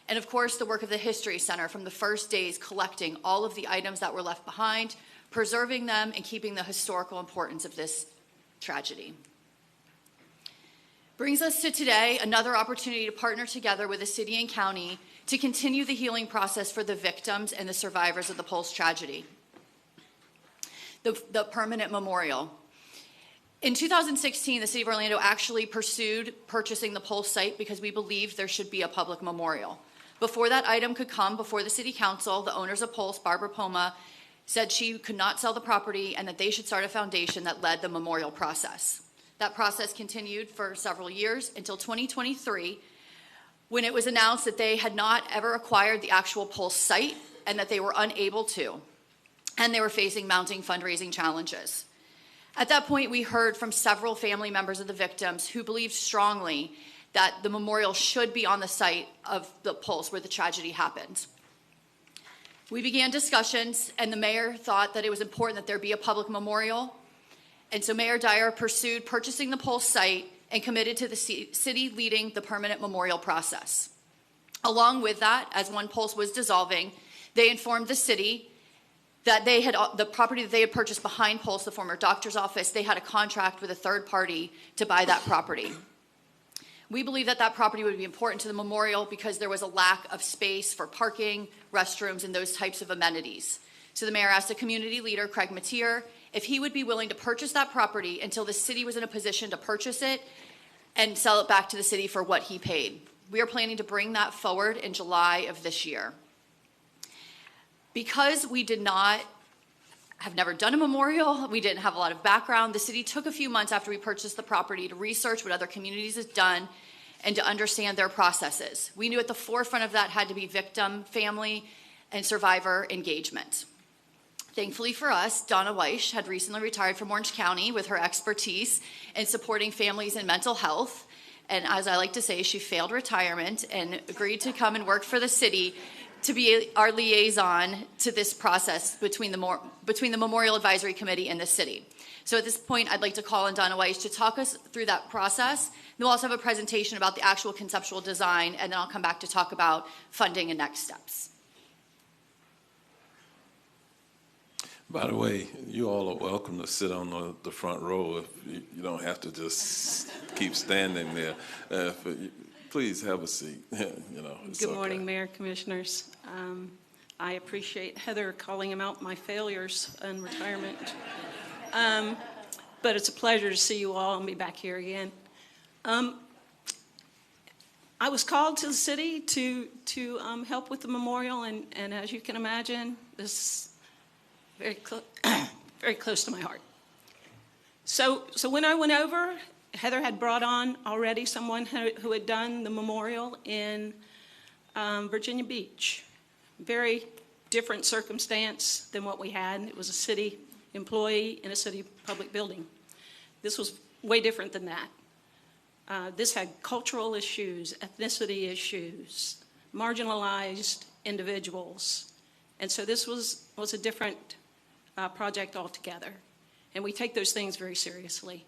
And of course, the work of the History Center from the first days, collecting all of the items that were left behind, preserving them, and keeping the historical importance of this tragedy. Brings us to today, another opportunity to partner together with the city and county to continue the healing process for the victims and the survivors of the Pulse tragedy. The permanent memorial. In 2016, the city of Orlando actually pursued purchasing the Pulse site because we believed there should be a public memorial. Before that item could come before the city council, the owners of Pulse, Barbara Poma, said she could not sell the property and that they should start a foundation that led the memorial process. That process continued for several years until 2023, when it was announced that they had not ever acquired the actual Pulse site and that they were unable to, and they were facing mounting fundraising challenges. At that point, we heard from several family members of the victims who believed strongly that the memorial should be on the site of the Pulse where the tragedy happened. We began discussions, and the mayor thought that it was important that there be a public memorial. And so Mayor Dyer pursued purchasing the Pulse site and committed to the city leading the permanent memorial process. Along with that, as One Pulse was dissolving, they informed the city that they had the property that they had purchased behind Pulse, the former doctor's office, they had a contract with a third party to buy that property. We believe that that property would be important to the memorial because there was a lack of space for parking, restrooms, and those types of amenities. So the mayor asked the community leader, Craig Mateer, if he would be willing to purchase that property until the city was in a position to purchase it and sell it back to the city for what he paid. We are planning to bring that forward in July of this year. Because we have never done a memorial, we didn't have a lot of background, the city took a few months after we purchased the property to research what other communities have done and to understand their processes. We knew at the forefront of that had to be victim, family, and survivor engagement. Thankfully for us, Donna Weish had recently retired from Orange County with her expertise in supporting families in mental health. And as I like to say, she failed retirement and agreed to come and work for the city to be our liaison to this process between the Memorial Advisory Committee and the city. So at this point, I'd like to call on Donna Weish to talk us through that process. Then we'll also have a presentation about the actual conceptual design, and then I'll come back to talk about funding and next steps. By the way, you all are welcome to sit on the front row. If you don't have to just keep standing there. Please have a seat. Good morning, Mayor, Commissioners. I appreciate Heather calling him out my failures in retirement. But it's a pleasure to see you all and be back here again. I was called to the city to help with the memorial, and as you can imagine, this is very close to my heart. So when I went over, Heather had brought on already someone who had done the memorial in Virginia Beach. Very different circumstance than what we had. It was a city employee in a city public building. This was way different than that. This had cultural issues, ethnicity issues, marginalized individuals. And so this was a different project altogether. And we take those things very seriously.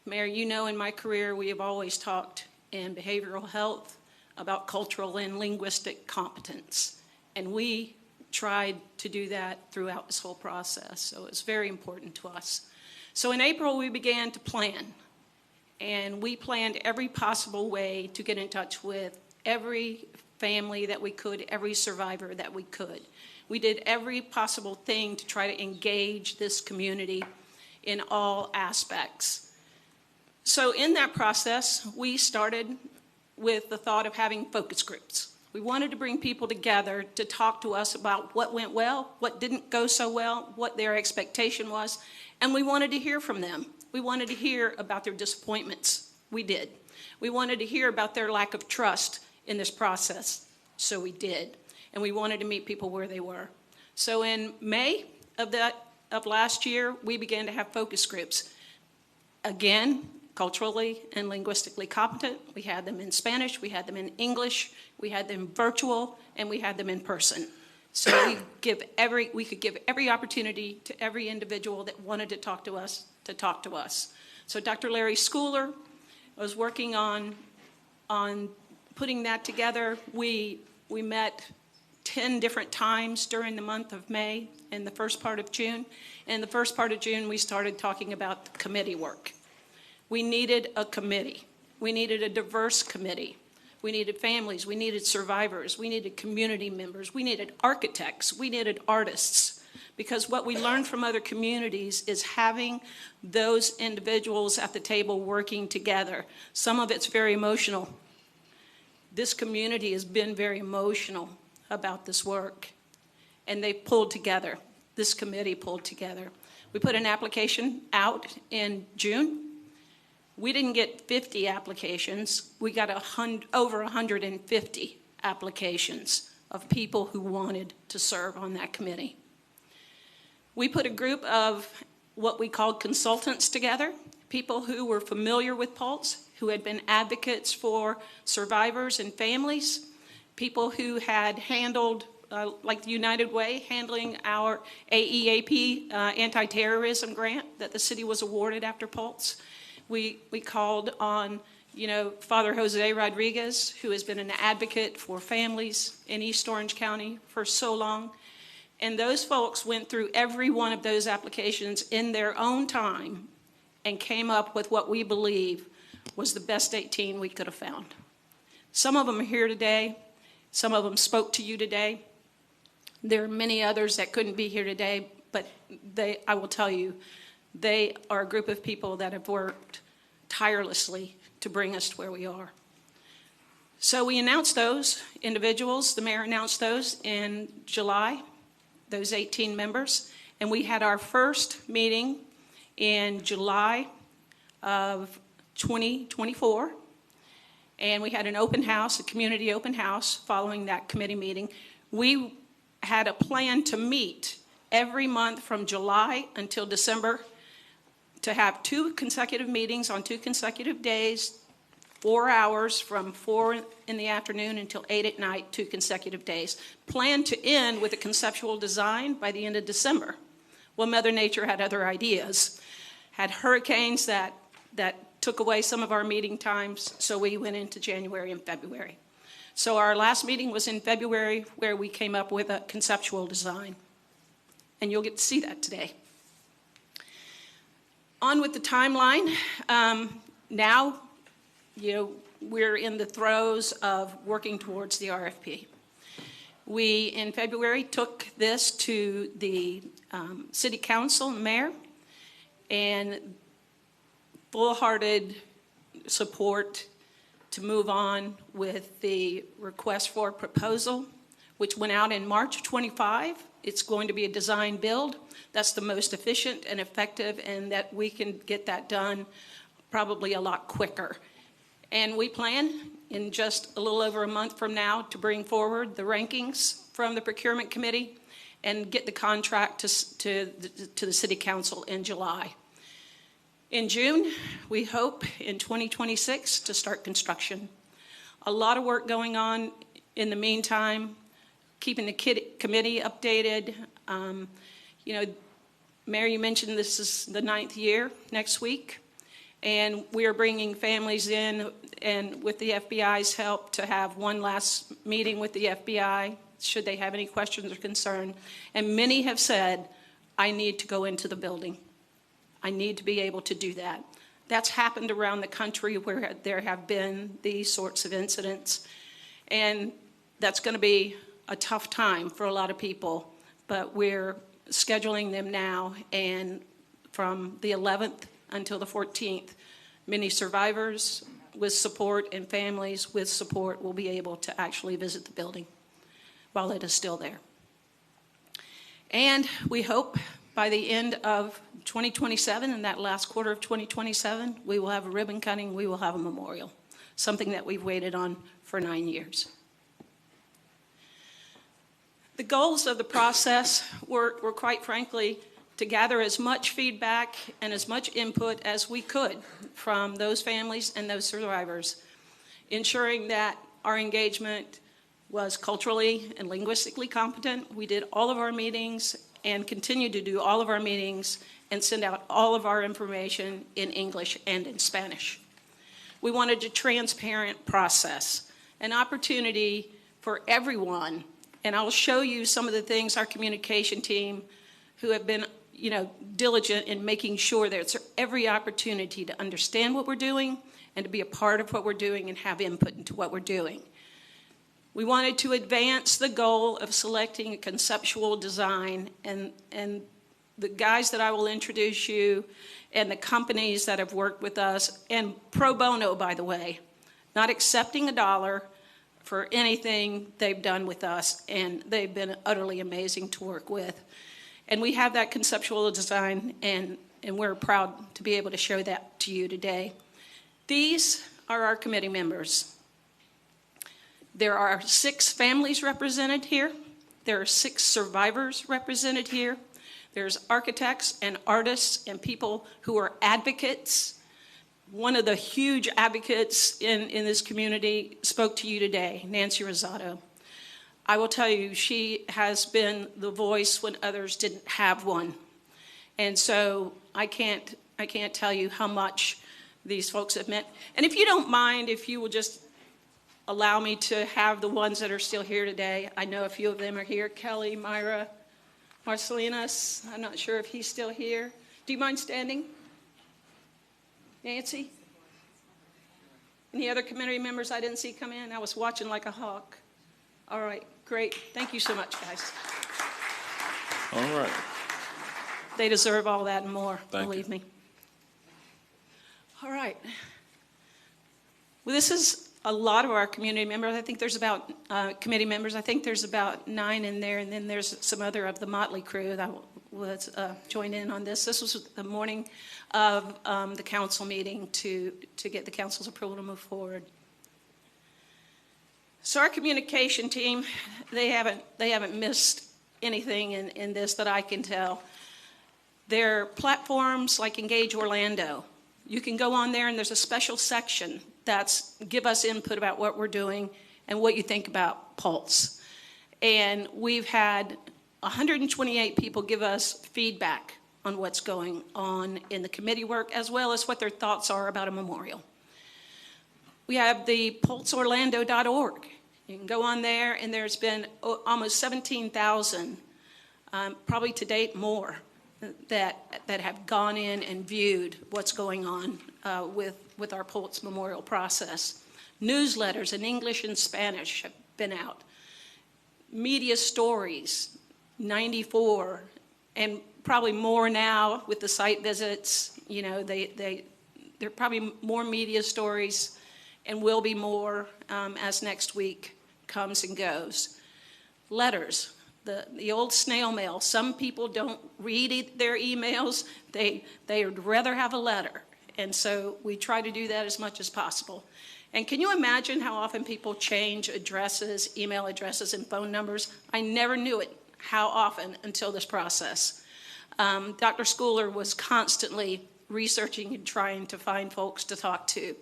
Mayor, you know in my career we have always talked in behavioral health about cultural and linguistic competence. And we tried to do that throughout this whole process. So it's very important to us. So in April we began to plan. And we planned every possible way to get in touch with every family that we could, every survivor that we could. We did every possible thing to try to engage this community in all aspects. So in that process, we started with the thought of having focus groups. We wanted to bring people together to talk to us about what went well, what didn't go so well, what their expectation was, and we wanted to hear from them. We wanted to hear about their disappointments. We did. We wanted to hear about their lack of trust in this process. So we did. And we wanted to meet people where they were. So in May of last year, we began to have focus groups. Again, culturally and linguistically competent. We had them in Spanish, we had them in English, we had them virtual, and we had them in person. So we could give every opportunity to every individual that wanted to talk to us to talk to us. So Dr. Larry Schooler was working on putting that together. We met 10 different times during the month of May and the first part of June. And the first part of June, we started talking about the committee work. We needed a committee. We needed a diverse committee. We needed families. We needed survivors. We needed community members. We needed architects. We needed artists. Because what we learned from other communities is having those individuals at the table working together. Some of it's very emotional. This community has been very emotional about this work. And they pulled together. This committee pulled together. We put an application out in June. We didn't get 50 applications. We got over 150 applications of people who wanted to serve on that committee. We put a group of what we called consultants together, people who were familiar with Pulse, who had been advocates for survivors and families, people who had handled, like the United Way, handling our AEAP anti-terrorism grant that the city was awarded after Pulse. We called on, Father Jose Rodriguez, who has been an advocate for families in East Orange County for so long. And those folks went through every one of those applications in their own time and came up with what we believe was the best 18 we could have found. Some of them are here today. Some of them spoke to you today. There are many others that couldn't be here today, but I will tell you, they are a group of people that have worked tirelessly to bring us to where we are. So we announced those individuals, the mayor announced those in July, those 18 members, and we had our first meeting in July of 2024, and we had an open house, a community open house following that committee meeting. We had a plan to meet every month from July until December to have 2 consecutive meetings on 2 consecutive days, 4 hours from 4 in the afternoon until 8 at night, 2 consecutive days. Planned to end with a conceptual design by the end of December. Well, Mother Nature had other ideas. Had hurricanes that took away some of our meeting times, so we went into January and February. So our last meeting was in February, where we came up with a conceptual design. And you'll get to see that today. On with the timeline. Now, we're in the throes of working towards the RFP. We, in February, took this to the City Council and Mayor, and full-hearted support to move on with the request for proposal, which went out in March 25. It's going to be a design build. That's the most efficient and effective, and that we can get that done probably a lot quicker. And we plan in just a little over a month from now to bring forward the rankings from the procurement committee and get the contract to the City Council in July. In June, we hope in 2026 to start construction. A lot of work going on in the meantime, keeping the committee updated. Mayor, you mentioned this is the 9th year next week, and we are bringing families in, and with the FBI's help, to have one last meeting with the FBI, should they have any questions or concern. And many have said, I need to go into the building. I need to be able to do that. That's happened around the country where there have been these sorts of incidents. And that's going to be a tough time for a lot of people, but we're scheduling them now, and from the 11th until the 14th, many survivors with support and families with support will be able to actually visit the building while it is still there. And we hope by the end of 2027, in that last quarter of 2027, we will have a ribbon cutting, we will have a memorial, something that we've waited on for 9 years. The goals of the process were quite frankly to gather as much feedback and as much input as we could from those families and those survivors, ensuring that our engagement was culturally and linguistically competent. We did all of our meetings and continue to do all of our meetings and send out all of our information in English and in Spanish. We wanted a transparent process, an opportunity for everyone. And I'll show you some of the things our communication team, who have been, diligent in making sure there's every opportunity to understand what we're doing and to be a part of what we're doing and have input into what we're doing. We wanted to advance the goal of selecting a conceptual design, and the guys that I will introduce you and the companies that have worked with us, and pro bono, by the way, not accepting $1 for anything they've done with us, and they've been utterly amazing to work with. And we have that conceptual design, and we're proud to be able to show that to you today. These are our committee members. There are 6 families represented here. There are 6 survivors represented here. There's architects and artists and people who are advocates. One of the huge advocates in this community spoke to you today, Nancy Rosado. I will tell you, she has been the voice when others didn't have one. And so I can't tell you how much these folks have meant. And if you don't mind, if you will just allow me to have the ones that are still here today. I know a few of them are here. Kelly, Myra, Marcelinas. I'm not sure if he's still here. Do you mind standing? Nancy? Any other community members I didn't see come in? I was watching like a hawk. All right, great. Thank you so much, guys. All right. They deserve all that and more, Thank believe me. All right. Well, this is a lot of our community members. I think there's about, committee members, I think there's about 9 in there, and then there's some other of the motley crew that was joined in on this. This was the morning of the council meeting to get the council's approval to move forward. So our communication team, they haven't missed anything in this that I can tell. There are platforms like Engage Orlando. You can go on there and there's a special section that's give us input about what we're doing and what you think about Pulse. And we've had 128 people give us feedback on what's going on in the committee work, as well as what their thoughts are about a memorial. We have the pulseorlando.org. You can go on there, and there's been almost 17,000, probably to date more, that have gone in and viewed what's going on with our Pulse Memorial process. Newsletters in English and Spanish have been out. Media stories, 94, and probably more now with the site visits. You know, there are probably more media stories and will be more as next week comes and goes. Letters, the old snail mail. Some people don't read their emails. They would rather have a letter. And so we try to do that as much as possible. And can you imagine how often people change addresses, email addresses, and phone numbers? I never knew it how often until this process. Dr. Schooler was constantly researching and trying to find folks to talk to.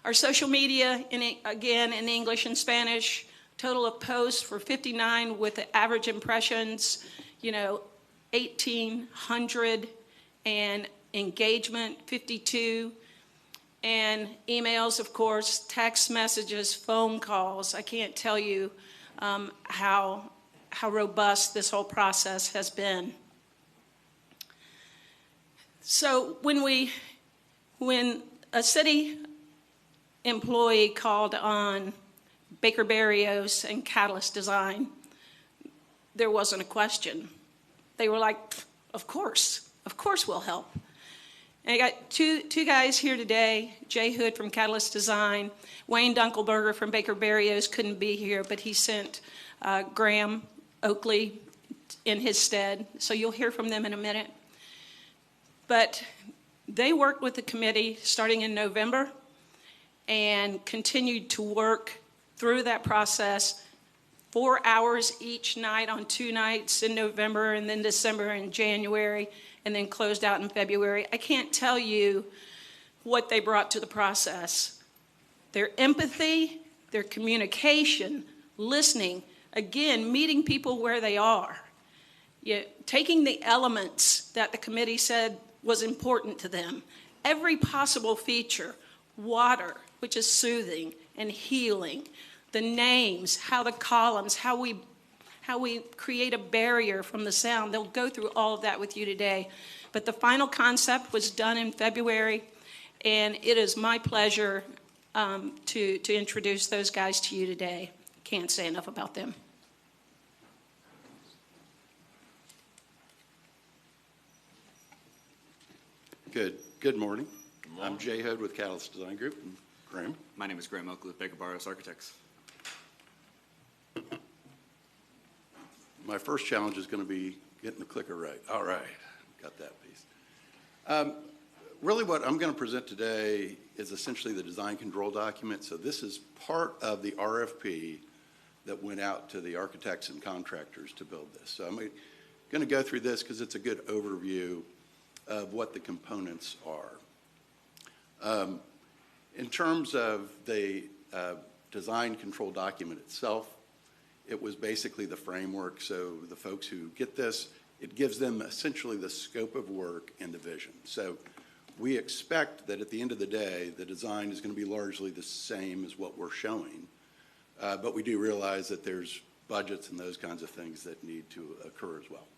Our social media, again, in English and Spanish, total of posts for 59 with the average impressions, 1,800, and engagement, 52. And emails, of course, text messages, phone calls. I can't tell you how robust this whole process has been. So when a city employee called on Baker Berrios and Catalyst Design, there wasn't a question. They were like, of course we'll help. And I got two guys here today, Jay Hood from Catalyst Design, Wayne Dunkelberger from Baker Berrios couldn't be here, but he sent Graham Oakley in his stead, so you'll hear from them in a minute. But they worked with the committee starting in November and continued to work through that process, 4 hours each night on 2 nights in November, and then December and January, and then closed out in February. I can't tell you what they brought to the process. Their empathy, their communication, listening, again, meeting people where they are. Taking the elements that the committee said was important to them. Every possible feature, water, which is soothing and healing, the names, how the columns, how we create a barrier from the sound. They'll go through all of that with you today. But the final concept was done in February, and it is my pleasure to introduce those guys to you today. Can't say enough about them. Good morning. I'm Jay Hood with Catalyst Design Group. And Graham. My name is Graham Oakley with Baker Barrios Architects. My first challenge is going to be getting the clicker right. All right, got that piece. Really what I'm going to present today is essentially the design control document. So this is part of the RFP that went out to the architects and contractors to build this. So I'm going to go through this because it's a good overview of what the components are. In terms of the design control document itself, it was basically the framework. So the folks who get this, it gives them essentially the scope of work and the vision. So we expect that at the end of the day, the design is going to be largely the same as what we're showing. But we do realize that there's budgets and those kinds of things that need to occur as well.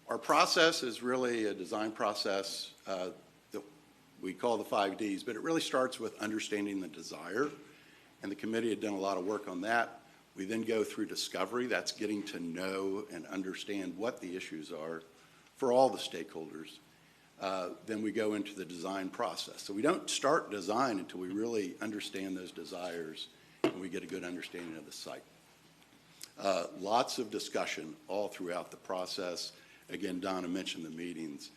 Our process is really a design process that we call the 5 Ds, but it really starts with understanding the desire, and the committee had done a lot of work on that. We then go through discovery. That's getting to know and understand what the issues are for all the stakeholders. Then we go into the design process. So we don't start design until we really understand those desires and we get a good understanding of the site. Lots of discussion all throughout the process. Again, Donna mentioned the meetings.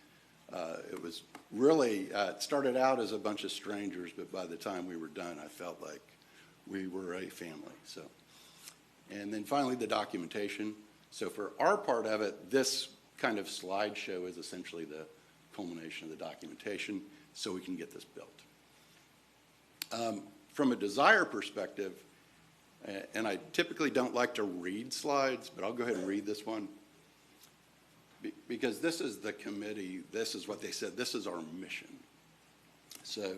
It was really, it started out as a bunch of strangers, but by the time we were done, I felt like we were a family. So, and then finally the documentation. So for our part of it, this kind of slideshow is essentially the culmination of the documentation so we can get this built. From a desire perspective, and I typically don't like to read slides, but I'll go ahead and read this one. Because this is the committee, this is what they said, this is our mission. So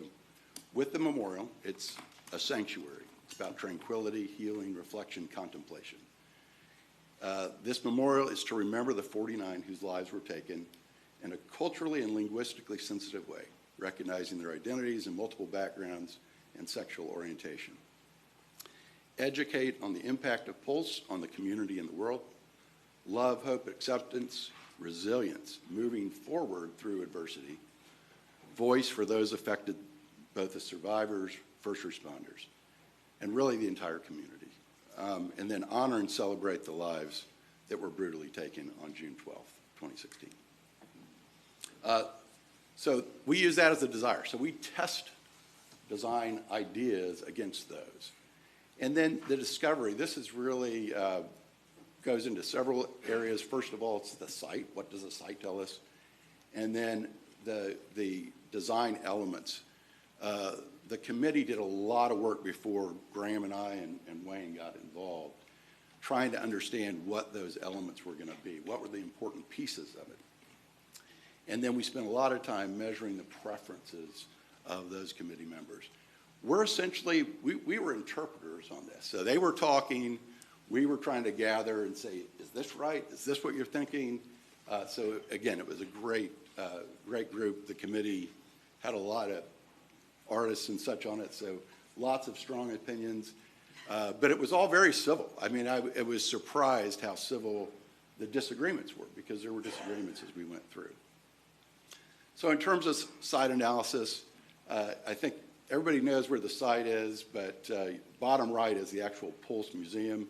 with the memorial, it's a sanctuary. It's about tranquility, healing, reflection, contemplation. This memorial is to remember the 49 whose lives were taken in a culturally and linguistically sensitive way, recognizing their identities and multiple backgrounds and sexual orientation. Educate on the impact of Pulse on the community and the world. Love, hope, acceptance, resilience, moving forward through adversity. Voice for those affected, both the survivors, first responders, and really the entire community. And then honor and celebrate the lives that were brutally taken on June 12th, 2016. So we use that as a desire. So we test design ideas against those. And then the discovery, this is really, goes into several areas. First of all, it's the site. What does the site tell us? And then the design elements. The committee did a lot of work before Graham and I and Wayne got involved, trying to understand what those elements were going to be. What were the important pieces of it? And then we spent a lot of time measuring the preferences of those committee members. We're essentially, we were interpreters on this. So they were talking, we were trying to gather and say, is this right? Is this what you're thinking? So again, it was a great group. The committee had a lot of artists and such on it, so lots of strong opinions. But it was all very civil. I mean, I was surprised how civil the disagreements were, because there were disagreements as we went through. So in terms of site analysis, I think everybody knows where the site is, but bottom right is the actual Pulse Museum.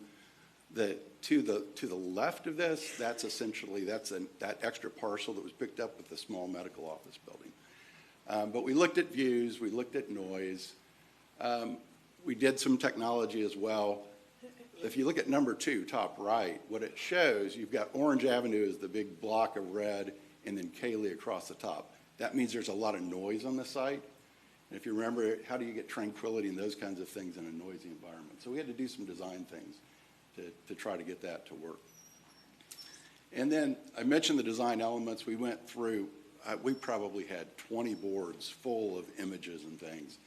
To the left of this, that's essentially, that extra parcel that was picked up with the small medical office building. But we looked at views, we looked at noise. We did some technology as well. If you look at number 2, top right, what it shows, you've got Orange Avenue as the big block of red, and then Cayley across the top. That means there's a lot of noise on the site. And if you remember, how do you get tranquility and those kinds of things in a noisy environment? So we had to do some design things to try to get that to work. And then I mentioned the design elements. We went through, we probably had 20 boards full of images and things.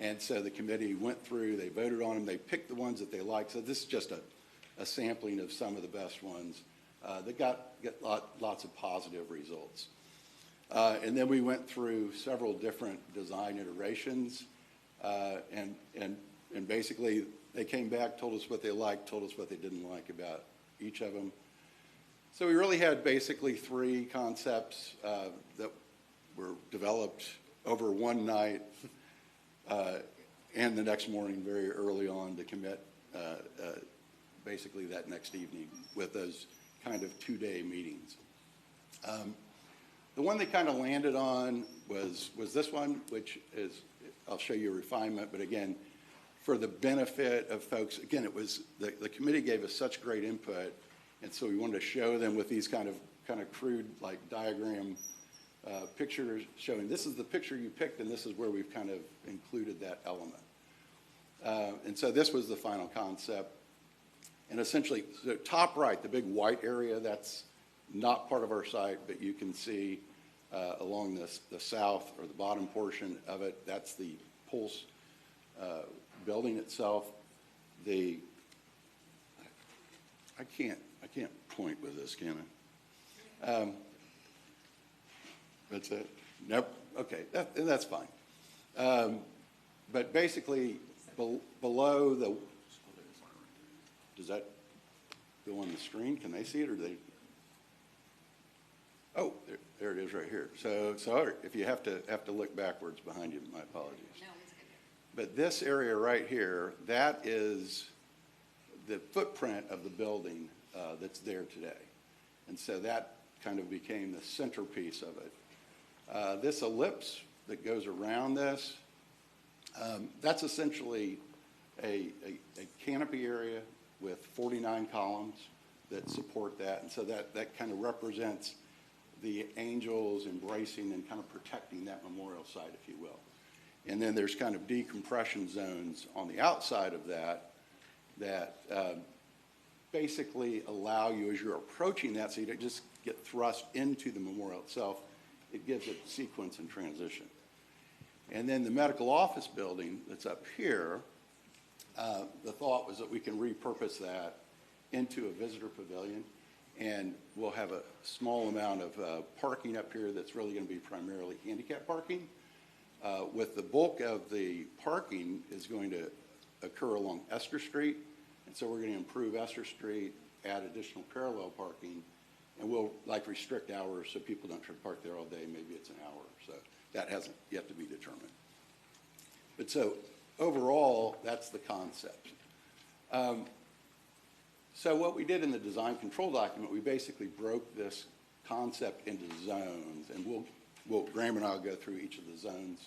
And so the committee went through, they voted on them, they picked the ones that they liked. So this is just a sampling of some of the best ones that got lots of positive results. And then we went through several different design iterations, and basically they came back, told us what they liked, told us what they didn't like about each of them. So we really had basically 3 concepts that were developed over one night and the next morning very early on to commit basically that next evening with those kind of 2-day meetings. The one they kind of landed on was this one, which is, I'll show you a refinement, but again, for the benefit of folks, again, it was, the committee gave us such great input, and so we wanted to show them with these kind of crude, like diagram pictures showing this is the picture you picked, and this is where we've kind of included that element. And so this was the final concept. And essentially, the top right, the big white area, that's not part of our site, but you can see along the south or the bottom portion of it, that's the Pulse building itself. I can't point with this, can I? That's it. Nope. okay, that's fine. But basically, below the, does that go on the screen? Can they see it, or they? Oh, there it is right here. So if you have to look backwards behind you, my apologies. But this area right here, that is the footprint of the building that's there today. And so that kind of became the centerpiece of it. This ellipse that goes around this, that's essentially a canopy area with 49 columns that support that. And so that kind of represents the angels embracing and kind of protecting that memorial site, if you will. And then there's kind of decompression zones on the outside of that basically allow you, as you're approaching that, so you don't just get thrust into the memorial itself. It gives it sequence and transition. And then the medical office building that's up here, the thought was that we can repurpose that into a visitor pavilion, and we'll have a small amount of parking up here that's really going to be primarily handicap parking. With the bulk of the parking is going to occur along Esther Street, and so we're going to improve Esther Street, add additional parallel parking, and we'll restrict hours so people don't try to park there all day. Maybe it's an hour, so that hasn't yet to be determined. But so overall, that's the concept. So what we did in the design control document, we basically broke this concept into zones, and Graham and I will go through each of the zones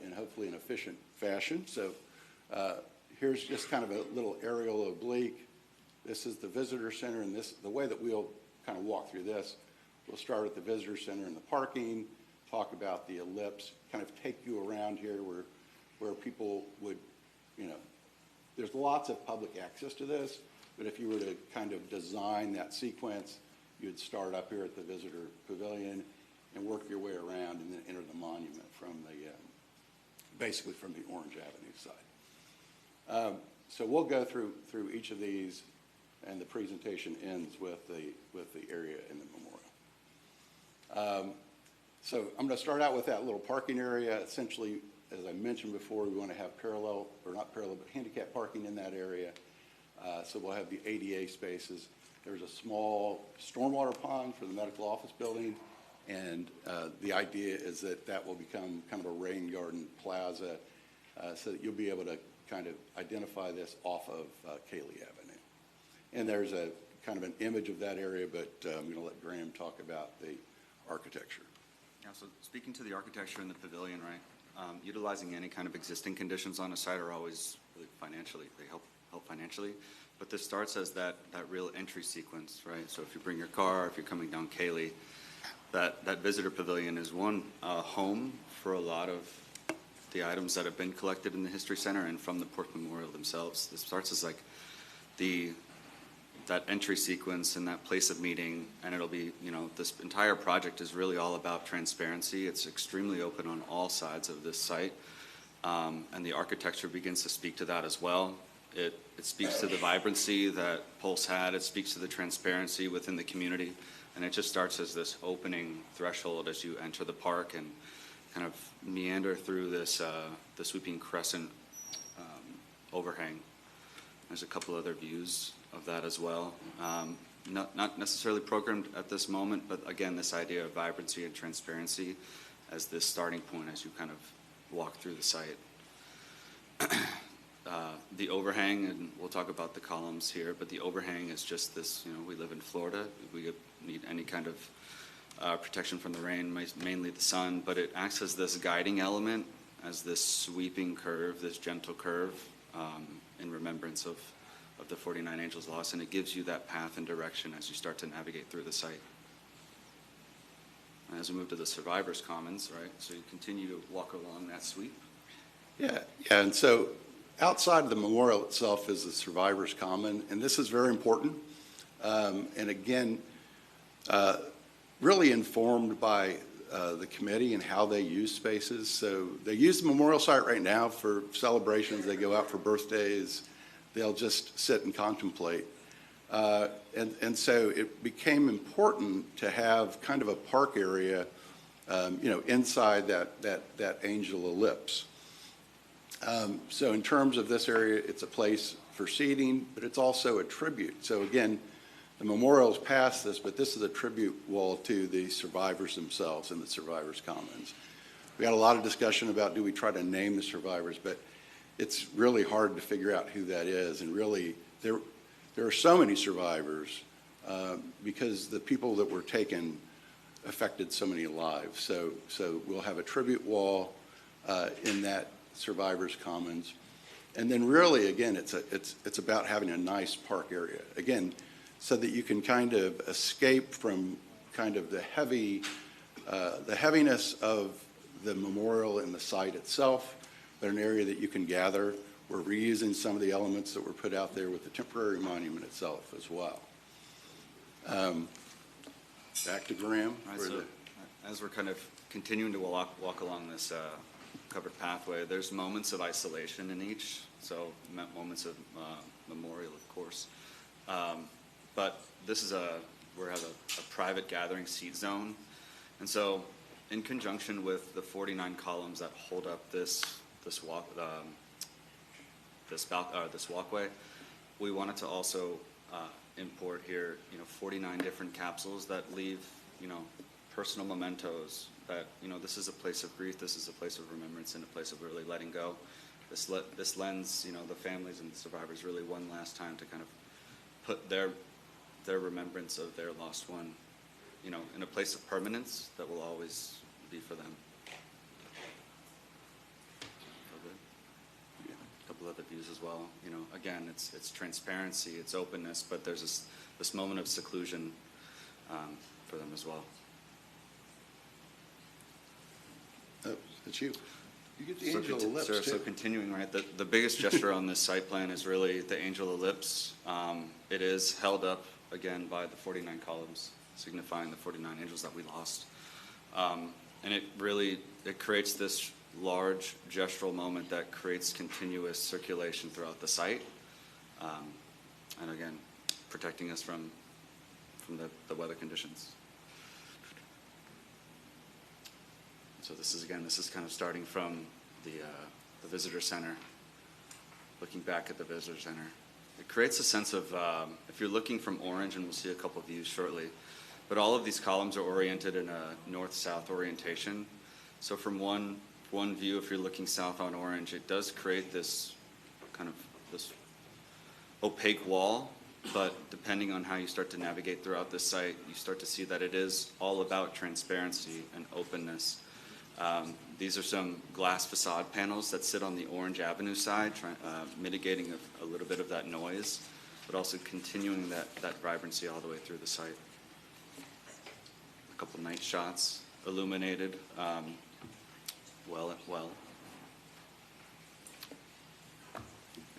in hopefully an efficient fashion. So here's just kind of a little aerial oblique. This is the visitor center, and the way that we'll kind of walk through this, we'll start at the visitor center and the parking, talk about the ellipse, kind of take you around here where people would, there's lots of public access to this, but if you were to kind of design that sequence, you'd start up here at the visitor pavilion and work your way around and then enter the monument from basically from the Orange Avenue side. So we'll go through each of these, and the presentation ends with the area in the memorial. So I'm going to start out with that little parking area. Essentially, as I mentioned before, we want to have handicap parking in that area. So we'll have the ADA spaces. There's a small stormwater pond for the medical office building, and the idea is that will become kind of a rain garden plaza, so that you'll be able to kind of identify this off of Cayley Avenue. And there's a kind of an image of that area, but I'm going to let Graham talk about the architecture. Yeah, so speaking to the architecture in the pavilion, right, utilizing any kind of existing conditions on a site are always really financially, they help financially, but this starts as that real entry sequence, right? So if you bring your car, if you're coming down Cayley, that visitor pavilion is one home for a lot of the items that have been collected in the History Center and from the Pork Memorial themselves. This starts as like that entry sequence and that place of meeting, and it'll be, this entire project is really all about transparency. It's extremely open on all sides of this site, and the architecture begins to speak to that as well. It speaks to the vibrancy that Pulse had. It speaks to the transparency within the community, and it just starts as this opening threshold as you enter the park and kind of meander through this the sweeping crescent overhang. There's a couple other views of that as well. Not necessarily programmed at this moment, but again, this idea of vibrancy and transparency as this starting point as you kind of walk through the site. The overhang, and we'll talk about the columns here, but the overhang is just this, we live in Florida. We need any kind of protection from the rain, mainly the sun, but it acts as this guiding element, as this sweeping curve, this gentle curve, in remembrance of the 49 Angels Lost, and it gives you that path and direction as you start to navigate through the site. And as we move to the Survivors Commons, right, so you continue to walk along that sweep. Yeah, and so outside of the memorial itself is the Survivors Common, and this is very important. And again, really informed by the committee and how they use spaces. So they use the memorial site right now for celebrations. They go out for birthdays. They'll just sit and contemplate. And so it became important to have kind of a park area inside that angel ellipse. So in terms of this area, it's a place for seating, but it's also a tribute. So again, the memorial's past this, but this is a tribute wall to the survivors themselves in the Survivors Commons. We had a lot of discussion about, do we try to name the survivors, but it's really hard to figure out who that is. And really, there are so many survivors because the people that were taken affected so many lives. So we'll have a tribute wall in that Survivors Commons. And then really, again, it's about having a nice park area. Again, so that you can kind of escape from kind of the heaviness of the memorial and the site itself, but an area that you can gather. We're reusing some of the elements that were put out there with the temporary monument itself as well. Back to Graham. Right, so as we're kind of continuing to walk along this covered pathway, there's moments of isolation in each, so moments of memorial, of course. But this is we have a private gathering seat zone, and so in conjunction with the 49 columns that hold up this walkway, we wanted to also import here, 49 different capsules that leave, personal mementos that, this is a place of grief, this is a place of remembrance, and a place of really letting go. This lends, the families and the survivors really one last time to kind of put their remembrance of their lost one, in a place of permanence that will always be for them. A couple other views as well. Again, it's transparency, it's openness, but there's this moment of seclusion for them as well. It's you. You get the angel ellipse, So too. continuing, right, the biggest gesture on this site plan is really the angel ellipse. It is held up, again, by the 49 columns, signifying the 49 angels that we lost. And it creates this large gestural moment that creates continuous circulation throughout the site. And again, protecting us from the weather conditions. So this is kind of starting from the visitor center, looking back at the visitor center. It creates a sense of, if you're looking from orange, and we'll see a couple of views shortly, but all of these columns are oriented in a north-south orientation. So from one view, if you're looking south on orange, it does create this kind of this opaque wall, but depending on how you start to navigate throughout this site, you start to see that it is all about transparency and openness. These are some glass facade panels that sit on the Orange Avenue side, mitigating a little bit of that noise, but also continuing that vibrancy all the way through the site. A couple night shots, illuminated, well.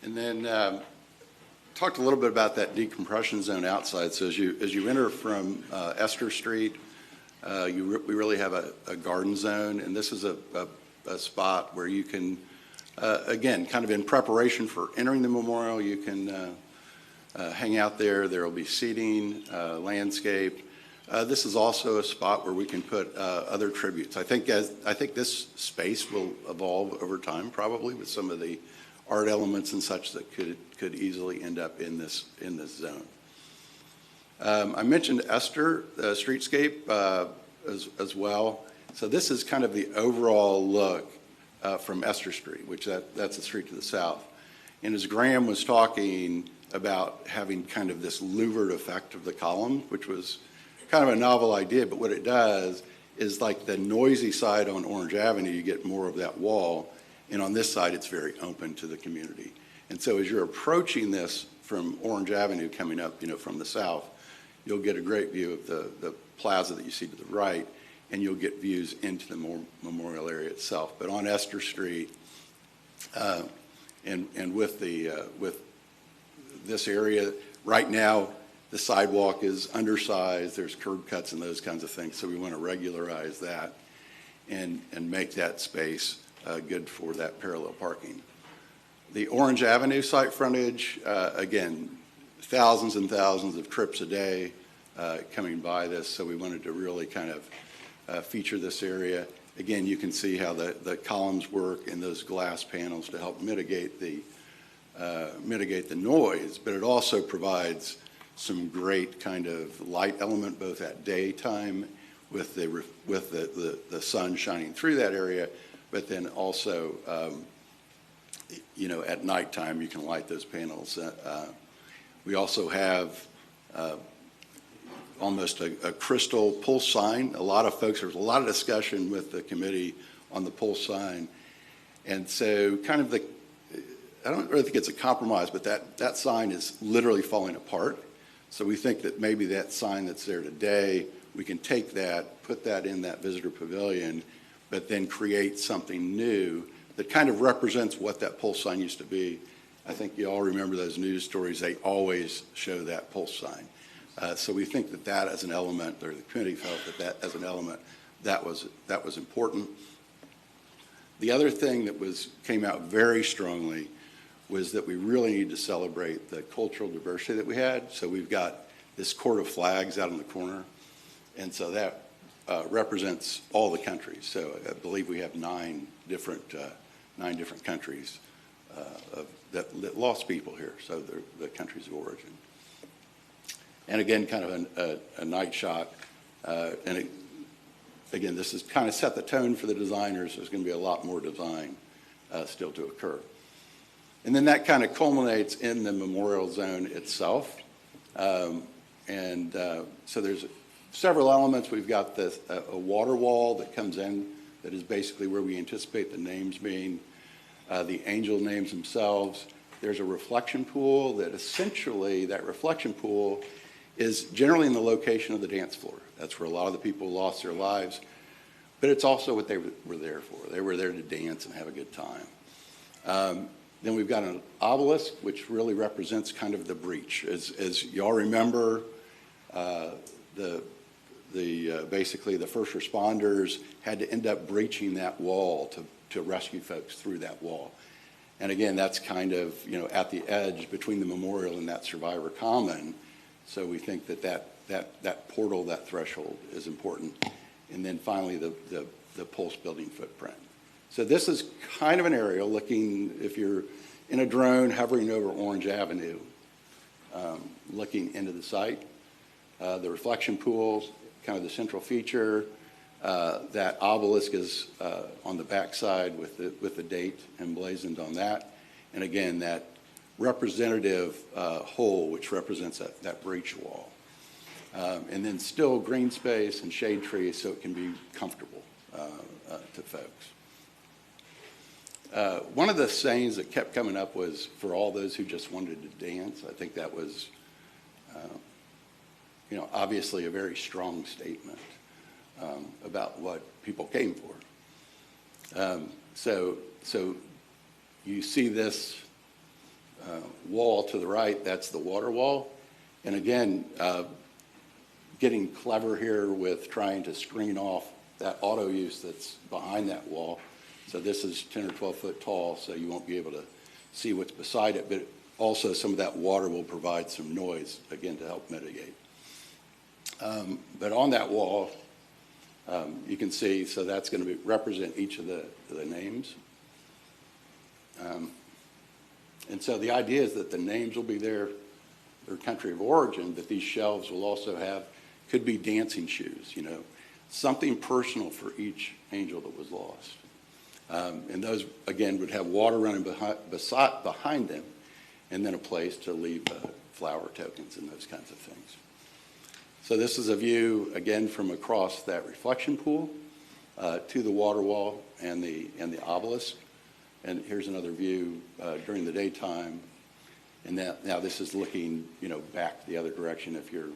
And then talked a little bit about that decompression zone outside. So as you enter from Esther Street, we really have a garden zone, and this is a spot where you can, again, kind of in preparation for entering the memorial, you can hang out there. There will be seating, landscape. This is also a spot where we can put other tributes. I think this space will evolve over time, probably with some of the art elements and such that could easily end up in this zone. I mentioned Esther, streetscape as well. So this is kind of the overall look from Esther Street, which that's the street to the south. And as Graham was talking about having kind of this louvered effect of the column, which was kind of a novel idea, but what it does is like the noisy side on Orange Avenue, you get more of that wall. And on this side, it's very open to the community. And so as you're approaching this from Orange Avenue coming up, from the south, you'll get a great view of the plaza that you see to the right, and you'll get views into the memorial area itself. But on Esther Street, and with this area, right now, the sidewalk is undersized, there's curb cuts and those kinds of things, so we want to regularize that and make that space good for that parallel parking. The Orange Avenue site frontage, again, thousands and thousands of trips a day coming by this, so we wanted to really kind of feature this area. Again, you can see how the columns work and those glass panels to help mitigate the noise, but it also provides some great kind of light element both at daytime with the sun shining through that area, but then also at nighttime you can light those panels. We also have almost a crystal pulse sign. There's a lot of discussion with the committee on the pulse sign. And so kind of I don't really think it's a compromise, but that sign is literally falling apart. So we think that maybe that sign that's there today, we can take that, put that in that visitor pavilion, but then create something new that kind of represents what that pulse sign used to be. I think you all remember those news stories. They always show that pulse sign. So we think that as an element, or the committee felt that as an element, that was important. The other thing that came out very strongly was that we really need to celebrate the cultural diversity that we had. So we've got this court of flags out in the corner, and so that represents all the countries. So I believe we have nine different countries that lost people here, so they're the countries of origin. And again, kind of a night shot, again, this has kind of set the tone for the designers. There's going to be a lot more design still to occur. And then that kind of culminates in the memorial zone itself. So there's several elements. We've got a water wall that comes in that is basically where we anticipate the names being, the angel names themselves. There's a reflection pool that essentially, that reflection pool is generally in the location of the dance floor. That's where a lot of the people lost their lives. But it's also what they were there for. They were there to dance and have a good time. Then we've got an obelisk, which really represents kind of the breach. As y'all remember, basically the first responders had to end up breaching that wall to rescue folks through that wall. And again, that's kind of at the edge between the memorial and that survivor common. So we think that portal, that threshold is important. And then finally, the pulse building footprint. So this is kind of an aerial looking, if you're in a drone hovering over Orange Avenue, looking into the site. The reflection pool, kind of the central feature. That obelisk is on the backside with the date emblazoned on that. And again, that representative hole, which represents that breach wall. And then still green space and shade trees so it can be comfortable to folks. One of the sayings that kept coming up was, for all those who just wanted to dance. I think that was, obviously a very strong statement about what people came for. So you see this wall to the right, that's the water wall. And again, getting clever here with trying to screen off that auto use that's behind that wall. So this is 10 or 12 foot tall, so you won't be able to see what's beside it, but also some of that water will provide some noise, again, to help mitigate. But on that wall, you can see, so that's going to represent each of the names. And so the idea is that the names will be their country of origin, but these shelves will also could be dancing shoes, something personal for each angel that was lost. And those, again, would have water running behind them, and then a place to leave flower tokens and those kinds of things. So this is a view, again, from across that reflection pool to the water wall and the obelisk. And here's another view during the daytime. And now this is looking, back the other direction if you're,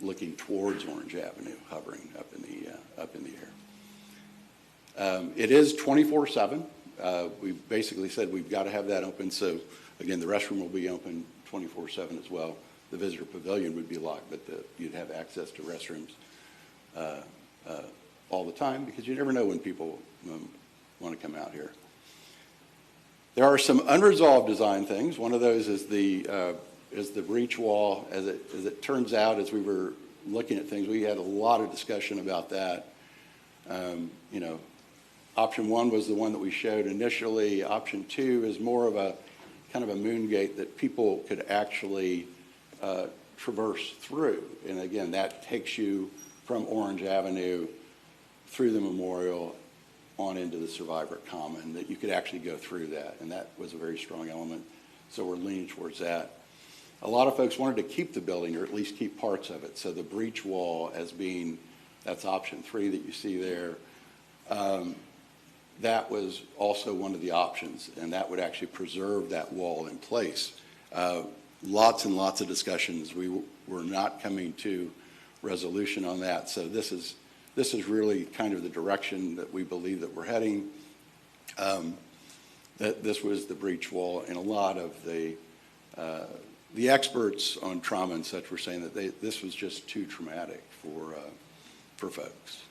looking towards Orange Avenue, hovering up in the air. It is 24/7. We basically said we've got to have that open. So again, the restroom will be open 24/7 as well. The visitor pavilion would be locked, but you'd have access to restrooms all the time, because you never know when people want to come out here. There are some unresolved design things. One of those is the breach wall. As it turns out, as we were looking at things. We had a lot of discussion about that. You know, option one was the one that we showed initially. Option two is more of a kind of a moon gate that people could actually traverse through. And again, that takes you from Orange Avenue through the memorial on into the Survivor Common, that you could actually go through that. And that was a very strong element. So we're leaning towards that. A lot of folks wanted to keep the building, or at least keep parts of it. So the breach wall as being, that's option three that you see there. That was also one of the options, and that would actually preserve that wall in place. Lots and lots of discussions. We were not coming to resolution on that. So this is really kind of the direction that we believe that we're heading. That this was the breach wall, and a lot of the experts on trauma and such were saying that this was just too traumatic for folks.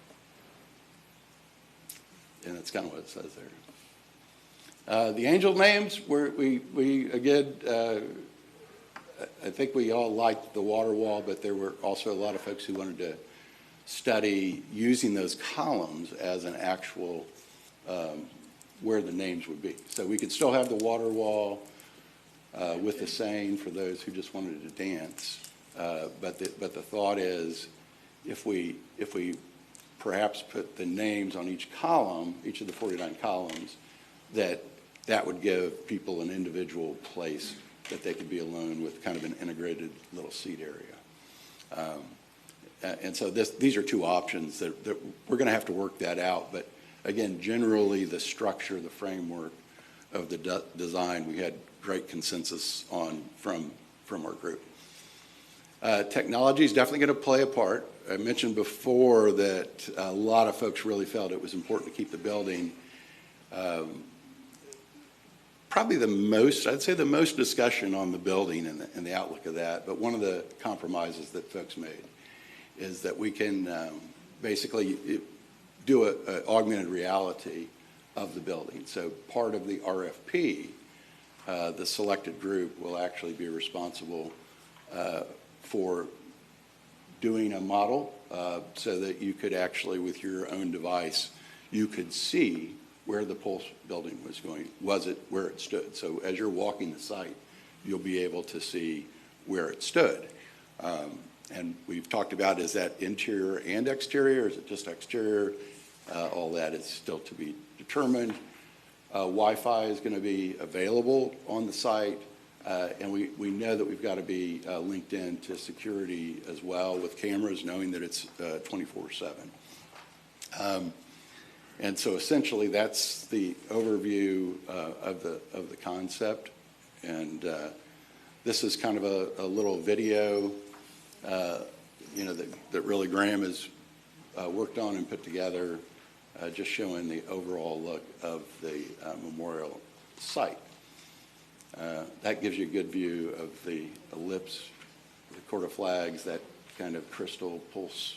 And that's kind of what it says there. The angel names, we again, I think we all liked the water wall, but there were also a lot of folks who wanted to study using those columns as an actual where the names would be. So we could still have the water wall with the saying for those who just wanted to dance. But the thought is, if we perhaps put the names on each column, each of the 49 columns, that would give people an individual place that they could be alone with, kind of an integrated little seat area. And so these are two options that we're going to have to work that out. But again, generally the structure, the framework of the design, we had great consensus on from our group. Technology is definitely going to play a part. I mentioned before that a lot of folks really felt it was important to keep the building. Probably I'd say the most discussion on the building and the outlook of that, but one of the compromises that folks made is that we can basically do an augmented reality of the building. So part of the RFP, the selected group will actually be responsible for doing a model so that you could actually, with your own device, you could see where the Pulse building was going, where it stood. So as you're walking the site, you'll be able to see where it stood. And we've talked about, is that interior and exterior? Is it just exterior? All that is still to be determined. Wi-Fi is going to be available on the site. And we know that we've got to be linked in to security as well with cameras, knowing that it's 24/7. And so essentially that's the overview of the concept. And this is kind of a little video, that really Graham has worked on and put together, just showing the overall look of the memorial site. That gives you a good view of the ellipse, the Cora flags, that kind of crystal pulse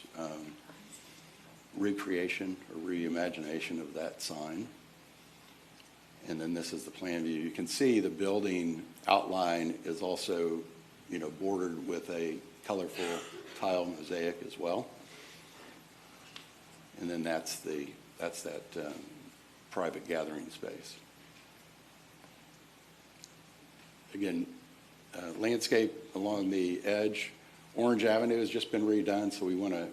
recreation or reimagination of that sign. And then this is the plan view. You can see the building outline is also, bordered with a colorful tile mosaic as well. And then that's that private gathering space. Again, landscape along the edge. Orange Avenue has just been redone, so we want to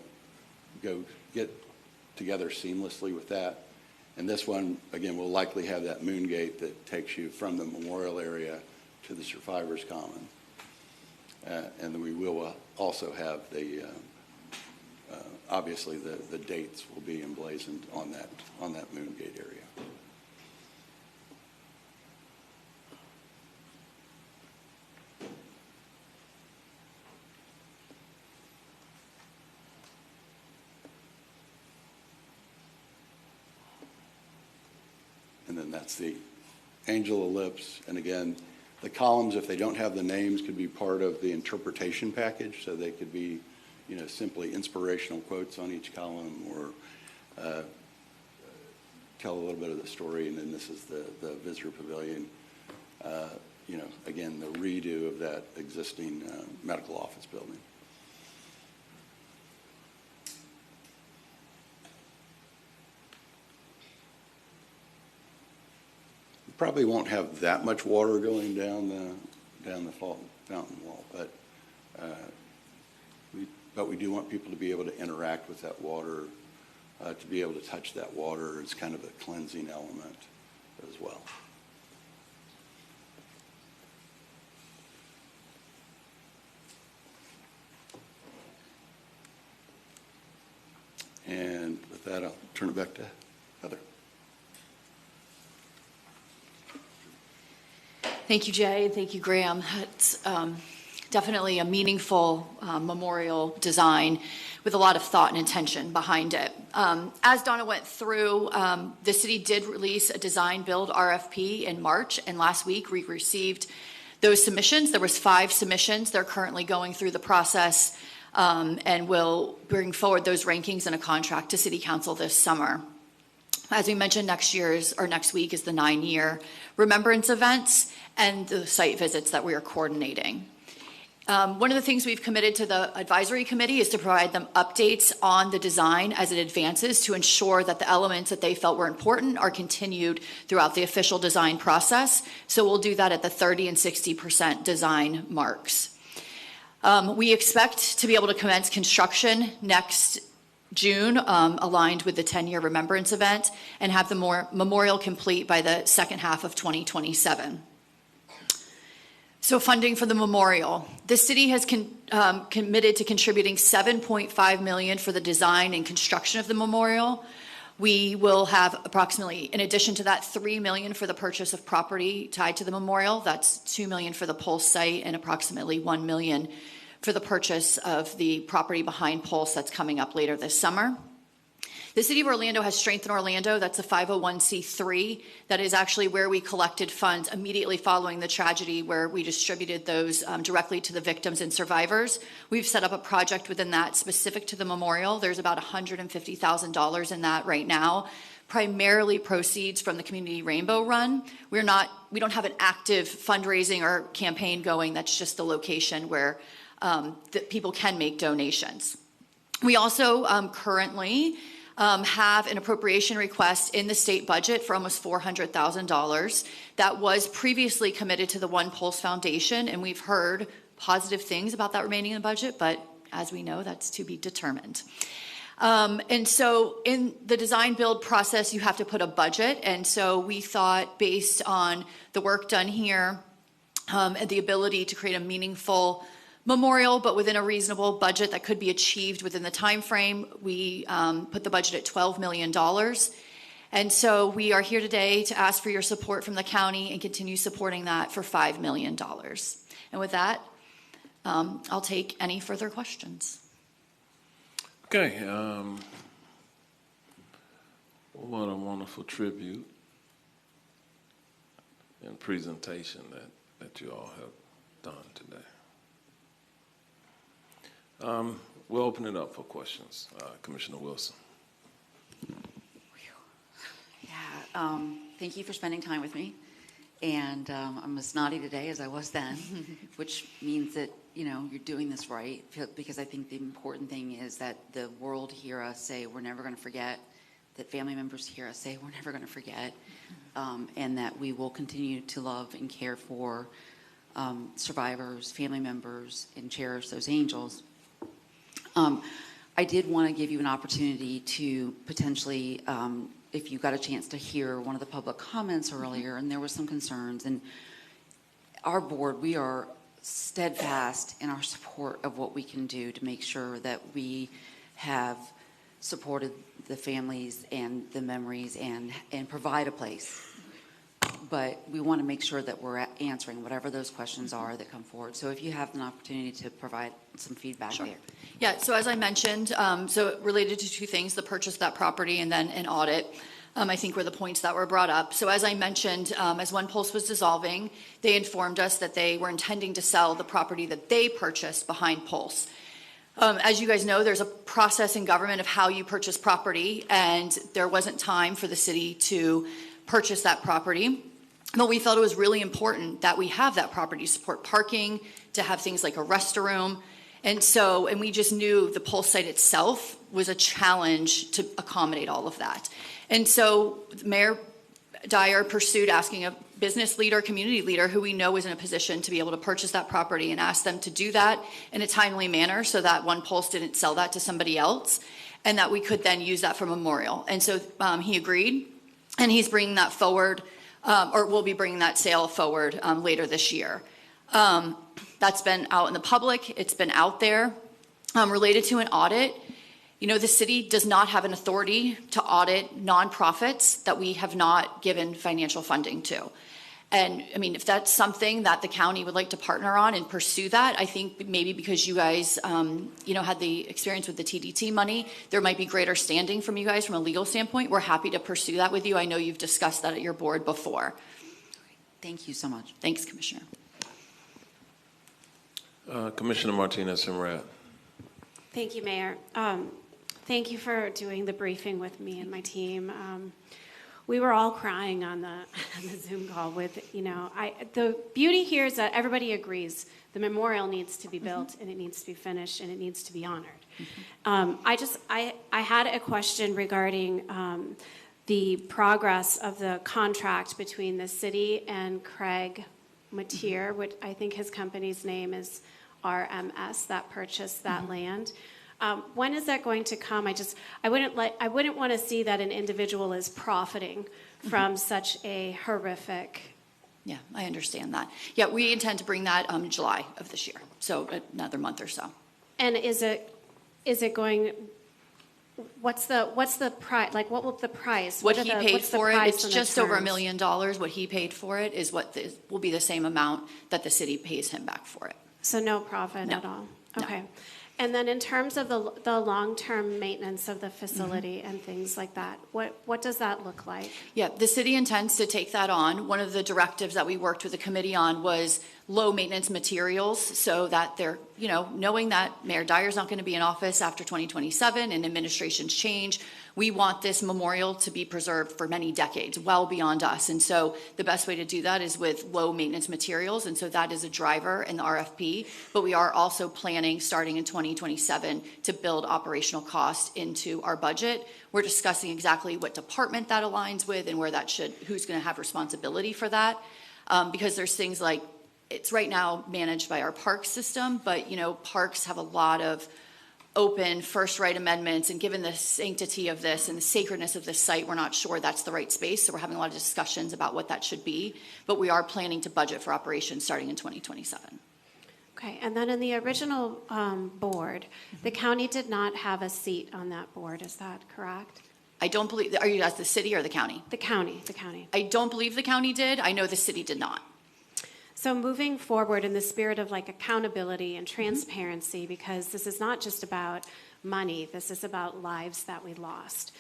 go get together seamlessly with that. And this one, again, will likely have that moon gate that takes you from the memorial area to the Survivors Common. And then we will also have obviously the dates will be emblazoned on that moon gate area. And then that's the angel ellipse. And again, the columns, if they don't have the names, could be part of the interpretation package. So they could be, simply inspirational quotes on each column, or tell a little bit of the story. And then this is the visitor pavilion. Again, the redo of that existing medical office building. probably won't have that much water going down the fountain wall, but we do want people to be able to interact with that water, to be able to touch that water. It's kind of a cleansing element as well. And with that, I'll turn it back to Heather. Thank you, Jay, and thank you, Graham. It's definitely a meaningful memorial design with a lot of thought and intention behind it. As Donna went through, the city did release a design build RFP in March, and last week we received those submissions. There was 5 submissions. They're currently going through the process, and will bring forward those rankings in a contract to City Council this summer. As we mentioned, next week is the 9-year remembrance events and the site visits that we are coordinating. One of the things we've committed to the advisory committee is to provide them updates on the design as it advances to ensure that the elements that they felt were important are continued throughout the official design process. So we'll do that at the 30 and 60% design marks. We expect to be able to commence construction next June, aligned with the 10-year remembrance event, and have the memorial complete by the second half of 2027. So funding for the memorial. The city has committed to contributing $7.5 million for the design and construction of the memorial. We will have approximately, in addition to that, $3 million for the purchase of property tied to the memorial. That's $2 million for the Pulse site and approximately $1 million for the purchase of the property behind Pulse that's coming up later this summer. The City of Orlando has Strengthen Orlando. That's a 501c3. That is actually where we collected funds immediately following the tragedy, where we distributed those directly to the victims and survivors. We've set up a project within that specific to the memorial. There's about $150,000 in that right now. Primarily proceeds from the Community Rainbow Run. We don't have an active fundraising or campaign going. That's just the location where that people can make donations. We also currently have an appropriation request in the state budget for almost $400,000 that was previously committed to the One Pulse Foundation, and we've heard positive things about that remaining in the budget, but as we know, that's to be determined. And so in the design build process, you have to put a budget, and so we thought, based on the work done here and the ability to create a meaningful memorial, but within a reasonable budget that could be achieved within the time frame, we put the budget at $12 million. And so we are here today to ask for your support from the county and continue supporting that for $5 million. And with that, I'll take any further questions. Okay. What a wonderful tribute and presentation that you all have done today. We'll open it up for questions. Commissioner Wilson. Yeah, thank you for spending time with me. And I'm as snotty today as I was then, which means that, you're doing this right, because I think the important thing is that the world hear us say we're never going to forget, that family members hear us say we're never going to forget, and that we will continue to love and care for survivors, family members, and cherish those angels. I did want to give you an opportunity to potentially, if you got a chance to hear one of the public comments earlier, and there was some concerns, and our board, we are steadfast in our support of what we can do to make sure that we have supported the families and the memories and provide a place. But we want to make sure that we're answering whatever those questions are that come forward. So if you have an opportunity to provide some feedback there. Yeah, so as I mentioned, so related to 2 things, the purchase of that property and then an audit, I think were the points that were brought up. So as I mentioned, as One Pulse was dissolving, they informed us that they were intending to sell the property that they purchased behind Pulse. As you guys know, there's a process in government of how you purchase property, and there wasn't time for the city to purchase that property. But we felt it was really important that we have that property to support parking, to have things like a restroom. And we just knew the Pulse site itself was a challenge to accommodate all of that. And so Mayor Dyer pursued asking business leader, community leader who we know is in a position to be able to purchase that property and ask them to do that in a timely manner so that One Pulse didn't sell that to somebody else and that we could then use that for memorial. And so he agreed, and he's bringing that forward, or will be bringing that sale forward later this year. That's been out in the public. It's been out there. Related to an audit, you know, the city does not have an authority to audit nonprofits that we have not given financial funding to. And I mean, if that's something that the county would like to partner on and pursue that, I think maybe because you guys, you know, had the experience with the TDT money, there might be greater standing from you guys from a legal standpoint. We're happy to pursue that with you. I know you've discussed that at your board before. Thank you so much. Thanks, Commissioner. Commissioner Martinez-Simrat. Thank you, Mayor. Thank you for doing the briefing with me and my team. We were all crying on the Zoom call with, you know, the beauty here is that everybody agrees the memorial needs to be built and it needs to be finished and it needs to be honored. I had a question regarding the progress of the contract between the city and Craig Mateer, which I think his company's name is RMS, that purchased that land. When is that going to come? I wouldn't want to see that an individual is profiting from such a horrific. Yeah, I understand that. Yeah, we intend to bring that July of this year, so another month or so. And is it going? What's the price? Like, what will the price? What he paid for it, it's just over $1 million. What he paid for it is what will be the same amount that the city pays him back for it. So no profit at all. Okay. No. And then in terms of the long-term maintenance of the facility and things like that, what does that look like? Yeah, the city intends to take that on. One of the directives that we worked with the committee on was low maintenance materials so that they're, you know, knowing that Mayor Dyer's not going to be in office after 2027 and administrations change, we want this memorial to be preserved for many decades, well beyond us. And so the best way to do that is with low maintenance materials. And so that is a driver in the RFP. But we are also planning, starting in 2027, to build operational cost into our budget. We're discussing exactly what department that aligns with and where that who's going to have responsibility for that. Because there's things like, it's right now managed by our park system, but, you know, parks have a lot of open first right amendments, and given the sanctity of this and the sacredness of this site, we're not sure that's the right space. So we're having a lot of discussions about what that should be, but we are planning to budget for operations starting in 2027. Okay, and then in the original board, the county did not have a seat on that board. Is that correct? I don't believe, are you as the city or the county? The county. I don't believe the county did. I know the city did not. So moving forward in the spirit of like accountability and transparency, because this is not just about money, this is about lives that we lost.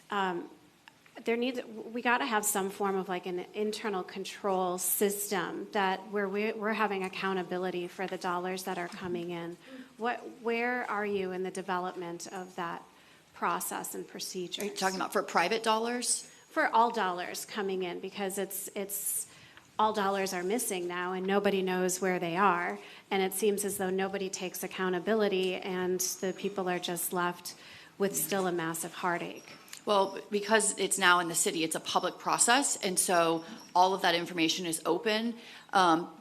We got to have some form of like an internal control system that where we're having accountability for the dollars that are coming in. Where are you in the development of that process and procedure? Are you talking about for private dollars? For all dollars coming in, because it's all dollars are missing now and nobody knows where they are, and it seems as though nobody takes accountability and the people are just left with still a massive heartache. Well, because it's now in the city, it's a public process, and so all of that information is open.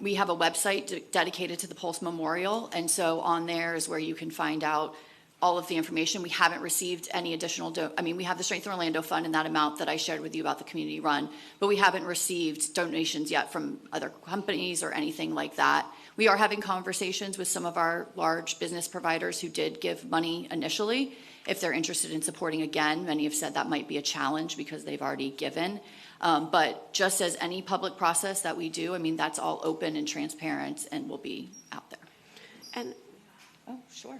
We have a website dedicated to the Pulse Memorial, and so on there is where you can find out all of the information. We haven't received any additional, we have the Strength in Orlando Fund and that amount that I shared with you about the community run, but we haven't received donations yet from other companies or anything like that. We are having conversations with some of our large business providers who did give money initially. If they're interested in supporting again, many have said that might be a challenge because they've already given. But just as any public process that we do, that's all open and transparent and will be out there. And, oh, sure.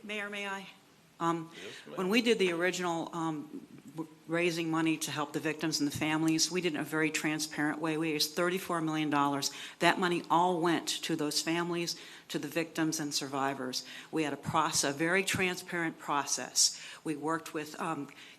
Mayor, may I? When we did the original raising money to help the victims and the families, we did it in a very transparent way. We raised $34 million. That money all went to those families, to the victims and survivors. We had a very transparent process. We worked with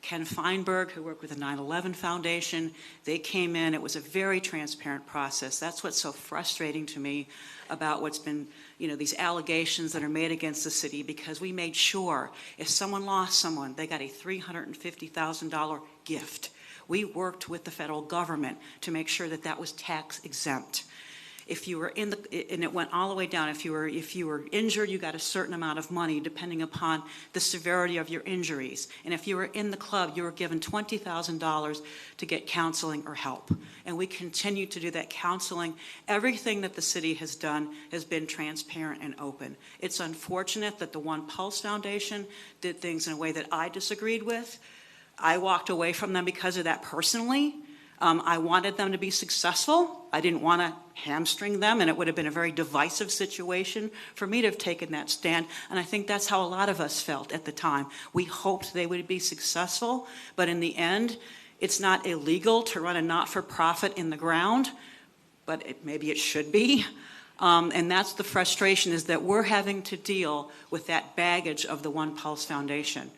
Ken Feinberg, who worked with the 9/11 Foundation. They came in. It was a very transparent process. That's what's so frustrating to me about what's been, these allegations that are made against the city, because we made sure if someone lost someone, they got a $350,000 gift. We worked with the federal government to make sure that that was tax exempt. If you were in the, and it went all the way down, if you were injured, you got a certain amount of money depending upon the severity of your injuries. And if you were in the club, you were given $20,000 to get counseling or help. And we continue to do that counseling. Everything that the city has done has been transparent and open. It's unfortunate that the One Pulse Foundation did things in a way that I disagreed with. I walked away from them because of that personally. I wanted them to be successful. I didn't want to hamstring them, and it would have been a very divisive situation for me to have taken that stand. And I think that's how a lot of us felt at the time. We hoped they would be successful, but in the end, it's not illegal to run a not-for-profit in the ground, but maybe it should be. And that's the frustration, is that we're having to deal with that baggage of the One Pulse Foundation.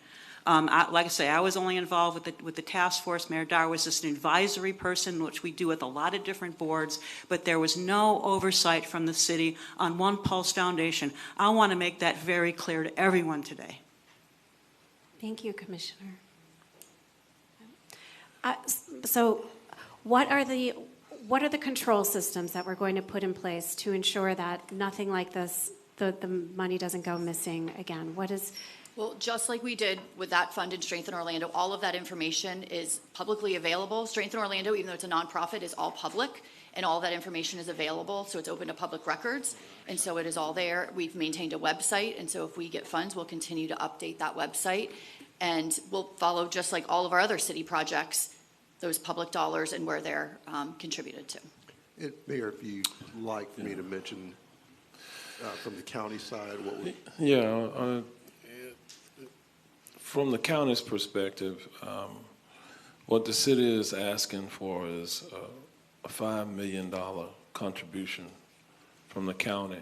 Like I say, I was only involved with the task force. Mayor Dar was just an advisory person, which we do with a lot of different boards, but there was no oversight from the city on One Pulse Foundation. I want to make that very clear to everyone today. Thank you, Commissioner. So what are the control systems that we're going to put in place to ensure that nothing like this, the money doesn't go missing again? Well, just like we did with that fund in Strengthen Orlando, all of that information is publicly available. Strengthen Orlando, even though it's a nonprofit, is all public, and all that information is available, so it's open to public records, and so it is all there. We've maintained a website, and so if we get funds, we'll continue to update that website, and we'll follow, just like all of our other city projects, those public dollars and where they're contributed to. Mayor, if you'd like for me to mention from the county side, what would... From the county's perspective, what the city is asking for is a $5 million contribution from the county.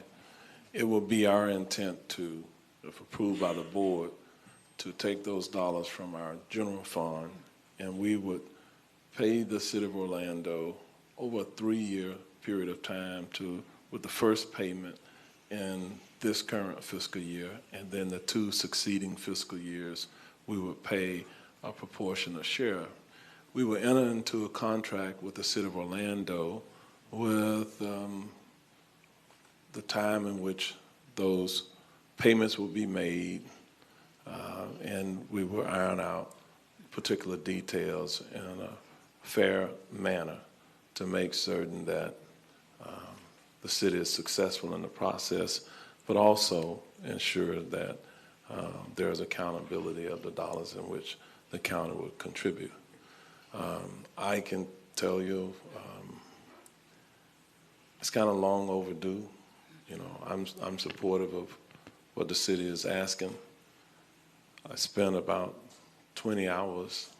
It will be our intent to, if approved by the board, to take those dollars from our general fund, and we would pay the city of Orlando over a 3-year period of time with the first payment in this current fiscal year, and then the 2 succeeding fiscal years we would pay a proportionate share. We will enter into a contract with the city of Orlando with the time in which those payments will be made, and we will iron out particular details in a fair manner to make certain that the city is successful in the process, but also ensure that there is accountability of the dollars in which the county would contribute. I can tell you it's kind of long overdue. You know, I'm supportive of what the city is asking. I spent about 20 hours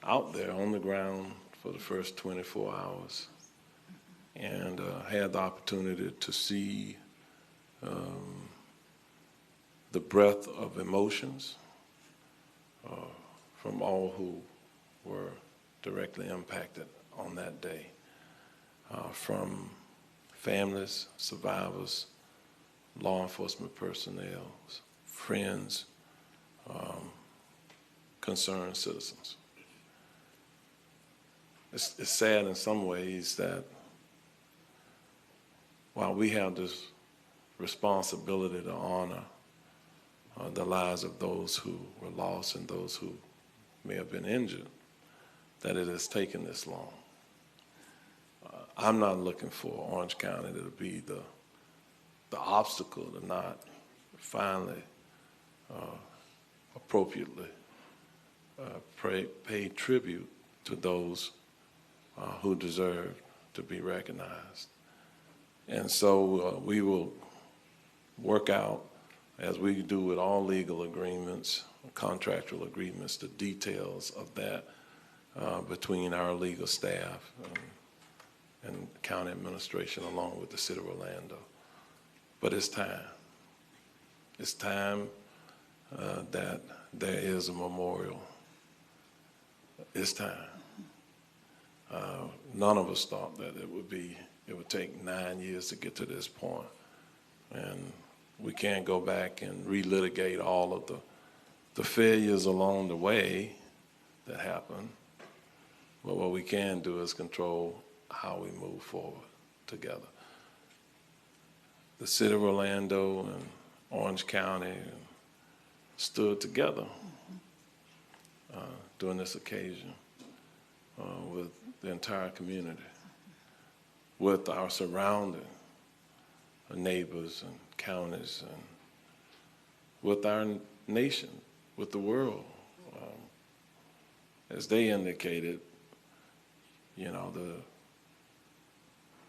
out there on the ground for the first 24 hours and had the opportunity to see the breadth of emotions from all who were directly impacted on that day, from families, survivors, law enforcement personnel, friends, concerned citizens. It's sad in some ways that while we have this responsibility to honor the lives of those who were lost and those who may have been injured, that it has taken this long. I'm not looking for Orange County to be the obstacle to not finally appropriately pay tribute to those who deserve to be recognized. And so we will work out, as we do with all legal agreements, contractual agreements, the details of that between our legal staff and county administration along with the city of Orlando. But it's time. It's time that there is a memorial. It's time. None of us thought that it would take 9 years to get to this point. And we can't go back and relitigate all of the failures along the way that happened. But what we can do is control how we move forward together. The city of Orlando and Orange County stood together during this occasion with the entire community, with our surrounding neighbors and counties, and with our nation, with the world. As they indicated, you know,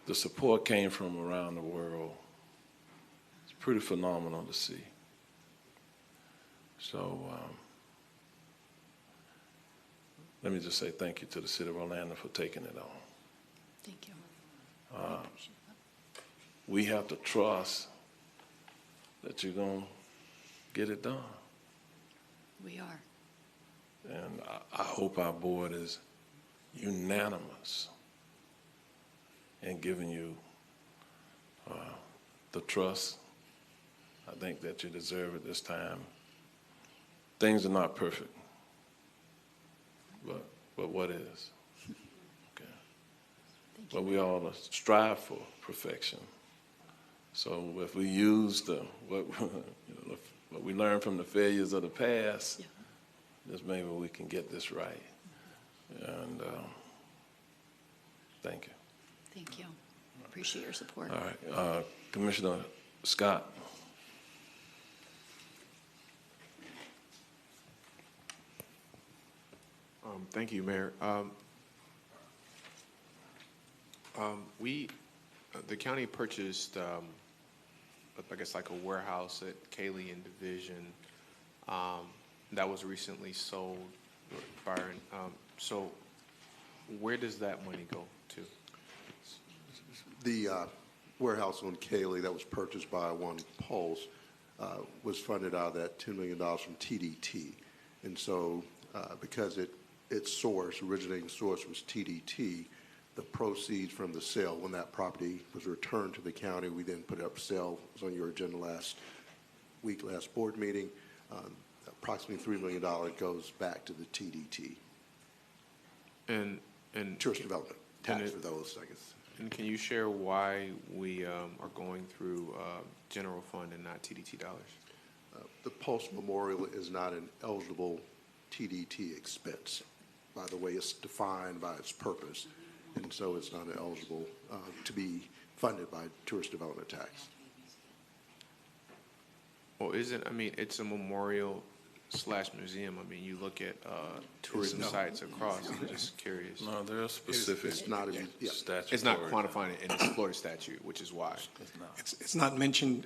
the support came from around the world. It's pretty phenomenal to see. So let me just say thank you to the city of Orlando for taking it on. Thank you. We have to trust that you're going to get it done. We are. And I hope our board is unanimous in giving you the trust I think that you deserve at this time. Things are not perfect, but what is? Okay. But we all strive for perfection. So if we use what we learn from the failures of the past, just maybe we can get this right. And thank you. Thank you. Appreciate your support. All right. Commissioner Scott. Thank you, Mayor. The county purchased, I guess, like a warehouse at Cayley and Division that was recently sold. Byron. So where does that money go to? The warehouse on Cayley that was purchased by One Pulse was funded out of that $2 million from TDT. And so because its source, originating source was TDT, the proceeds from the sale, when that property was returned to the county, we then put it up for sale. It was on your agenda last board meeting. Approximately $3 million goes back to the TDT. And Tourist development tax for those, I guess. And can you share why we are going through general fund and not TDT dollars? The Pulse Memorial is not an eligible TDT expense by the way it's defined by its purpose, and so it's not eligible to be funded by tourist development tax. Well, it's a memorial / museum. I mean, you look at tourism sites across. I'm just curious. No, there are specific statutory. It's not quantifying it in its Florida statute, which is why. It's not mentioned,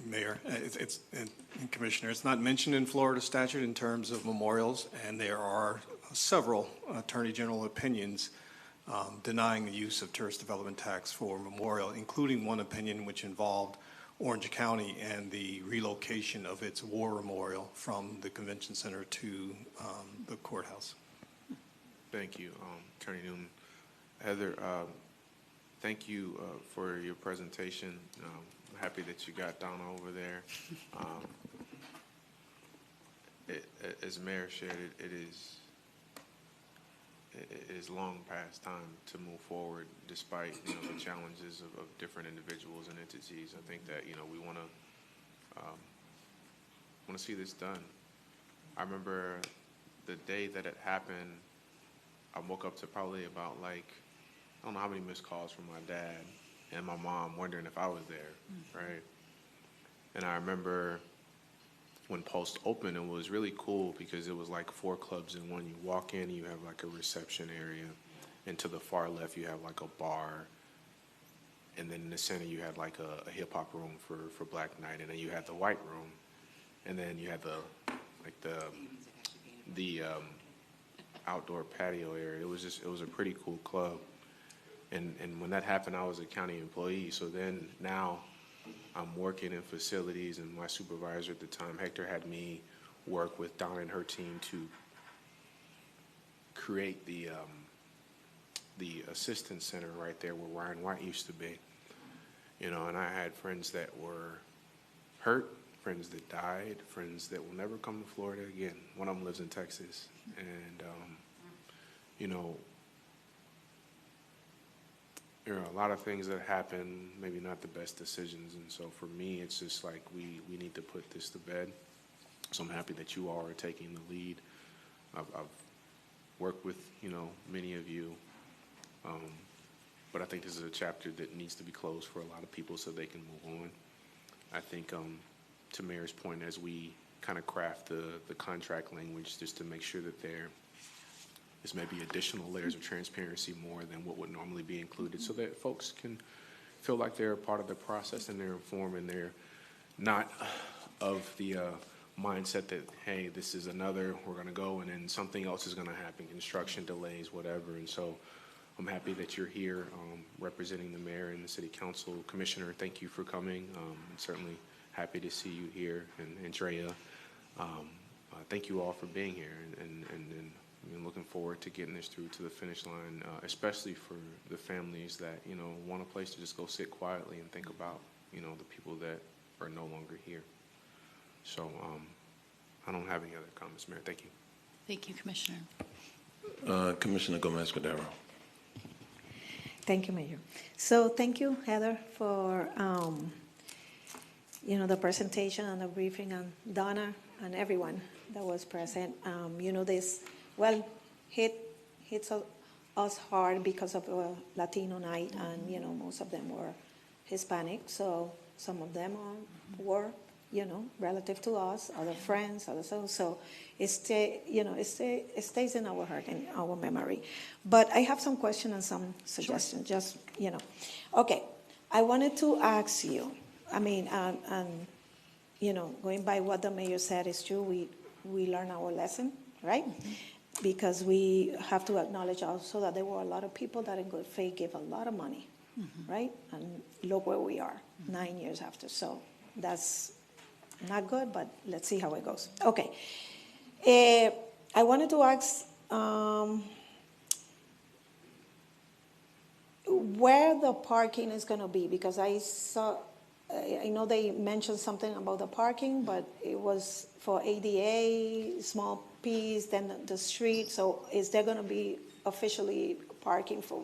Mayor, and Commissioner, it's not mentioned in Florida statute in terms of memorials, and there are several Attorney General opinions denying the use of tourist development tax for memorial, including one opinion which involved Orange County and the relocation of its war memorial from the convention center to the courthouse. Thank you, Attorney Newman. Heather, thank you for your presentation. I'm happy that you got down over there. As Mayor shared, it is long past time to move forward despite the challenges of different individuals and entities. I think that we want to see this done. I remember the day that it happened. I woke up to probably about I don't know how many missed calls from my dad and my mom wondering if I was there, right? And I remember when Post opened, it was really cool because it was like 4 clubs in one. You walk in, you have like a reception area, and to the far left you have like a bar, and then in the center you had like a hip hop room for Black Night, and then you had the white room, and then you had the outdoor patio area. It was a pretty cool club, and when that happened, I was a county employee. So then now I'm working in facilities, and my supervisor at the time, Hector, had me work with Donna and her team to create the assistance center right there where Ryan White used to be. And I had friends that were hurt, friends that died, friends that will never come to Florida again. One of them lives in Texas, and there are a lot of things that happen, maybe not the best decisions, and so for me, it's just like we need to put this to bed. So I'm happy that you all are taking the lead. I've worked with, many of you, but I think this is a chapter that needs to be closed for a lot of people so they can move on. I think, to Mayor's point, as we kind of craft the contract language, just to make sure that there is maybe additional layers of transparency more than what would normally be included, so that folks can feel like they're a part of the process and they're informed and they're not of the mindset that, hey, this is we're going to go and then something else is going to happen, construction delays, whatever. And so I'm happy that you're here representing the mayor and the city council. Commissioner, thank you for coming. Certainly happy to see you here. And Andrea, thank you all for being here. And I'm looking forward to getting this through to the finish line, especially for the families that, want a place to just go sit quietly and think about, the people that are no longer here. So I don't have any other comments, Mayor. Thank you. Thank you, Commissioner. Commissioner Gomez-Cordero. Thank you, Mayor. So thank you, Heather, for the presentation and the briefing, and Donna and everyone that was present. This hits us hard because of Latino night, and most of them were Hispanic. So some of them were relative to us, other friends, so it stays in our heart and our memory. But I have some questions and some suggestions. Sure. Okay. I wanted to ask you. Going by what the mayor said is true. We learned our lesson, right? Mm-hmm. Because we have to acknowledge also that there were a lot of people that in good faith gave a lot of money, mm-hmm. right? And look where we are, 9 years after. So that's not good, but let's see how it goes. Okay. I wanted to ask where the parking is going to be, because I know they mentioned something about the parking, but it was for ADA, small piece, then the street. So is there going to be officially parking for,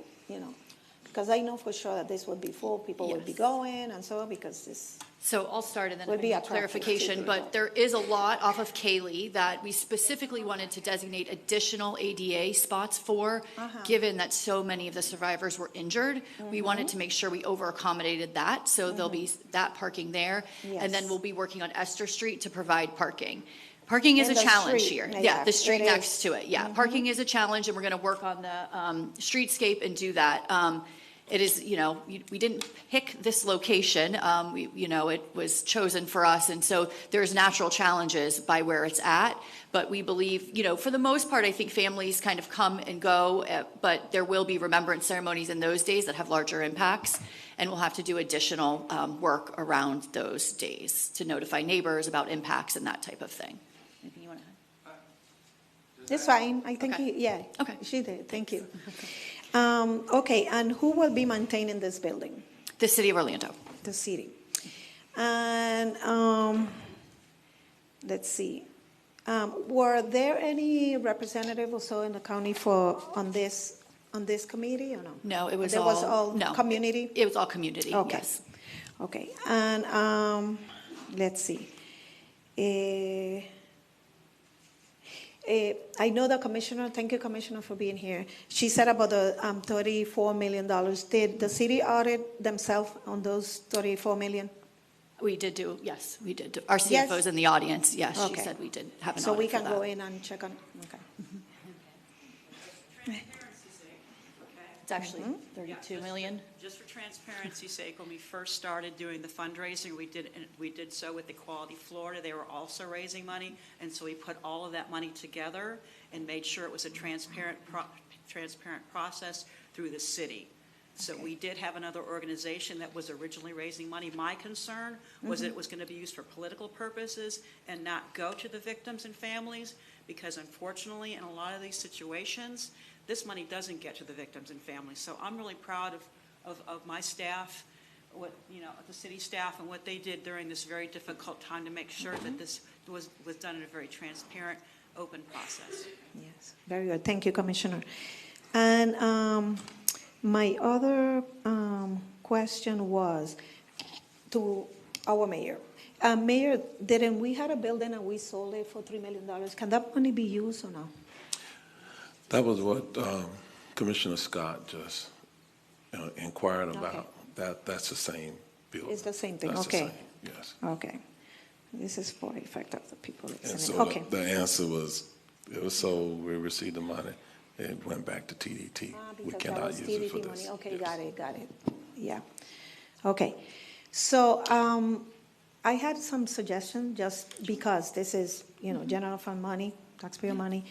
because I know for sure that this would be full, people would be going and so on, because this. So I'll start and then would be a clarification, but there is a lot off of Kaylee that we specifically wanted to designate additional ADA spots for, given that so many of the survivors were injured. Mm-hmm. We wanted to make sure we over-accommodated that, so there'll be that parking there. Yes. And then we'll be working on Esther Street to provide parking. Parking is a challenge here. Yeah, the street next to it. Yeah, parking is a challenge, and we're going to work on the streetscape and do that. It is, we didn't pick this location. It was chosen for us, and so there's natural challenges by where it's at. But we believe, for the most part, I think families kind of come and go, but there will be remembrance ceremonies in those days that have larger impacts, and we'll have to do additional work around those days to notify neighbors about impacts and that type of thing. Anything you want to add? It's fine. I think, Okay. She did. Thank you. Okay, and who will be maintaining this building? The City of Orlando. The city. And let's see. Were there any representatives also in the county on this committee or no? No, it was community? It was all community, okay. Yes. Okay, and let's see. I know the commissioner, thank you, Commissioner, for being here. She said about the $34 million. Did the city audit themselves on those $34 million? We did yes, we did. Our CFO's in the audience, yes, okay. She said we did have an so audit we can for that. Go in and check on, okay. It's actually 32 million. Just for transparency's sake, when we first started doing the fundraising, we did so with Equality Florida. They were also raising money, and so we put all of that money together and made sure it was a transparent process through the city. So we did have another organization that was originally raising money. My concern was that it was going to be used for political purposes and not go to the victims and families, because unfortunately in a lot of these situations, this money doesn't get to the victims and families. So I'm really proud of my staff, the city staff, and what they did during this very difficult time to make sure that this was done in a very transparent, open process. Yes, very good. Thank you, Commissioner. And My other question was to our mayor. Mayor, didn't we had a building and we sold it for $3 million? Can that money be used or no? That was what Commissioner Scott just inquired about. That's the same building. It's the same thing, That's okay. the same, yes. Okay. This is for effect of the people And listening. so Okay. the answer was, it was sold, we received the money, it went back to TDT. We Because that cannot was use it for TDT this. money. Okay, got it. Yeah. Okay. So I had some suggestions just because this is, general fund money, taxpayer money.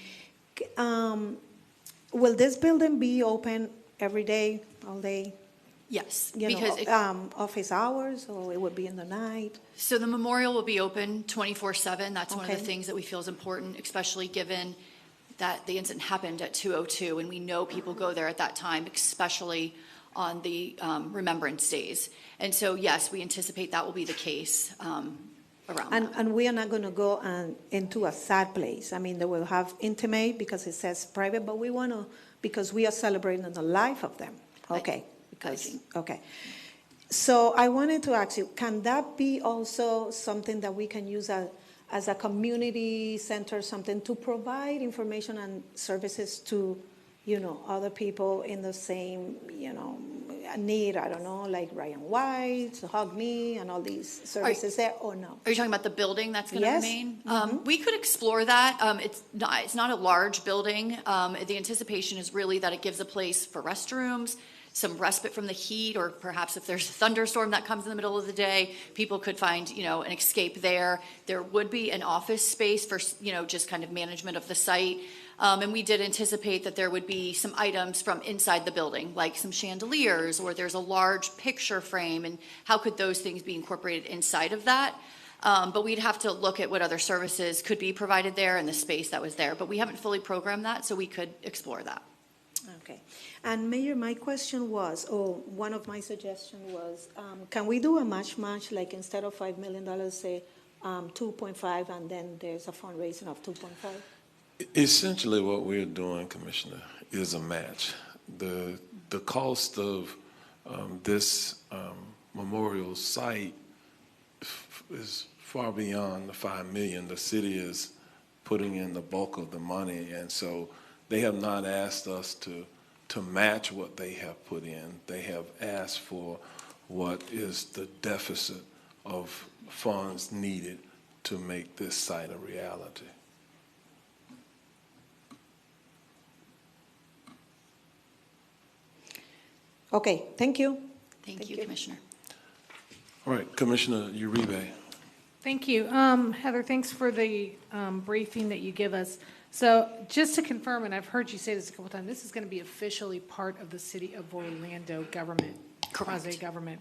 Will this building be open every day, all day? Yes, Because because office hours, or it would be in the night? so the memorial will be open 24/7. That's one of the Okay. things that we feel is important, especially given that the incident happened at 2:02, and we know people go there at that time, especially on the remembrance days. And so, yes, we anticipate that will be the case around that. And we are not going to go into a sad place. I mean, they will have intimate because it says private, but we want to, because we are celebrating the life of them. Okay. Okay. So I wanted to ask you, can that be also something that we can use as a community center, something to provide information and services to, other people in the same, need, I don't know, like Ryan White, Hug Me, and all these services there, or no? Are you talking about the building that's going to Yes. remain? Mhm. We could explore that. It's not a large building. The anticipation is really that it gives a place for restrooms, some respite from the heat, or perhaps if there's a thunderstorm that comes in the middle of the day, people could find, an escape there. There would be an office space for, just kind of management of the site. And we did anticipate that there would be some items from inside the building, like some chandeliers, or there's a large picture frame, and how could those things be incorporated inside of that? But we'd have to look at what other services could be provided there and the space that was there. But we haven't fully programmed that, so we could explore that. Okay. And Mayor, my question was, or one of my suggestions was, can we do a match, like instead of $5 million, say 2.5, and then there's a fundraising of 2.5? Essentially, what we're doing, Commissioner, is a match. The cost of this memorial site is far beyond the $5 million. The city is putting in the bulk of the money, and so they have not asked us to match what they have put in. They have asked for what is the deficit of funds needed to make this site a reality. Okay, thank you. Thank you, Commissioner. All right, Commissioner Uribe. Thank you. Heather, thanks for the briefing that you give us. So just to confirm, and I've heard you say this a couple times, this is going to be officially part of the City of Orlando government, quasi-government.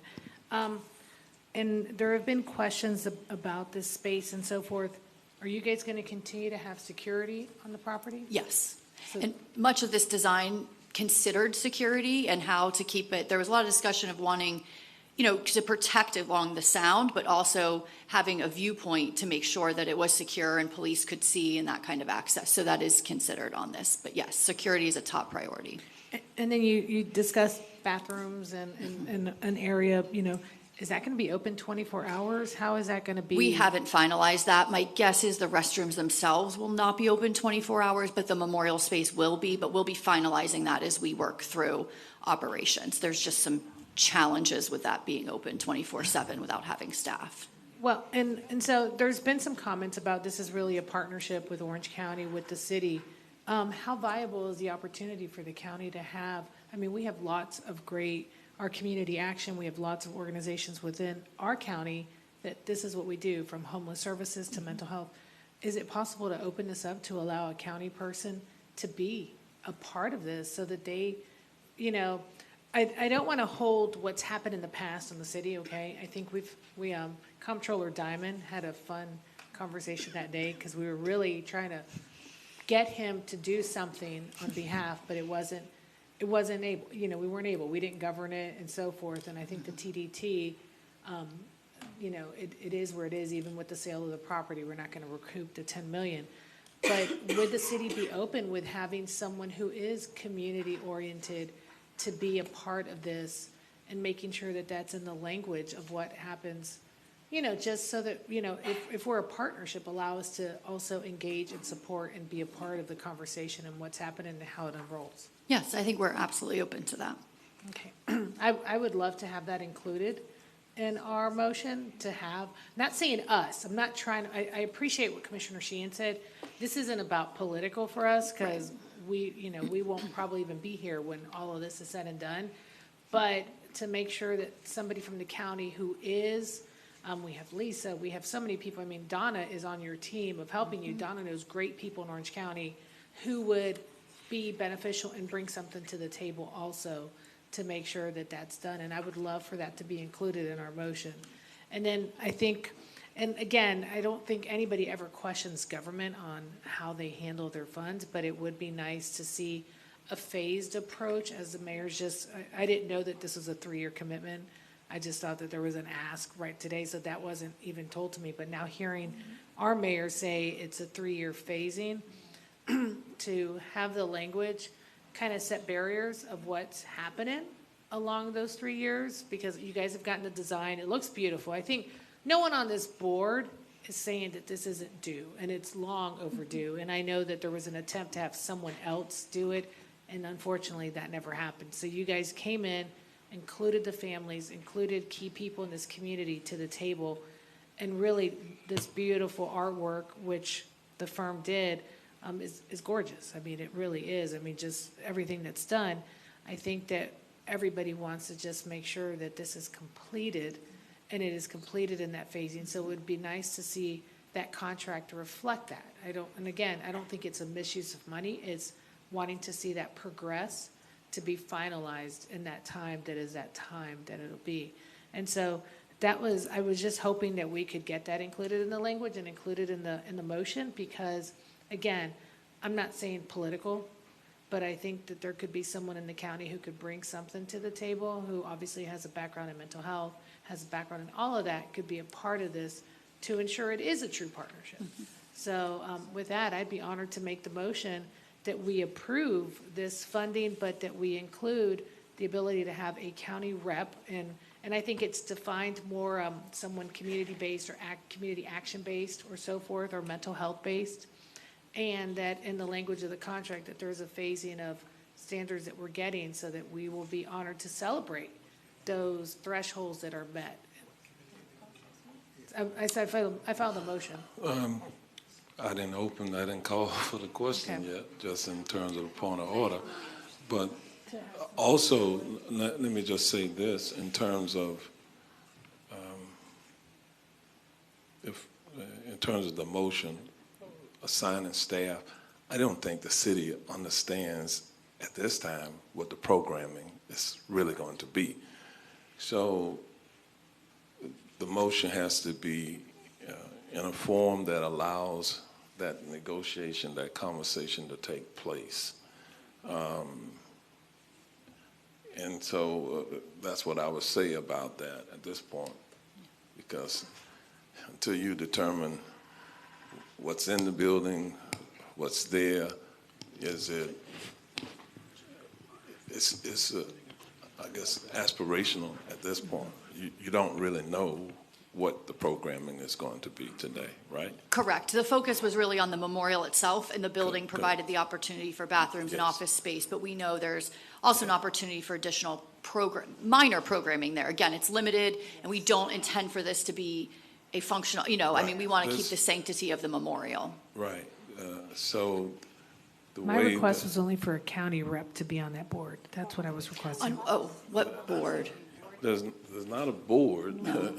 And there have been questions about this space and so forth. Are you guys going to continue to have security on the property? Yes. And much of this design considered security and how to keep it. There was a lot of discussion of wanting, to protect along the sound, but also having a viewpoint to make sure that it was secure and police could see and that kind of access. So that is considered on this. But yes, security is a top priority. And then you discussed bathrooms and an area, is that going to be open 24 hours? How is that going to be? We haven't finalized that. My guess is the restrooms themselves will not be open 24 hours, but the memorial space will be. But we'll be finalizing that as we work through operations. There's just some challenges with that being open 24/7 without having staff. Well, and so there's been some comments about this is really a partnership with Orange County, with the city. How viable is the opportunity for the county to have, we have lots of great, our community action, we have lots of organizations within our county that this is what we do, from homeless services to mental health. Is it possible to open this up to allow a county person to be a part of this so that they, I don't want to hold what's happened in the past in the city, okay? I think Comptroller Diamond had a fun conversation that day because we were really trying to get him to do something on behalf, but it wasn't able, we weren't able. We didn't govern it and so forth. And I think the TDT, it is where it is, even with the sale of the property. We're not going to recoup the $10 million. But would the city be open with having someone who is community-oriented to be a part of this and making sure that that's in the language of what happens, just so that, if we're a partnership, allow us to also engage and support and be a part of the conversation and what's happening and how it unrolls. Yes, I think we're absolutely open to that. Okay. I would love to have that included in our motion to have, not saying us, I'm not trying, I appreciate what Commissioner Sheen said. This isn't about political for us because we won't probably even be here when all of this is said and done. But to make sure that somebody from the county who is, we have Lisa, we have so many people. I mean, Donna is on your team of helping you. Donna knows great people in Orange County who would be beneficial and bring something to the table also to make sure that that's done. And I would love for that to be included in our motion. And then I think, and again, I don't think anybody ever questions government on how they handle their funds, but it would be nice to see a phased approach as the mayor's just, I didn't know that this was a 3-year commitment. I just thought that there was an ask right today, so that wasn't even told to me. But now hearing our mayor say it's a 3-year phasing, to have the language kind of set barriers of what's happening along those 3 years, because you guys have gotten the design. It looks beautiful. I think no one on this board is saying that this isn't due, and it's long overdue. And I know that there was an attempt to have someone else do it, and unfortunately that never happened. So you guys came in, included the families, included key people in this community to the table, and really this beautiful artwork, which the firm did, is gorgeous. I mean, it really is. I mean, just everything that's done. I think that everybody wants to just make sure that this is completed, and it is completed in that phasing. So it would be nice to see that contract to reflect that. I don't think it's a misuse of money. It's wanting to see that progress to be finalized in that time that it'll be. And so I was just hoping that we could get that included in the language and included in the motion, because again, I'm not saying political, but I think that there could be someone in the county who could bring something to the table, who obviously has a background in mental health, has a background in all of that, could be a part of this to ensure it is a true partnership. Mm-hmm. So with that, I'd be honored to make the motion that we approve this funding, but that we include the ability to have a county rep, and I think it's defined more someone community-based or community action-based or so forth, or mental health-based, and that in the language of the contract that there's a phasing of standards that we're getting so that we will be honored to celebrate those thresholds that are met. I filed a motion. I didn't call for the question yet, just in terms of the point of order. But also, let me just say this in terms of, in terms of the motion, assigning staff, I don't think the city understands at this time what the programming is really going to be. So the motion has to be in a form that allows that negotiation, that conversation to take place. And so that's what I would say about that at this point, because until you determine what's in the building, what's there, it's I guess, aspirational at this point. You don't really know what the programming is going to be today, right? Correct. The focus was really on the memorial itself, and the building provided the opportunity for bathrooms and office space, but we know there's also an opportunity for additional minor programming there. Again, it's limited, and we don't intend for this to be a functional, I mean, we want to keep the sanctity of the memorial. Right. So my request was only for a county rep to be on that board. That's what I was requesting. What board? There's not a board. No.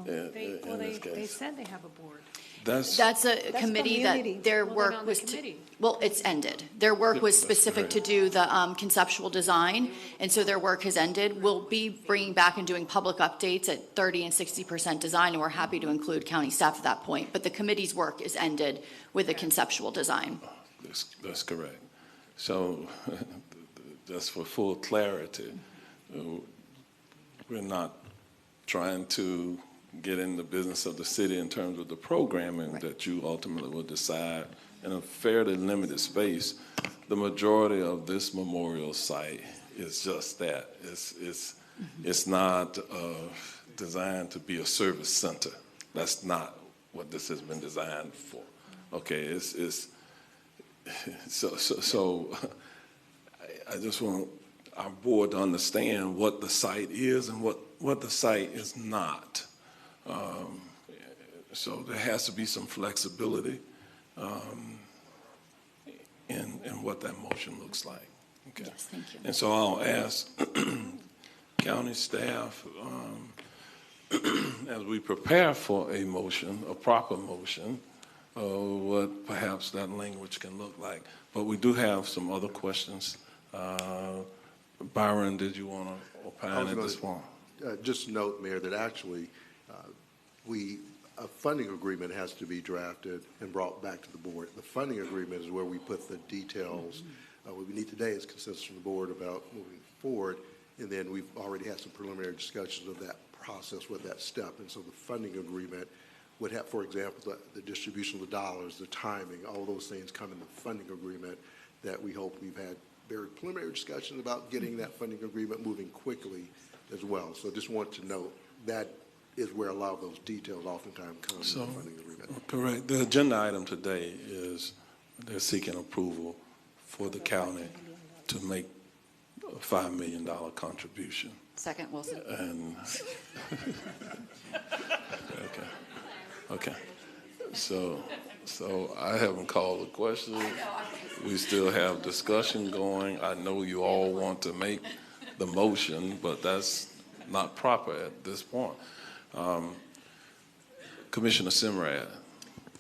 They said they have a board. That's a committee that their work was it's ended. Their work was specific to do the conceptual design, and so their work has ended. We'll be bringing back and doing public updates at 30% and 60% design, and we're happy to include county staff at that point. But the committee's work is ended with the conceptual design. That's correct. So just for full clarity, we're not trying to get in the business of the city in terms of the programming that you ultimately will decide in a fairly limited space. The majority of this memorial site is just that. It's not designed to be a service center. That's not what this has been designed for. Okay, so I just want our board to understand what the site is and what the site is not. So there has to be some flexibility in what that motion looks like. Okay. Yes, thank you. And so I'll ask county staff, as we prepare for a motion, a proper motion, what perhaps that language can look like. But we do have some other questions. Byron, did you want to opine at this point? Just note, Mayor, that actually a funding agreement has to be drafted and brought back to the board. The funding agreement is where we put the details. What we need today is consensus from the board about moving forward, and then we've already had some preliminary discussions of that process with that step. And so the funding agreement would have, for example, the distribution of the dollars, the timing, all those things come in the funding agreement that we hope we've had very preliminary discussions about getting that funding agreement moving quickly as well. So just want to note that is where a lot of those details oftentimes come in the funding agreement. Correct. The agenda item today is they're seeking approval for the county to make a $5 million contribution. Second, Wilson. And okay. So I haven't called the question. We still have discussion going. I know you all want to make the motion, but that's not proper at this point. Commissioner Simrad.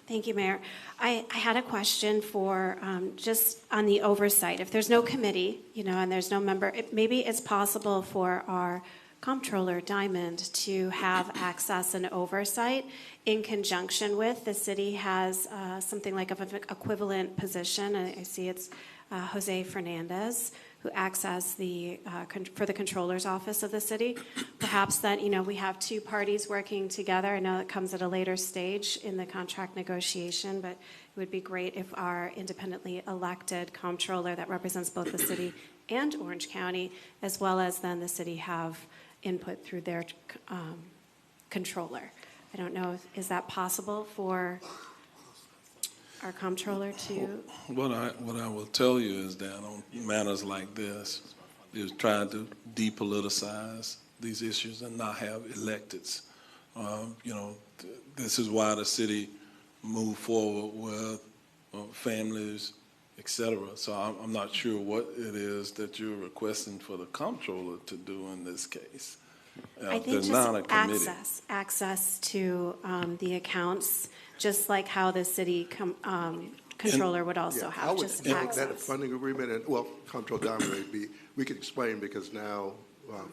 Thank you, Mayor. I had a question for just on the oversight. If there's no committee, and there's no member, maybe it's possible for our comptroller, Diamond, to have access and oversight in conjunction with the city has something like an equivalent position. I see it's Jose Fernandez, who acts as for the controller's office of the city. Perhaps that, we have two parties working together. I know it comes at a later stage in the contract negotiation, but it would be great if our independently elected comptroller that represents both the city and Orange County, as well as then the city, have input through their controller. I don't know, is that possible for our comptroller to? What I will tell you is that on matters like this, is trying to depoliticize these issues and not have electeds. This is why the city moved forward with families, et cetera. So I'm not sure what it is that you're requesting for the comptroller to do in this case. I think just access to the accounts, just like how the city controller would also have just access. That funding agreement, and Comptroller Diamond, we could explain, because now,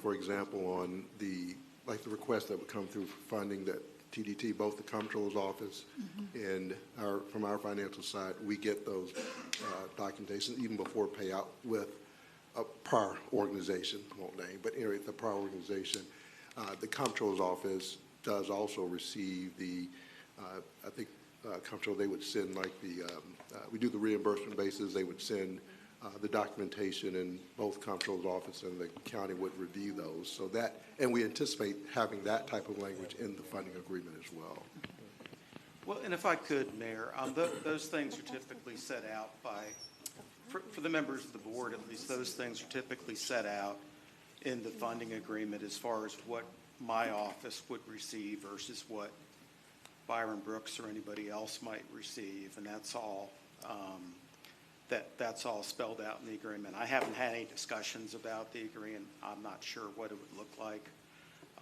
for example, on the request that would come through for funding, that TDT, both the comptroller's office and from our financial side, we get those documentations even before payout with a prior organization, I won't name, but anyway, the prior organization. The comptroller's office does also receive I think comptroller, they would send we do the reimbursement basis, they would send the documentation, and both comptroller's office and the county would review those. So and we anticipate having that type of language in the funding agreement as well. Well, and if I could, Mayor, those things are typically set out for the members of the board, at least those things are typically set out in the funding agreement as far as what my office would receive versus what Byron Brooks or anybody else might receive, and that's all that's all spelled out in the agreement. I haven't had any discussions about the agreement. I'm not sure what it would look like.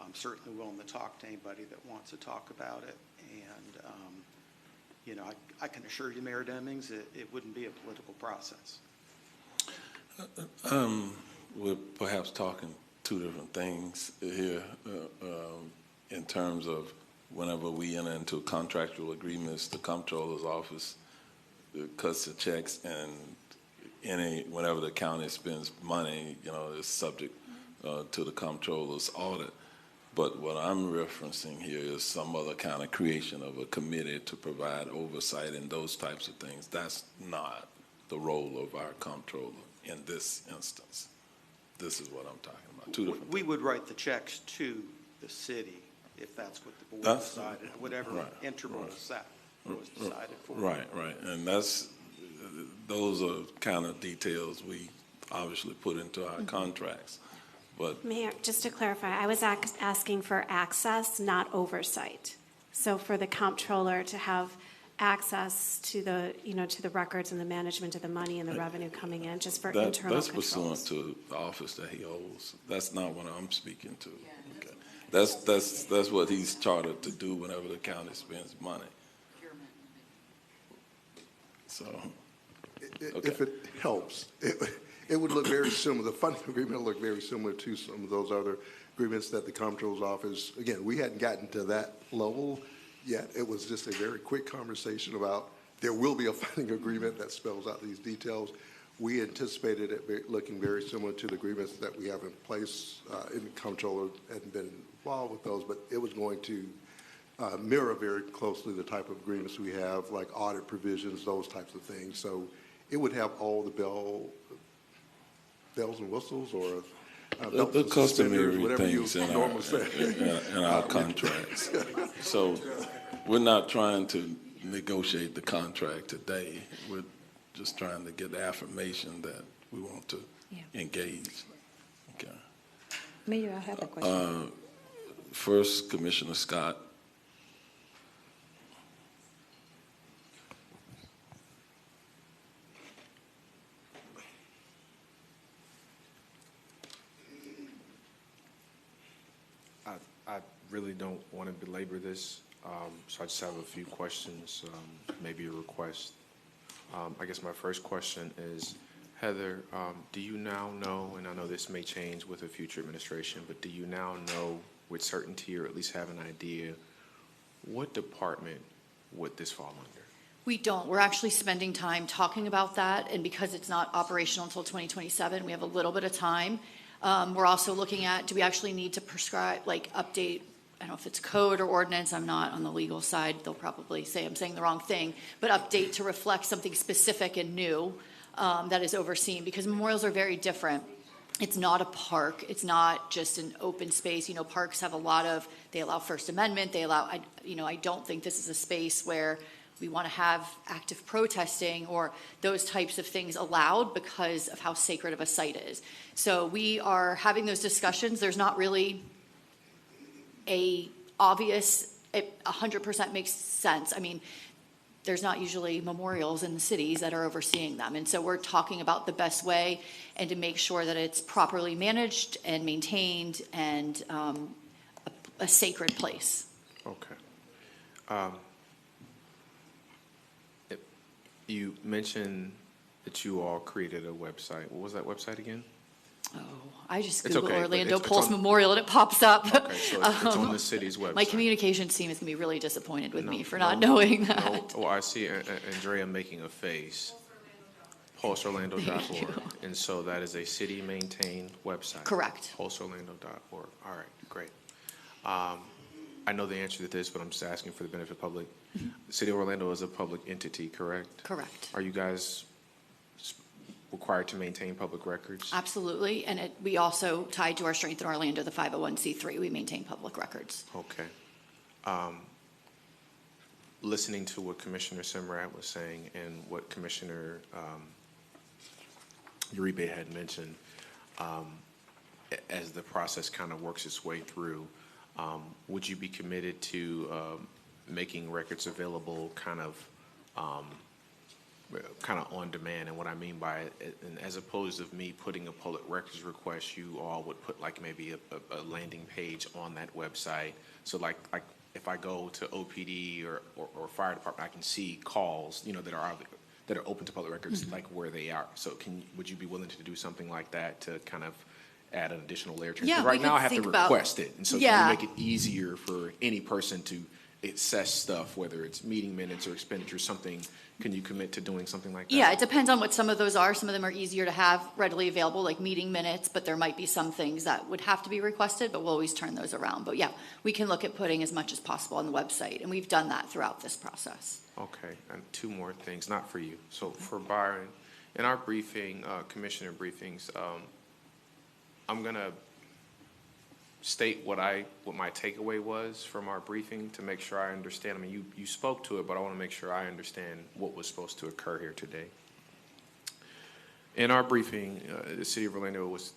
I'm certainly willing to talk to anybody that wants to talk about it, and I can assure you, Mayor Demings, it wouldn't be a political process. We're perhaps talking two different things here in terms of whenever we enter into contractual agreements, the comptroller's office cuts the checks, and whenever the county spends money, is subject to the comptroller's audit. But what I'm referencing here is some other kind of creation of a committee to provide oversight and those types of things. That's not the role of our comptroller in this instance. this is what I'm talking about, two different. We would write the checks to the city if that's what the board That's- decided, whatever right, integral right. was decided for. Right, and those are kind of details we obviously put into our contracts, but. Mayor, just to clarify, I was asking for access, not oversight. So for the comptroller to have access to the, to the records and the management of the money and the revenue coming in, just for internal That's controls. pursuant to the office that he holds. That's not what I'm speaking to. Okay. That's what he's chartered to do whenever the county spends money. So, okay. If it helps, it would look very similar, the funding agreement would look very similar to some of those other agreements that the comptroller's office, again, we hadn't gotten to that level yet. It was just a very quick conversation about there will be a funding agreement that spells out these details. We anticipated it looking very similar to the agreements that we have in place. And the comptroller hadn't been involved with those, but it was going to mirror very closely the type of agreements we have, like audit provisions, those types of things. So it would have all the bells and whistles, or the customary whatever you things in normally say. in our contracts. So we're not trying to negotiate the contract today. We're just trying to get the affirmation that we want to engage. Okay. Mayor, I have a question. First, Commissioner Scott. I really don't want to belabor this, so I just have a few questions, maybe a request. I guess my first question is, Heather, do you now know, and I know this may change with a future administration, but do you now know with certainty, or at least have an idea, what department would this fall under? We don't. We're actually spending time talking about that, and because it's not operational until 2027, we have a little bit of time. We're also looking at, do we actually need to prescribe, update, I don't know if it's code or ordinance, I'm not on the legal side, they'll probably say I'm saying the wrong thing, but update to reflect something specific and new that is overseen, because memorials are very different. It's not a park. It's not just an open space. Parks have they allow First Amendment, they allow, I don't think this is a space where we want to have active protesting or those types of things allowed because of how sacred of a site is. So we are having those discussions. There's not really a obvious, 100% makes sense. I mean, there's not usually memorials in the cities that are overseeing them. And so we're talking about the best way and to make sure that it's properly managed and maintained and a sacred place. Okay. You mentioned that you all created a website. What was that website again? Oh, I just It's Google okay, Orlando it's Pulse on- Memorial and it pops up. Okay, so it's on the city's website. My communications team is going to be really disappointed with me for not knowing that. No. Well, I see Andrea making a face. PulseOrlando.org. And so that is a city-maintained website. Correct. PulseOrlando.org. All right, great. I know the answer to this, but I'm just asking for the benefit of the public. The City of Orlando is a public entity, correct? Correct. Are you guys required to maintain public records? Absolutely. And we also, tied to our Strength in Orlando, the 501c3, we maintain public records. Okay. Listening to what Commissioner Simrat was saying and what Commissioner Uribe had mentioned, as the process kind of works its way through, would you be committed to making records available kind of on demand? And what I mean by it, and as opposed to me putting a public records request, you all would put maybe a landing page on that website. So like if I go to OPD or fire department, I can see calls, that are open to public records, like where they are. So would you be willing to do something like that to kind of add an additional layer to it? Yeah, right now I have to request it. And so can we make it easier for any person to assess stuff, whether it's meeting minutes or expenditures, something? Can you commit to doing something like that? Yeah, it depends on what some of those are. Some of them are easier to have readily available, like meeting minutes, but there might be some things that would have to be requested, but we'll always turn those around. But yeah, we can look at putting as much as possible on the website, and we've done that throughout this process. Okay, and two more things, not for you. So for Byron, in our briefing, commissioner briefings, I'm gonna state what my takeaway was from our briefing to make sure I understand. I mean, you spoke to it, but I want to make sure I understand what was supposed to occur here today. In our briefing, the city of Orlando was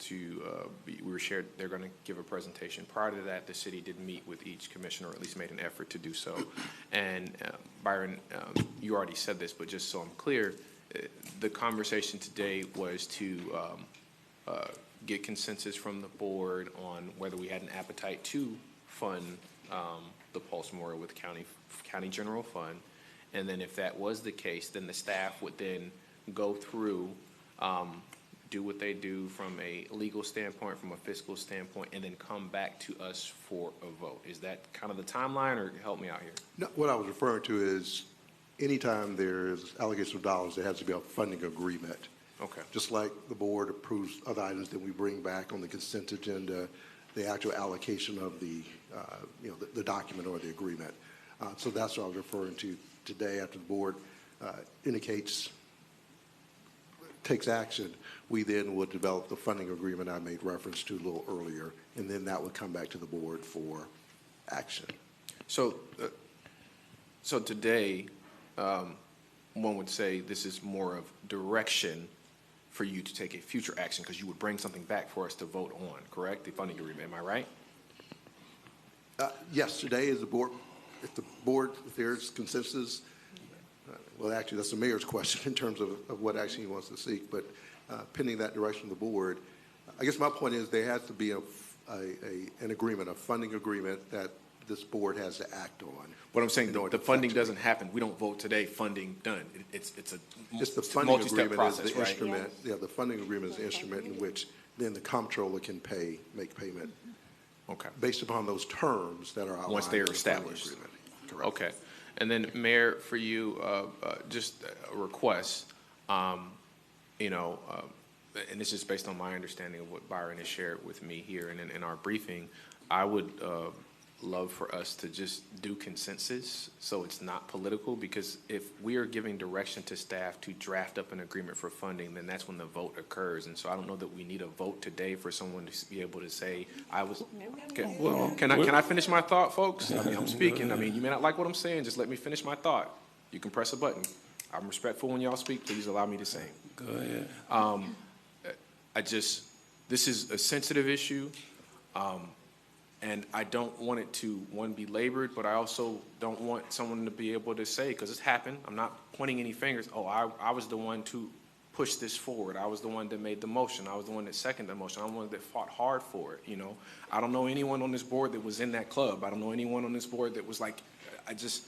we were shared, they're going to give a presentation. Prior to that, the city did meet with each commissioner, or at least made an effort to do so. And Byron, you already said this, but just so I'm clear, the conversation today was to get consensus from the board on whether we had an appetite to fund the Pulse Memorial with county general fund. And then if that was the case, then the staff would then go through, do what they do from a legal standpoint, from a fiscal standpoint, and then come back to us for a vote. Is that kind of the timeline, or help me out here? No, what I was referring to is anytime there's allocation of dollars, there has to be a funding agreement. Okay. Just like the board approves other items that we bring back on the consent agenda, the actual allocation of the, the document or the agreement. So that's what I was referring to today. After the board takes action, we then would develop the funding agreement I made reference to a little earlier, and then that would come back to the board for action. So today, one would say this is more of direction for you to take a future action, because you would bring something back for us to vote on, correct? The funding agreement, am I right? Yes, today is the board, if there's consensus, well, actually, that's the mayor's question in terms of what action he wants to seek, but pending that direction of the board, I guess my point is there has to be an agreement, a funding agreement that this board has to act on. What I'm saying, the funding doesn't happen. We don't vote today, funding done. It's the funding agreement process, is the right? instrument. Yeah, the funding agreement is the instrument in which then the comptroller can make payment. Okay. Based upon those terms that are outlined. Once they're in the funding established. agreement. Correct. Okay. And then, Mayor, for you, just a request, and this is based on my understanding of what Byron has shared with me here and in our briefing, I would love for us to just do consensus so it's not political, because if we are giving direction to staff to draft up an agreement for funding, then that's when the vote occurs. And so I don't know that we need a vote today for someone to be able to say, can I finish my thought, folks? I mean, I'm speaking. I mean, you may not like what I'm saying. Just let me finish my thought. You can press a button. I'm respectful when y'all speak. Please allow me to say. Go ahead. This is a sensitive issue. And I don't want it to, one, be labored, but I also don't want someone to be able to say, because it's happened, I'm not pointing any fingers, I was the one to push this forward. I was the one that made the motion. I was the one that seconded the motion. I'm the one that fought hard for it, I don't know anyone on this board that was in that club. I don't know anyone on this board that was like, I just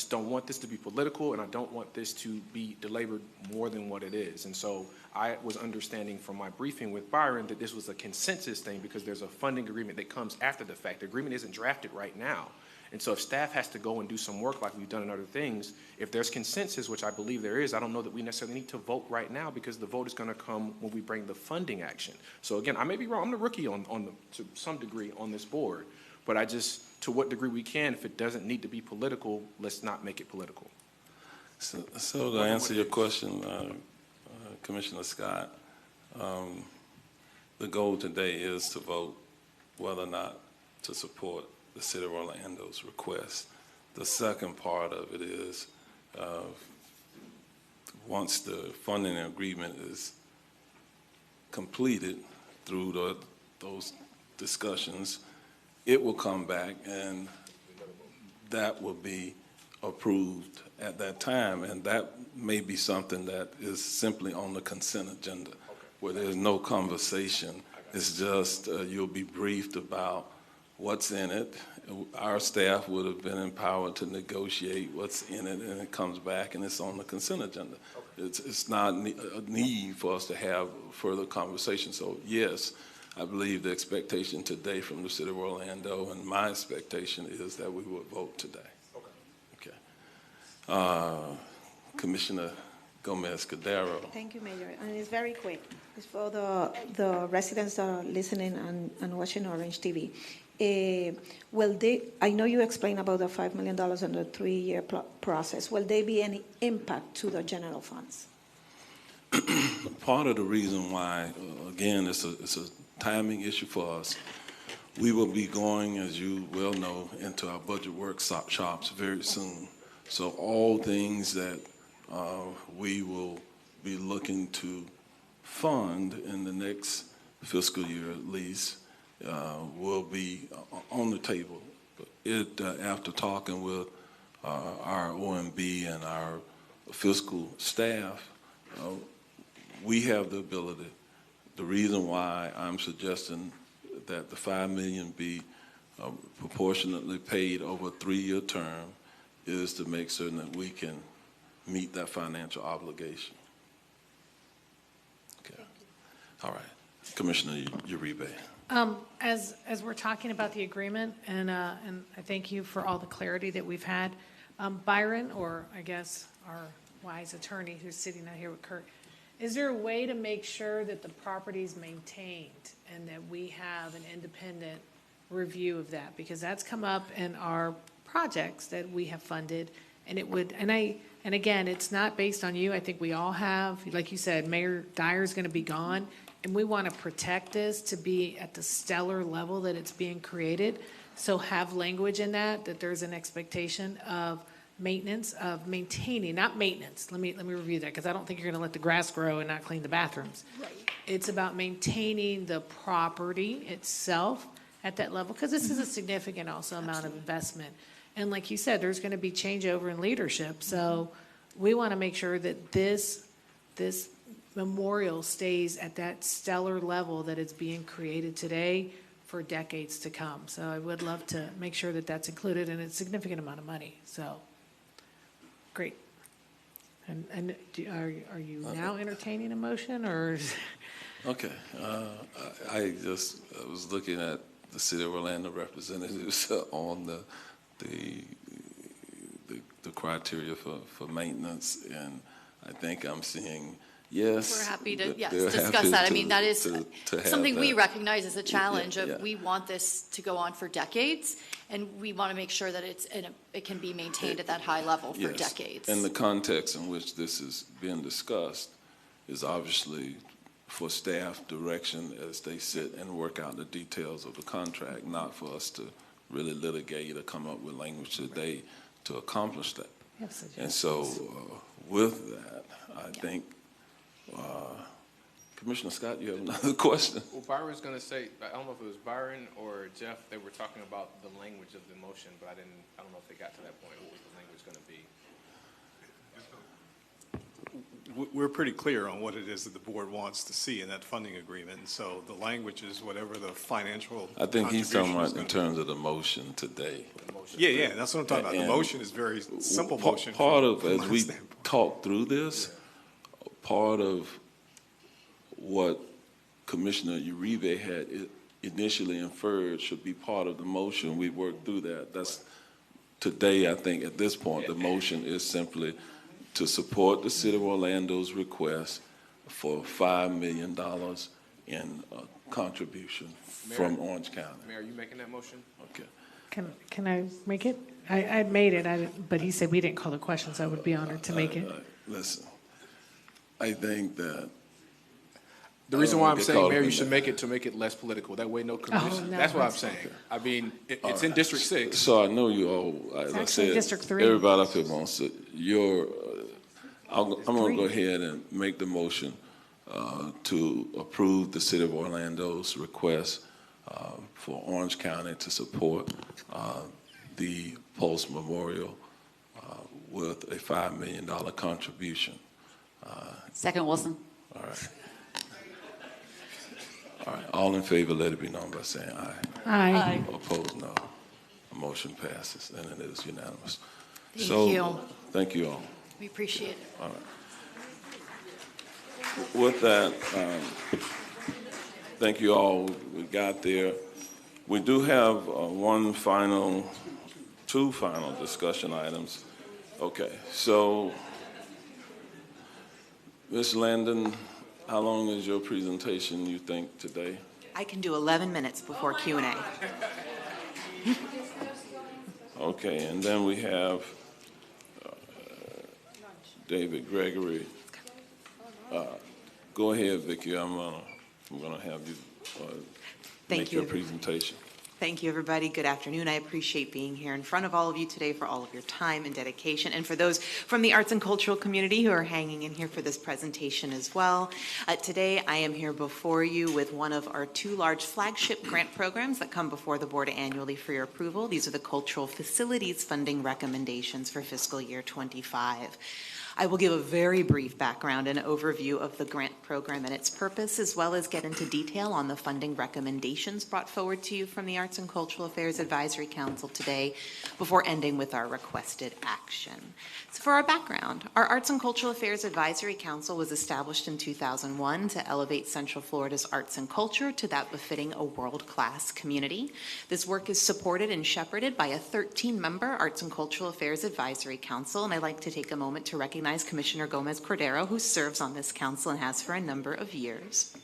don't want this to be political, and I don't want this to be belabored more than what it is. And so I was understanding from my briefing with Byron that this was a consensus thing, because there's a funding agreement that comes after the fact. The agreement isn't drafted right now. And so if staff has to go and do some work like we've done in other things, if there's consensus, which I believe there is, I don't know that we necessarily need to vote right now, because the vote is going to come when we bring the funding action. So again, I may be wrong. I'm the rookie to some degree on this board, but to what degree we can, if it doesn't need to be political, let's not make it political. So to answer your question, Commissioner Scott, the goal today is to vote whether or not to support the City of Orlando's request. The second part of it is once the funding agreement is completed through those discussions, it will come back and that will be approved at that time, and that may be something that is simply on the consent agenda, where there's no conversation. It's just you'll be briefed about what's in it. Our staff would have been empowered to negotiate what's in it, and it comes back and it's on the consent agenda. It's not a need for us to have further conversation. So yes, I believe the expectation today from the City of Orlando, and my expectation is that we will vote today. Commissioner Gomez-Cadero. Thank you, Mayor. And it's very quick. It's for the residents that are listening and watching Orange TV. I know you explained about the $5 million and the 3-year process. Will there be any impact to the general funds? Part of the reason why, again, it's a timing issue for us. We will be going, as you well know, into our budget workshops very soon. So all things that we will be looking to fund in the next fiscal year at least will be on the table. After talking with our OMB and our fiscal staff, we have the ability. The reason why I'm suggesting that the $5 million be proportionately paid over a 3-year term is to make certain that we can meet that financial obligation. Okay. All right. Commissioner Uribe. As we're talking about the agreement, and I thank you for all the clarity that we've had, Byron, or I guess our wise attorney who's sitting out here with Kurt, is there a way to make sure that the property is maintained and that we have an independent review of that? Because that's come up in our projects that we have funded, and it would, and again, it's not based on you. I think we all have, like you said, Mayor Dyer's going to be gone, and we want to protect this to be at the stellar level that it's being created. So have language in that there's an expectation of maintenance, of maintaining, not maintenance. Let me review that, because I don't think you're going to let the grass grow and not clean the bathrooms. Right. It's about maintaining the property itself at that level, because this is a significant also amount of investment. And like you said, there's going to be changeover in leadership. So we want to make sure that this memorial stays at that stellar level that it's being created today for decades to come. So I would love to make sure that that's included, and it's a significant amount of money. So great. And are you now entertaining a motion, or? Okay. I was looking at the City of Orlando representatives on the criteria for maintenance, and I think I'm seeing yes. We're happy to they're discuss happy that. I to- mean, that is to have something we that. recognize as a challenge Yeah. of we want this to go on for decades, and we want to make sure that it can be maintained at that high level for Yes. decades. And the context in which this is being discussed is obviously for staff direction as they sit and work out the details of the contract, not for us to really litigate or come up with language today to accomplish that. And so with that, I think, Commissioner Scott, you have another question? Well, Byron's going to say, I don't know if it was Byron or Jeff, they were talking about the language of the motion, but I don't know if they got to that point. What was the language going to be? We're pretty clear on what it is that the board wants to see in that funding agreement, and so the language is whatever the financial I think he's talking contribution about is in gonna terms of the motion today. Yeah, that's what I'm talking about. The And motion is very simple motion. Part of, from as my we standpoint. talk through this, part of what Commissioner Uribe had initially inferred should be part of the motion. We worked through that. That's today, I think, at this point, the motion is simply to support the City of Orlando's request for $5 million in contribution from Orange County. Mayor, are you making that motion? Okay. Can I make it? I made it, but he said we didn't call the question, so I would be honored to make it. Listen, I think that The reason why I'm get saying, caught up Mayor, in you should that. make it to make it less political. That way, no confusion. no, That's what I'm that's- saying. I mean, it's All in right. District 6. So I know you all, as I actually said, District 3. everybody up here wants to, I'm going to go ahead and make the motion to approve the City of Orlando's request for Orange County to support the Post Memorial with a $5 million contribution. Second, Wilson. All right. All right, all in favor, let it be known by saying aye. Aye. Opposed, no. Motion passes, and it is unanimous. Thank So, you. Thank you all. We appreciate it. All right. With that, thank you all. We got there. We do have two final discussion items. Okay, so, Ms. Landon, how long is your presentation, you think, today? I can do 11 minutes before Q&A. Okay, and then we have David Gregory. Go ahead, Vicki. I'm gonna have you make your presentation. Thank you, everybody. Good afternoon. I appreciate being here in front of all of you today for all of your time and dedication, and for those from the arts and cultural community who are hanging in here for this presentation as well. Today, I am here before you with one of our two large flagship grant programs that come before the board annually for your approval. These are the cultural facilities funding recommendations for fiscal year 25. I will give a very brief background and overview of the grant program and its purpose, as well as get into detail on the funding recommendations brought forward to you from the Arts and Cultural Affairs Advisory Council today, before ending with our requested action. So for our background, our Arts and Cultural Affairs Advisory Council was established in 2001 to elevate Central Florida's arts and culture to that befitting a world-class community. This work is supported and shepherded by a 13-member Arts and Cultural Affairs Advisory Council, and I'd like to take a moment to recognize Commissioner Gomez Cordero, who serves on this council and has for a number of years.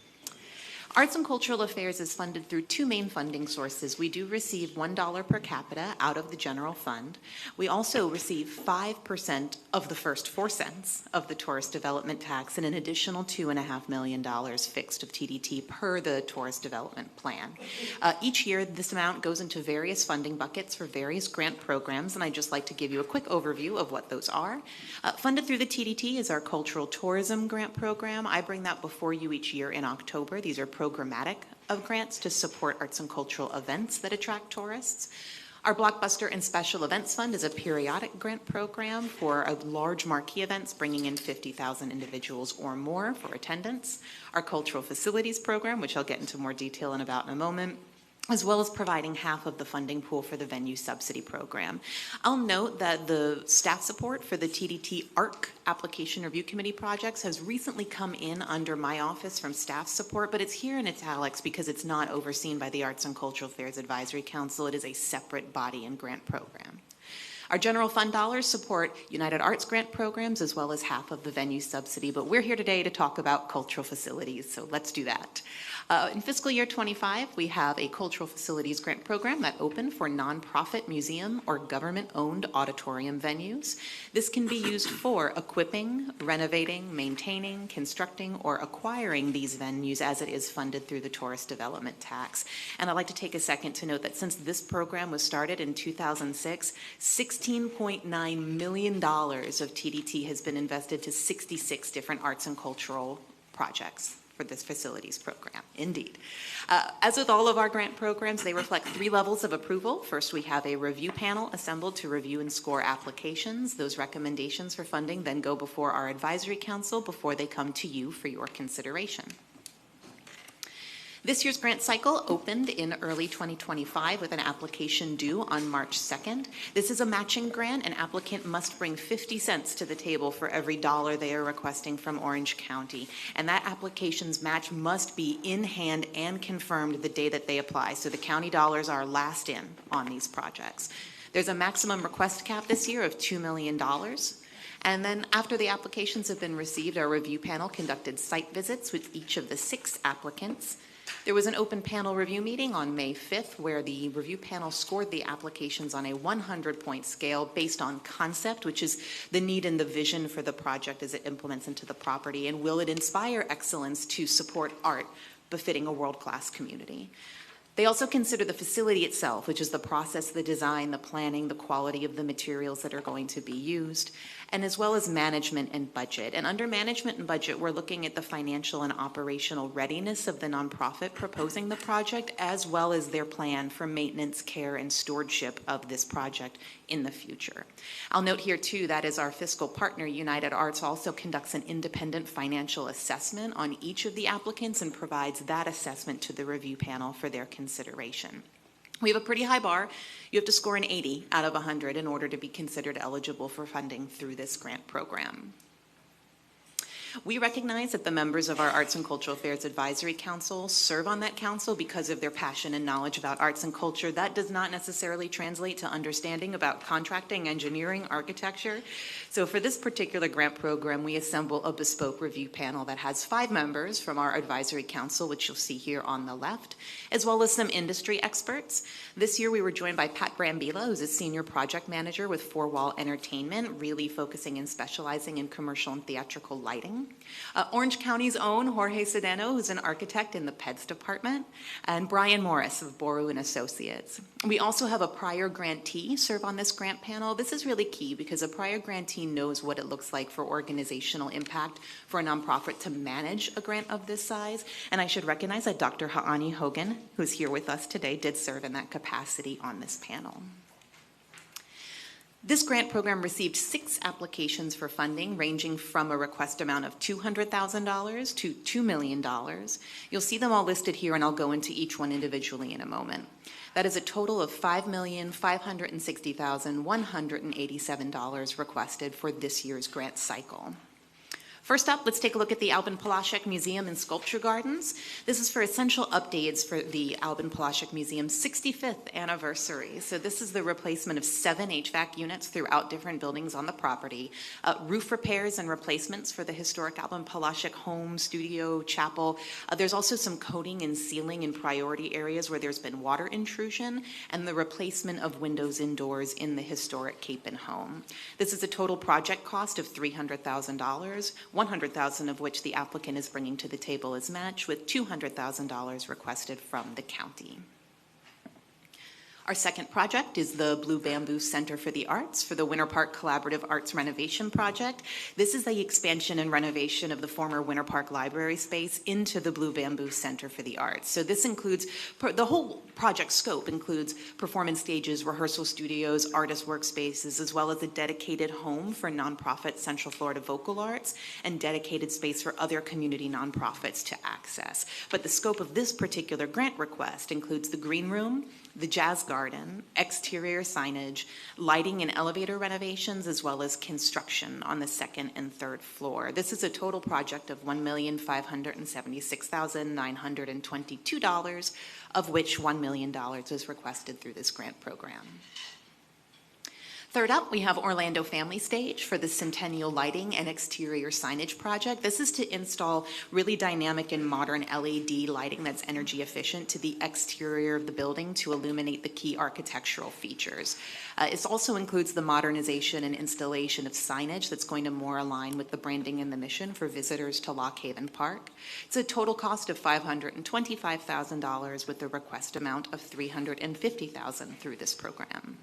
Arts and Cultural Affairs is funded through two main funding sources. We do receive $1 per capita out of the general fund. We also receive 5% of the first 4 cents of the tourist development tax and an additional $2.5 million fixed of TDT per the tourist development plan. Each year, this amount goes into various funding buckets for various grant programs, and I'd just like to give you a quick overview of what those are. Funded through the TDT is our Cultural Tourism Grant Program. I bring that before you each year in October. These are programmatic of grants to support arts and cultural events that attract tourists. Our Blockbuster and Special Events Fund is a periodic grant program for large marquee events bringing in 50,000 individuals or more for attendance. Our Cultural Facilities Program, which I'll get into more detail in a moment, as well as providing half of the funding pool for the venue subsidy program. I'll note that the staff support for the TDT ARC Application Review Committee projects has recently come in under my office from staff support, but it's here in italics because it's not overseen by the Arts and Cultural Affairs Advisory Council. It is a separate body and grant program. Our general fund dollars support United Arts grant programs as well as half of the venue subsidy, but we're here today to talk about cultural facilities, so let's do that. In fiscal year 25, we have a cultural facilities grant program that opened for nonprofit museum or government-owned auditorium venues. This can be used for equipping, renovating, maintaining, constructing, or acquiring these venues as it is funded through the tourist development tax. And I'd like to take a second to note that since this program was started in 2006, $16.9 million of TDT has been invested to 66 different arts and cultural projects for this facilities program, indeed. As with all of our grant programs, they reflect 3 levels of approval. First, we have a review panel assembled to review and score applications. Those recommendations for funding then go before our advisory council before they come to you for your consideration. This year's grant cycle opened in early 2025 with an application due on March 2nd. This is a matching grant. An applicant must bring 50 cents to the table for every dollar they are requesting from Orange County. And that application's match must be in hand and confirmed the day that they apply. So the county dollars are last in on these projects. There's a maximum request cap this year of $2 million. And then after the applications have been received, our review panel conducted site visits with each of the 6 applicants. There was an open panel review meeting on May 5th where the review panel scored the applications on a 100-point scale based on concept, which is the need and the vision for the project as it implements into the property, and will it inspire excellence to support art befitting a world-class community. They also consider the facility itself, which is the process, the design, the planning, the quality of the materials that are going to be used, and as well as management and budget. And under management and budget, we're looking at the financial and operational readiness of the nonprofit proposing the project, as well as their plan for maintenance, care, and stewardship of this project in the future. I'll note here too that as our fiscal partner, United Arts also conducts an independent financial assessment on each of the applicants and provides that assessment to the review panel for their consideration. We have a pretty high bar. You have to score an 80 out of 100 in order to be considered eligible for funding through this grant program. We recognize that the members of our Arts and Cultural Affairs Advisory Council serve on that council because of their passion and knowledge about arts and culture. That does not necessarily translate to understanding about contracting, engineering, architecture. So for this particular grant program, we assemble a bespoke review panel that has 5 members from our advisory council, which you'll see here on the left, as well as some industry experts. This year we were joined by Pat Brambilla, who's a senior project manager with 4 Wall Entertainment, really focusing and specializing in commercial and theatrical lighting. Lighting. Orange County's own Jorge Sedano, who's an architect in the PEDS department, and Brian Morris of Boru and Associates. We also have a prior grantee serve on this grant panel. This is really key because a prior grantee knows what it looks like for organizational impact for a nonprofit to manage a grant of this size. And I should recognize that Dr. Ha'ani Hogan, who's here with us today, did serve in that capacity on this panel. This grant program received 6 applications for funding, ranging from a request amount of $200,000 to $2 million. You'll see them all listed here, and I'll go into each one individually in a moment. That is a total of $5,560,187 requested for this year's grant cycle. First up, let's take a look at the Albin Polaszek Museum and Sculpture Gardens. This is for essential updates for the Albin Polaszek Museum's 65th anniversary. So this is the replacement of 7 HVAC units throughout different buildings on the property, roof repairs and replacements for the historic Albin Polaszek home, studio, chapel. There's also some coating and sealing in priority areas where there's been water intrusion, and the replacement of windows indoors in the historic Capon home. This is a total project cost of $300,000. $100,000 of which the applicant is bringing to the table as match, with $200,000 requested from the county. Our second project is the Blue Bamboo Center for the Arts for the Winter Park Collaborative Arts Renovation Project. This is the expansion and renovation of the former Winter Park Library space into the Blue Bamboo Center for the Arts. So this includes, the whole project scope includes performance stages, rehearsal studios, artist workspaces, as well as a dedicated home for nonprofit Central Florida Vocal Arts and dedicated space for other community nonprofits to access. But the scope of this particular grant request includes the green room, the jazz garden, exterior signage, lighting and elevator renovations, as well as construction on the 2nd and 3rd floor. This is a total project of $1,576,922, of which $1 million is requested through this grant program. Third up, we have Orlando Family Stage for the Centennial Lighting and Exterior Signage Project. This is to install really dynamic and modern LED lighting that's energy efficient to the exterior of the building to illuminate the key architectural features. It also includes the modernization and installation of signage that's going to more align with the branding and the mission for visitors to Lock Haven Park. It's a total cost of $525,000 with a request amount of $350,000 through this program.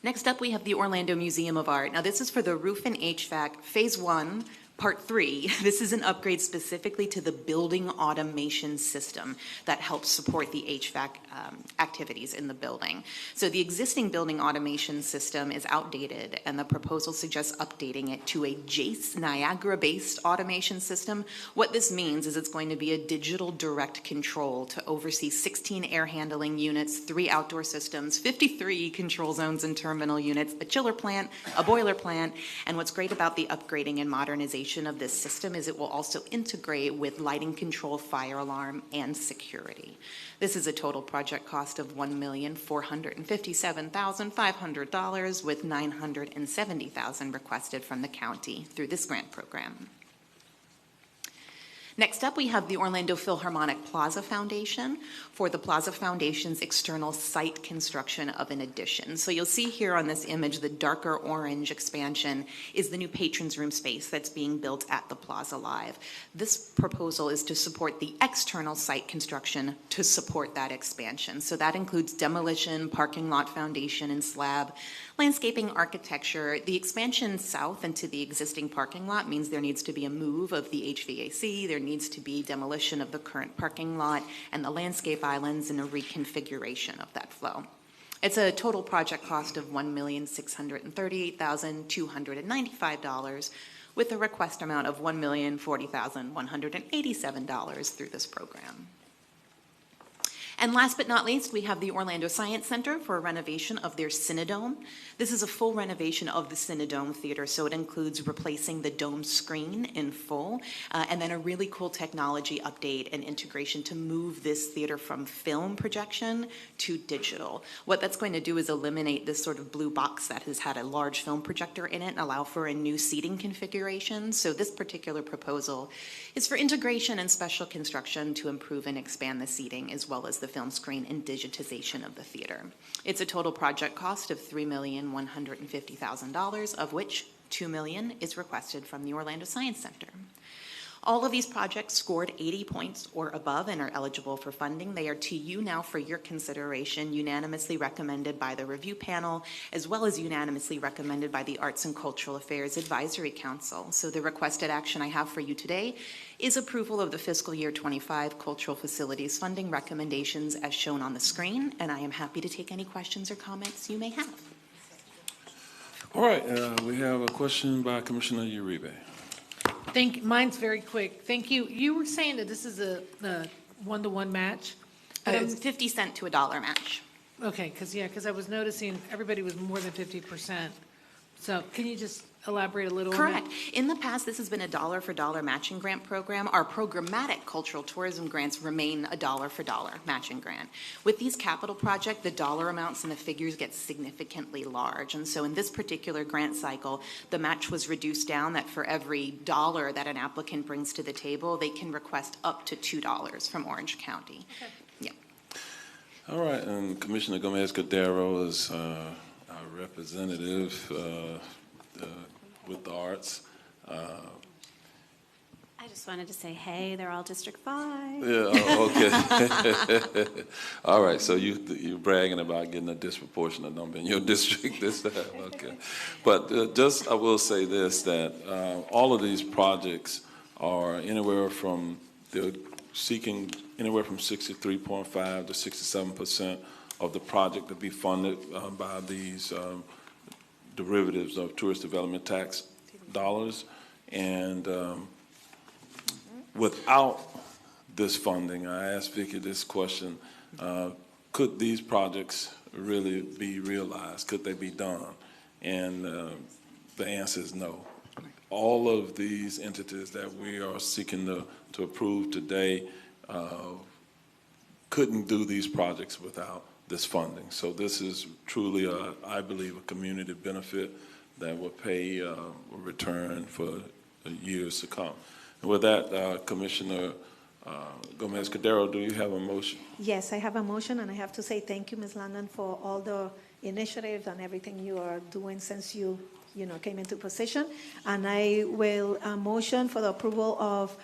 Next up, we have the Orlando Museum of Art. Now, this is for the roof and HVAC, Phase 1, Part 3. This is an upgrade specifically to the building automation system that helps support the HVAC activities in the building. So the existing building automation system is outdated, and the proposal suggests updating it to a JACE Niagara-based automation system. What this means is it's going to be a digital direct control to oversee 16 air handling units, 3 outdoor systems, 53 control zones and terminal units, a chiller plant, a boiler plant, and what's great about the upgrading and modernization of this system is it will also integrate with lighting control, fire alarm, and security. This is a total project cost of $1,457,500 with $970,000 requested from the county through this grant program. Next up, we have the Orlando Philharmonic Plaza Foundation for the Plaza Foundation's external site construction of an addition. So you'll see here on this image, the darker orange expansion is the new patrons room space that's being built at the Plaza Live. This proposal is to support the external site construction to support that expansion. So that includes demolition, parking lot foundation and slab, landscaping, architecture. The expansion south into the existing parking lot means there needs to be a move of the HVAC, there needs to be demolition of the current parking lot and the landscape islands and a reconfiguration of that flow. It's a total project cost of $1,638,295 with a request amount of $1,040,187 through this program. And last but not least, we have the Orlando Science Center for a renovation of their Cinedome. This is a full renovation of the Cinedome Theater, so it includes replacing the dome screen in full, and then a really cool technology update and integration to move this theater from film projection to digital. What that's going to do is eliminate this sort of blue box that has had a large film projector in it and allow for a new seating configuration. So this particular proposal is for integration and special construction to improve and expand the seating as well as the film screen and digitization of the theater. It's a total project cost of $3,150,000, of which $2 million is requested from the Orlando Science Center. All of these projects scored 80 points or above and are eligible for funding. They are to you now for your consideration, unanimously recommended by the review panel, as well as unanimously recommended by the Arts and Cultural Affairs Advisory Council. So the requested action I have for you today is approval of the fiscal year 25 cultural facilities funding recommendations as shown on the screen, and I am happy to take any questions or comments you may have. All right, we have a question by Commissioner Uribe. Mine's very quick. Thank you. You were saying that this is a one-to-one match? It's 50 cent to $1 match. Okay, because I was noticing everybody was more than 50%. So can you just elaborate a little on that? Correct. In the past, this has been a dollar for dollar matching grant program. Our programmatic cultural tourism grants remain a dollar for dollar matching grant. With these capital projects, the dollar amounts and the figures get significantly large. And so in this particular grant cycle, the match was reduced down that for every dollar that an applicant brings to the table, they can request up to $2 from Orange County. Okay. Yeah. All right, and Commissioner Gomez-Cordero is our representative with the arts. I just wanted to say, hey, they're all District 5. Yeah, okay. All right, so you're bragging about getting a disproportionate number in your district this time, okay. But I will say this, that all of these projects are anywhere from, they're seeking anywhere from 63.5 to 67% of the project to be funded by these derivatives of tourist development tax dollars. And without this funding, I asked Vicki this question, could these projects really be realized? Could they be done? And the answer is no. All of these entities that we are seeking to approve today couldn't do these projects without this funding. So this is truly, I believe, a community benefit that will pay a return for years to come. And with that, Commissioner Gomez-Cordero, do you have a motion? Yes, I have a motion, and I have to say thank you, Ms. London, for all the initiatives and everything you are doing since you came into position. And I will motion for the approval of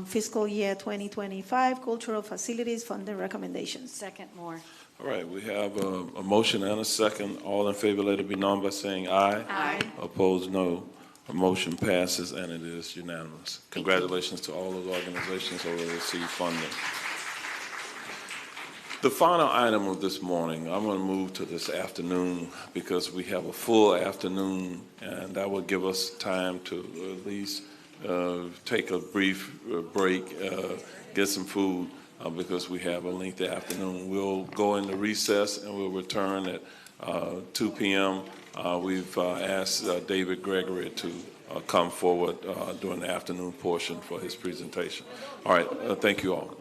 fiscal year 2025 cultural facilities funding recommendations. Second more. All right, we have a motion and a second. All in favor, let it be known by saying aye. Aye. Opposed, no. The motion passes, and it is unanimous. Congratulations to all those organizations who will receive funding. The final item of this morning, I'm going to move to this afternoon because we have a full afternoon, and that will give us time to at least take a brief break, get some food, because we have a lengthy afternoon. We'll go into recess and we'll return at 2 p.m. We've asked David Gregory to come forward during the afternoon portion for his presentation. All right, thank you all.